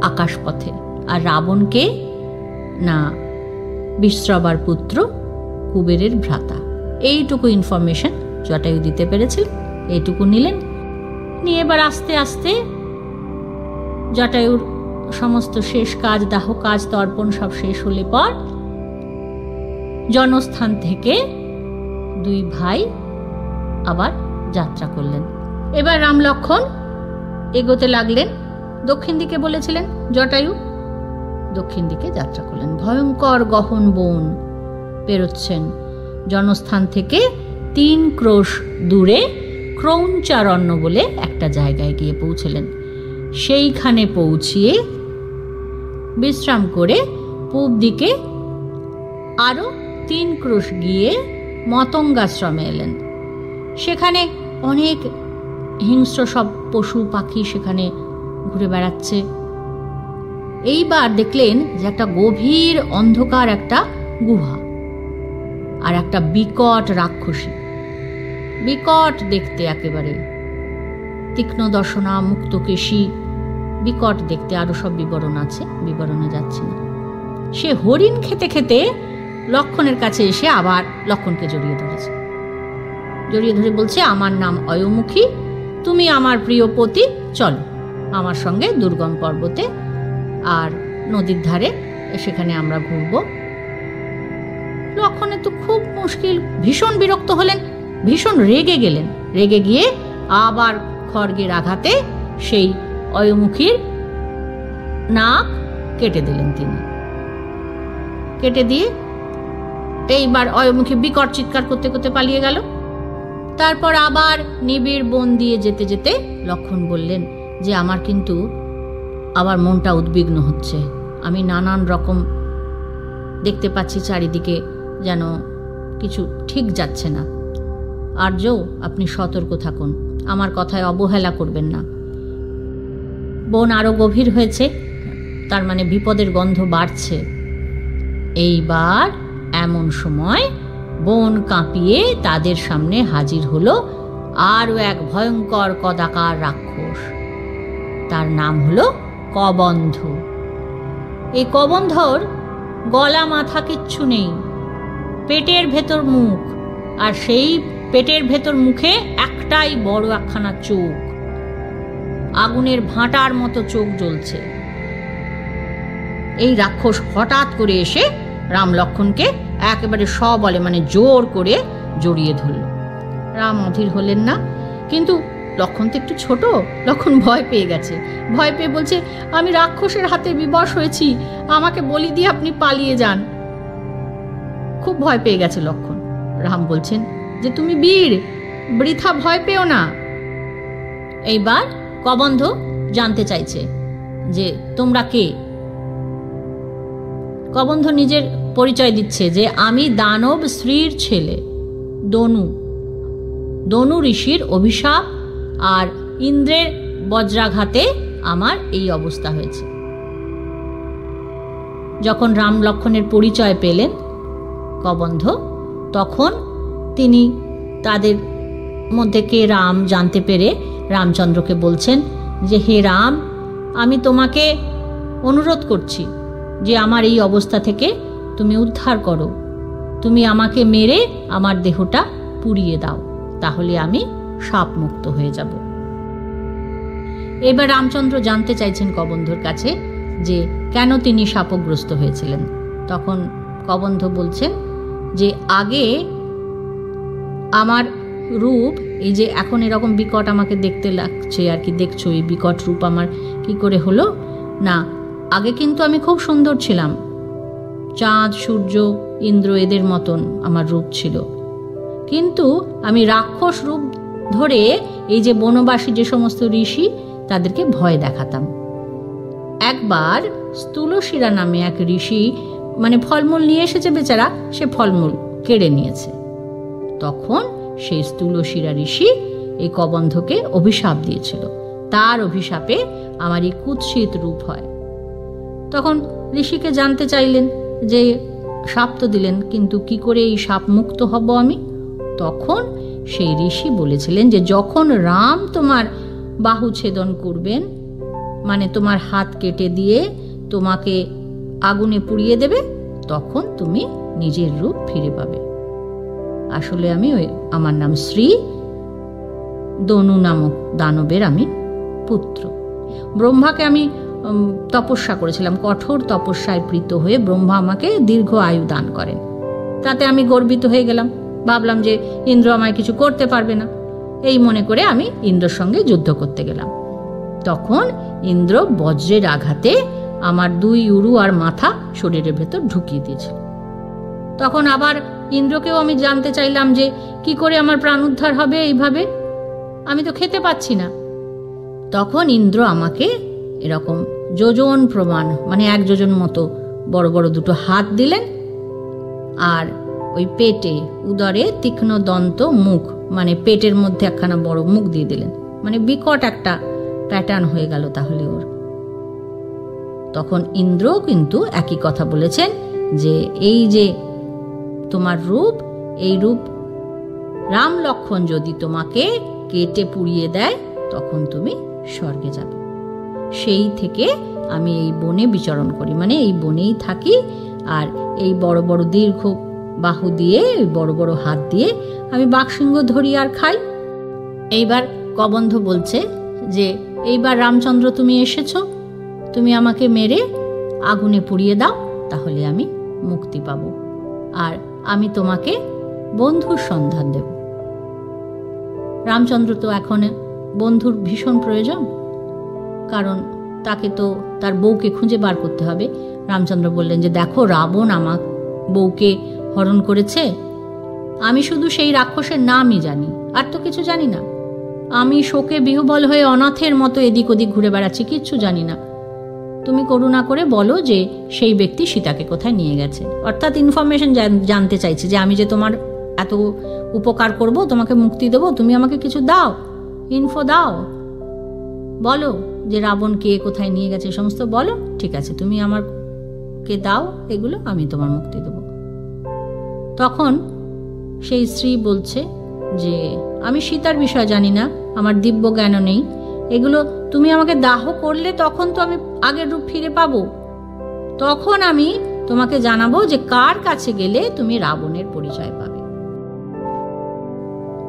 আকাশপথে। আর রাবণকে না, বিশ্রবার পুত্র, কুবেরের ভ্রাতা। এইটুকু ইনফরমেশন জটায়ু দিতে পেরেছিলেন। এইটুকু নিলেন, নিয়ে এবার আস্তে আস্তে জটায়ুর সমস্ত শেষ কাজ, দাহ কাজ, তর্পণ সব শেষ হলে পর জনস্থান থেকে দুই ভাই আবার যাত্রা করলেন। এবার রাম লক্ষ্মণ এগোতে লাগলেন। দক্ষিণ দিকে বলেছিলেন জটায়ু, দক্ষিণ দিকে যাত্রা করলেন। ভয়ঙ্কর গহন বন পেরোচ্ছেন। জনস্থান থেকে 3 ক্রোশ দূরে ক্রৌঞ্চারণ্য বলে একটা জায়গায় গিয়ে পৌঁছলেন। সেইখানে পৌঁছিয়ে বিশ্রাম করে পূব দিকে আরও 3 ক্রোশ গিয়ে মতঙ্গাশ্রমে এলেন। সেখানে অনেক হিংস্র সব পশু পাখি সেখানে ঘুরে বেড়াচ্ছে। এইবার দেখলেন যে একটা গভীর অন্ধকার একটা গুহা, আর একটা বিকট রাক্ষসী, বিকট দেখতে, একেবারে তীক্ষ্ণ দর্শনা, মুক্তকেশী, বিকট দেখতে। আরো সব বিবরণ আছে, বিবরণে যাচ্ছে না। সে হরিণ খেতে খেতে লক্ষ্মণের কাছে এসে আবার লক্ষ্মণকে জড়িয়ে ধরেছে। জড়িয়ে ধরে বলছে, আমার নাম অয়মুখী, তুমি আমার প্রিয় পতি, চলো আমার সঙ্গে দুর্গম পর্বতে আর নদীর ধারে, সেখানে আমরা ঘুরব। লক্ষ্মণের তো খুব মুশকিল, ভীষণ বিরক্ত হলেন, ভীষণ রেগে গেলেন। রেগে গিয়ে আবার খড়গের আঘাতে সেই অয়মুখীর নাক কেটে দিলেন তিনি। কেটে দিয়ে এইবার অয়মুখী বিকট চিৎকার করতে করতে পালিয়ে গেল। তারপর আবার নিবিড় বন দিয়ে যেতে যেতে লক্ষ্মণ বললেন যে আমার কিন্তু আবার মনটা উদ্বিগ্ন হচ্ছে, আমি নানান রকম দেখতে পাচ্ছি চারিদিকে, যেন কিছু ঠিক যাচ্ছে না। আর্য, আপনি সতর্ক থাকুন, আমার কথায় অবহেলা করবেন না। বন আরো গভীর হয়েছে, তার মানে বিপদের গন্ধ বাড়ছে। এইবার এমন সময় বন কাঁপিয়ে তাদের সামনে হাজির হলো আরও এক ভয়ঙ্কর কদাকার রাক্ষস। তার নাম হলো কবন্ধ। এই কবন্ধর গলা মাথা কিচ্ছু নেই, পেটের ভেতর মুখ, আর সেই পেটের ভেতর মুখে একটাই বড় একখানা চোখ, আগুনের ভাঁটার মতো চোখ জ্বলছে। এই রাক্ষস হঠাৎ করে এসে রাম লক্ষ্মণকে একেবারে সবলে, মানে জোর করে জড়িয়ে ধরল। রাম অধীর হলেন না, কিন্তু লক্ষ্মণ তো একটু ছোট, লক্ষ্মণ ভয় পেয়ে গেছে। ভয় পেয়ে বলছে, আমি রাক্ষসের হাতে বিবশ হয়েছি, আমাকে বলি দিয়ে আপনি পালিয়ে যান। খুব ভয় পেয়ে গেছে লক্ষ্মণ। রাম বলছেন যে তুমি বীর, বৃথা ভয় পেও না। এইবার কবন্ধ জানতে চাইছে যে তোমরা কে। কবন্ধ নিজের পরিচয় দিচ্ছে যে আমি দানব শ্রীর ছেলে দনু। দনু ঋষির অভিশাপ আর ইন্দ্রের বজ্রাঘাতে আমার এই অবস্থা হয়েছে। যখন রাম লক্ষ্মণের পরিচয় পেলেন কবন্ধ, তখন তিনি তাদের মধ্যে কে রাম জানতে পেরে রামচন্দ্রকে বলছেন যে হে রাম, আমি তোমাকে অনুরোধ করছি যে আমার এই অবস্থা থেকে তুমি উদ্ধার করো, তুমি আমাকে মেরে আমার দেহটা পুড়িয়ে দাও, তাহলে আমি শাপ মুক্ত হয়ে যাব। এবার রামচন্দ্র জানতে চাইছেন কবন্ধর কাছে যে কেন তিনি শাপগ্রস্ত হয়েছিলেন। তখন কবন্ধ বলছেন যে আগে আমার রূপ, এই যে এখন এরকম বিকট আমাকে দেখতে লাগছে আর কি, দেখছো এই বিকট রূপ আমার কি করে হলো না, আগে কিন্তু আমি খুব সুন্দর ছিলাম, চাঁদ সূর্য ইন্দ্র এদের মতন আমার রূপ ছিল, কিন্তু আমি রাক্ষস রূপ ধরে এই যে বনবাসী যে সমস্ত ঋষি তাদেরকে ভয় দেখাতাম। একবার স্থূলশিরা নামে এক ঋষি, মানে ফলমূল নিয়ে এসেছে বেচারা, সে ফলমূল কেড়ে নিয়েছে। তখন সেই স্থূলশিরা ঋষি এই কবন্ধকে অভিশাপ দিয়েছিল, তার অভিশাপে আমার এই কুৎসিত রূপ হয়। তখন ঋষিকে জানতে চাইলেন যে শাপ তো দিলেন, কিন্তু কি করে এই শাপ মুক্ত হব আমি। তখন সেই ঋষি বলেছিলেন যে যখন রাম তোমার বাহু ছেদন করবেন, মানে তোমার হাত কেটে দিয়ে তোমাকে আগুনে পুড়িয়ে দেবে, তখন তুমি নিজের রূপ ফিরে পাবে। আসলে আমি আমার নাম শ্রী, দনু নামক দানবের আমি পুত্র। ব্রহ্মাকে আমি তপস্যা করেছিলাম, কঠোর তপস্যায় প্রীত হয়ে ব্রহ্মা আমাকে দীর্ঘ আয়ু দান করেন, তাতে আমি গর্বিত হয়ে গেলাম। ভাবলাম যে ইন্দ্র আমায় কিছু করতে পারবে না, এই মনে করে আমি ইন্দ্রর সঙ্গে যুদ্ধ করতে গেলাম। তখন ইন্দ্র বজ্রের আঘাতে আমার 2 উরু আর মাথা শরীরের ভেতর ঢুকিয়ে দিয়েছে। তখন আবার ইন্দ্রকেও আমি জানতে চাইলাম যে কি করে আমার প্রাণ উদ্ধার হবে এইভাবে, আমি তো খেতে পাচ্ছি না। তখন ইন্দ্র আমাকে এরকম যোজন প্রমাণ, মানে 1 যোজন মতো বড় বড় 2টো হাত দিলেন, আর ওই পেটে উদরে তীক্ষ্ণ দন্ত মুখ, মানে পেটের মধ্যে একখানা বড় মুখ দিয়ে দিলেন, মানে বিকট একটা প্যাটার্ন হয়ে গেল তাহলে ওর। তখন ইন্দ্র কিন্তু একই কথা বলেছেন যে এই যে তোমার রূপ, এই রূপ রাম লক্ষ্মণ যদি তোমাকে কেটে পুড়িয়ে দেয় তখন তুমি স্বর্গে যাবে। সেই থেকে আমি এই বনে বিচরণ করি, মানে এই বনেই থাকি, আর এই বড় বড় দীর্ঘ বাহু দিয়ে, বড় বড় হাত দিয়ে আমি বাঘসিংহ ধরি আর খাই। এইবার কবন্ধ বলছে যে এইবার রামচন্দ্র তুমি এসেছো, তুমি আমাকে মেরে আগুনে পুড়িয়ে দাও, তাহলে আমি মুক্তি পাব, আর আমি তোমাকে বন্ধুর সন্ধান দেব। রামচন্দ্র তো এখন বন্ধুর ভীষণ প্রয়োজন, কারণ তাকে তো তার বউকে খুঁজে বার করতে হবে। রামচন্দ্র বললেন যে দেখো, রাবণ আমার বউকে হরণ করেছে, আমি শুধু সেই রাক্ষসের নামই জানি, আর তো কিছু জানি না। আমি শোকে বিহ্বল হয়ে অনাথের মতো এদিক ওদিক ঘুরে বেড়াচ্ছি, কিচ্ছু জানি না। তুমি করুণা করে বলো যে সেই ব্যক্তি সীতাকে কোথায় নিয়ে গেছে। অর্থাৎ ইনফরমেশন জানতে চাইছে যে আমি যে তোমার এত উপকার করব, তোমাকে মুক্তি দেব, তুমি আমাকে কিছু দাও, ইনফো দাও, বলো যে রাবণ কে কোথায় নিয়ে গেছে, সমস্ত বলো। ঠিক আছে, তুমি আমাকে দাও এগুলো, আমি তোমার মুক্তি দেব। তখন সেই স্ত্রী বলছে যে আমি সীতার বিষয় জানি না, আমার দিব্য জ্ঞানও নেই, এগুলো তুমি আমাকে দাহ করলে তখন তো আমি আগের রূপ ফিরে পাবো, তখন আমি তোমাকে জানাবো যে কার কাছে গেলে তুমি রাবণের পরিচয় পাবে।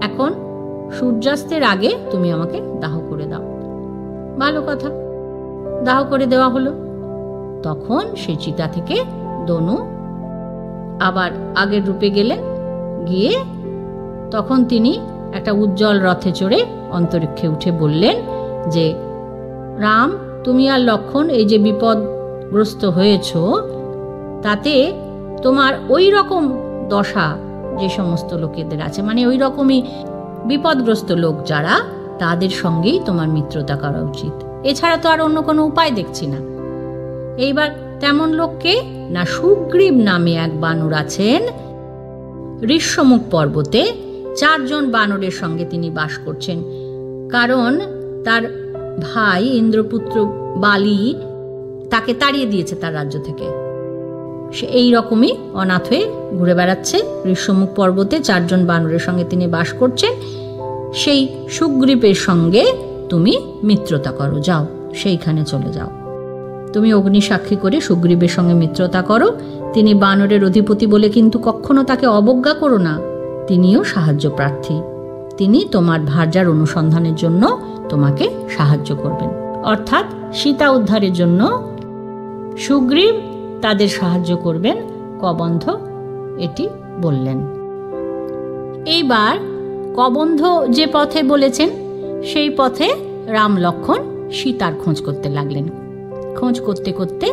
এখন সূর্যাস্তের আগে তুমি আমাকে দাহ করে দাও। ভালো কথা, দাহ করে দেওয়া হলো। তখন সে চিতা থেকে দনু আবার আগের রূপে গেলেন, গিয়ে তখন তিনি একটা উজ্জ্বল রথে চড়ে অন্তরিক্ষে উঠে বললেন যে রাম, তুমি আর লক্ষ্মণ এই যে বিপদগ্রস্ত হয়েছ, তাতে তোমার ওই রকম দশা যে সমস্ত লোকেদের আছে, মানে ওই রকমই বিপদগ্রস্ত লোক যারা, তাদের সঙ্গেই তোমার মিত্রতা করা উচিত, এছাড়া তো আর অন্য কোনো উপায় দেখছি না। এইবার তেমন লোককে না, সুগ্রীব নামে এক বানর আছেন, ঋষ্যমুখ পর্বতে 4 জন বানরের সঙ্গে তিনি বাস করছেন, কারণ তার ভাই ইন্দ্রপুত্র বালি তাকে তাড়িয়ে দিয়েছে তার রাজ্য থেকে। সে এই রকমই অনাথ হয়ে ঘুরে বেড়াচ্ছে ঋষ্যমুখ পর্বতে, 4 জন বানরের সঙ্গে তিনি বাস করছেন। সেই সুগ্রীবের সঙ্গে তুমি মিত্রতা করো, যাও সেইখানে চলে যাও, তুমি অগ্নি সাক্ষী করে সুগ্রীবের সঙ্গে মিত্রতা করো। তিনি বানরের অধিপতি বলে কিন্তু কখনো তাকে অবজ্ঞা করো না, তিনিও সাহায্য প্রার্থী, তিনি তোমার ভার্যার অনুসন্ধানের জন্য তোমাকে সাহায্য করবেন। অর্থাৎ সীতা উদ্ধারের জন্য সুগ্রীব তাদের সাহায্য করবেন, কবন্ধ এটি বললেন। এইবার কবন্ধ যে পথে বলেছেন সেই পথে রাম লক্ষ্মণ সীতার খোঁজ করতে লাগলেন। খোঁজ করতে করতে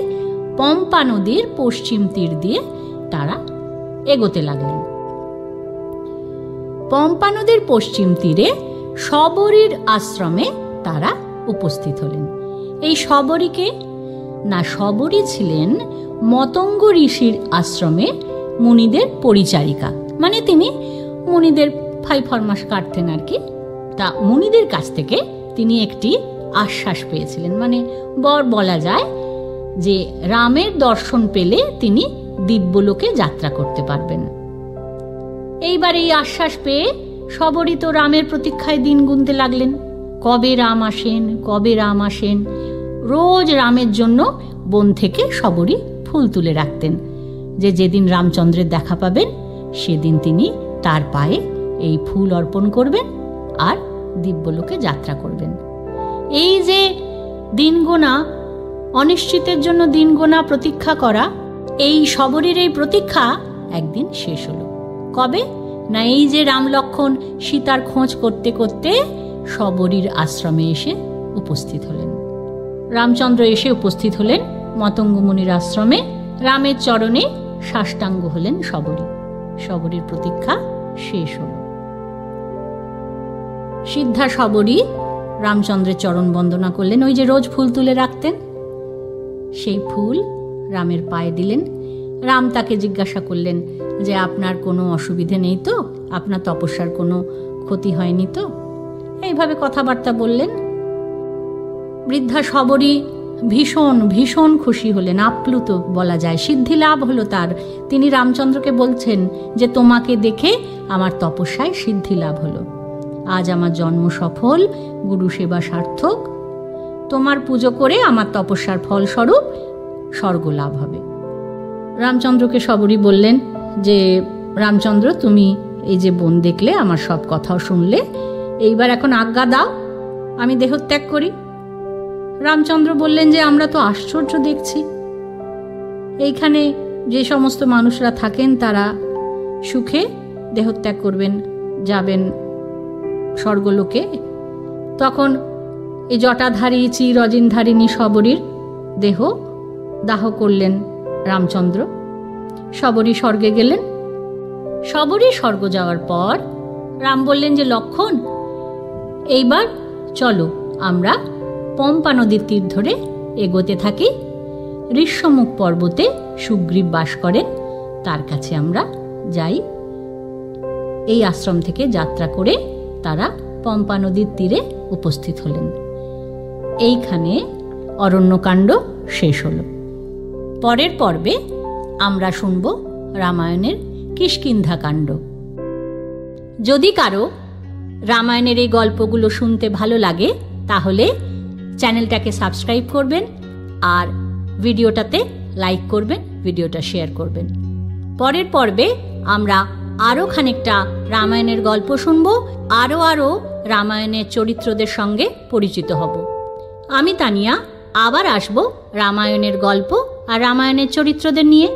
পম্পা নদীর পশ্চিম তীর দিয়ে তারা এগোতে লাগলেন। পম্পা নদীর পশ্চিম তীরে শবরীর আশ্রমে তারা উপস্থিত হলেন। এই শবরীকে না, শবরী ছিলেন মতঙ্গ ঋষির আশ্রমে মুনিদের পরিচারিকা, মানে তিনি মুনিদের ফাই ফরমাস কাটতেন আর কি। তা মুনিদের কাছ থেকে তিনি একটি আশ্বাস পেয়েছিলেন, মানে বলা যায় যে রামের দর্শন পেলে তিনি দিব্যলোকে যাত্রা করতে পারবেন। এইবার এই আশ্বাস পেয়ে শবরী তো রামের প্রতীক্ষায় দিন গুনতে লাগলেন, কবে রাম আসেন, কবে রাম আসেন। রোজ রামের জন্য বন থেকে শবরী ফুল তুলে রাখতেন, যে যেদিন রামচন্দ্রের দেখা পাবেন সেদিন তিনি তার পায়ে এই ফুল অর্পণ করবেন আর দিব্যলোকে যাত্রা করবেন। এই যে দিন গোনা, অনিশ্চিতের জন্য দিন গোনা, প্রতীক্ষা করা, এই শবরীর এই প্রতীক্ষা একদিন শেষ হলো। কবে? না এই যে রাম লক্ষ্মণ সীতার খোঁজ করতে করতে শবরীর আশ্রমে এসে উপস্থিত হলেন। রামচন্দ্র এসে উপস্থিত হলেন মতঙ্গ মুনির আশ্রমে। রামের চরণে সাষ্টাঙ্গ হলেন শবরী। শবরীর প্রতীক্ষা শেষ হল। সিদ্ধা শবরী রামচন্দ্রের চরণ বন্দনা করলেন। ওই যে রোজ ফুল তুলে রাখতেন, সেই ফুল রামের পায়ে দিলেন। রাম তাকে জিজ্ঞাসা করলেন যে আপনার কোনো অসুবিধে নেই তো, আপনার তপস্যার কোনো ক্ষতি হয়নি তো? এইভাবে কথাবার্তা বললেন। বৃদ্ধা শবরী ভীষণ ভীষণ খুশি হলেন, আপ্লুত বলা যায়। সিদ্ধি লাভ হলো তার। তিনি রামচন্দ্রকে বলছেন যে তোমাকে দেখে আমার তপস্যায় সিদ্ধি লাভ হলো, আজ আমার জন্ম সফল, গুরু সেবা সার্থক, তোমার পুজো করে আমার তপস্যার ফলস্বরূপ স্বর্গ লাভ হবে। রামচন্দ্রকে শবরী বললেন যে রামচন্দ্র, তুমি এই যে বন দেখলে, আমার সব কথাও শুনলে, এইবার এখন আজ্ঞা দাও আমি দেহত্যাগ করি। রামচন্দ্র বললেন যে আমরা তো আশ্চর্য দেখছি, এইখানে যে সমস্ত মানুষরা থাকেন তারা সুখে দেহত্যাগ করবেন, যাবেন স্বর্গলোকে। তখন এই জটাধারী চিরজিনধারিণী শবরীর দেহ দাহ করলেন রামচন্দ্র। শবরী স্বর্গে গেলেন। শবরী স্বর্গ যাওয়ার পর রাম বললেন যে লক্ষ্মণ, এইবার চলো আমরা পম্পা নদীর তীর ধরে এগোতে থাকি। ঋষ্যমুখ পর্বতে সুগ্রীব বাস করেন, তার কাছে আমরা যাই। এই আশ্রম থেকে যাত্রা করে তারা পম্পা নদীর তীরে উপস্থিত হলেন। এইখানে অরণ্যকাণ্ড শেষ হল। পরের পর্বে আমরা শুনব রামায়ণের কিষ্কিন্ধা কাণ্ড। যদি কারো রামায়ণের এই গল্পগুলো শুনতে ভালো লাগে তাহলে চ্যানেলটাকে সাবস্ক্রাইব করবেন আর ভিডিওটাতে লাইক করবেন, ভিডিওটা শেয়ার করবেন। পরের পর্বে আমরা আরও খানিকটা রামায়ণের গল্প শুনব, আরও রামায়ণের চরিত্রদের সঙ্গে পরিচিত হব। আমি তানিয়া আবার আসব রামায়ণের গল্প আর রামায়ণের চরিত্রদের নিয়ে।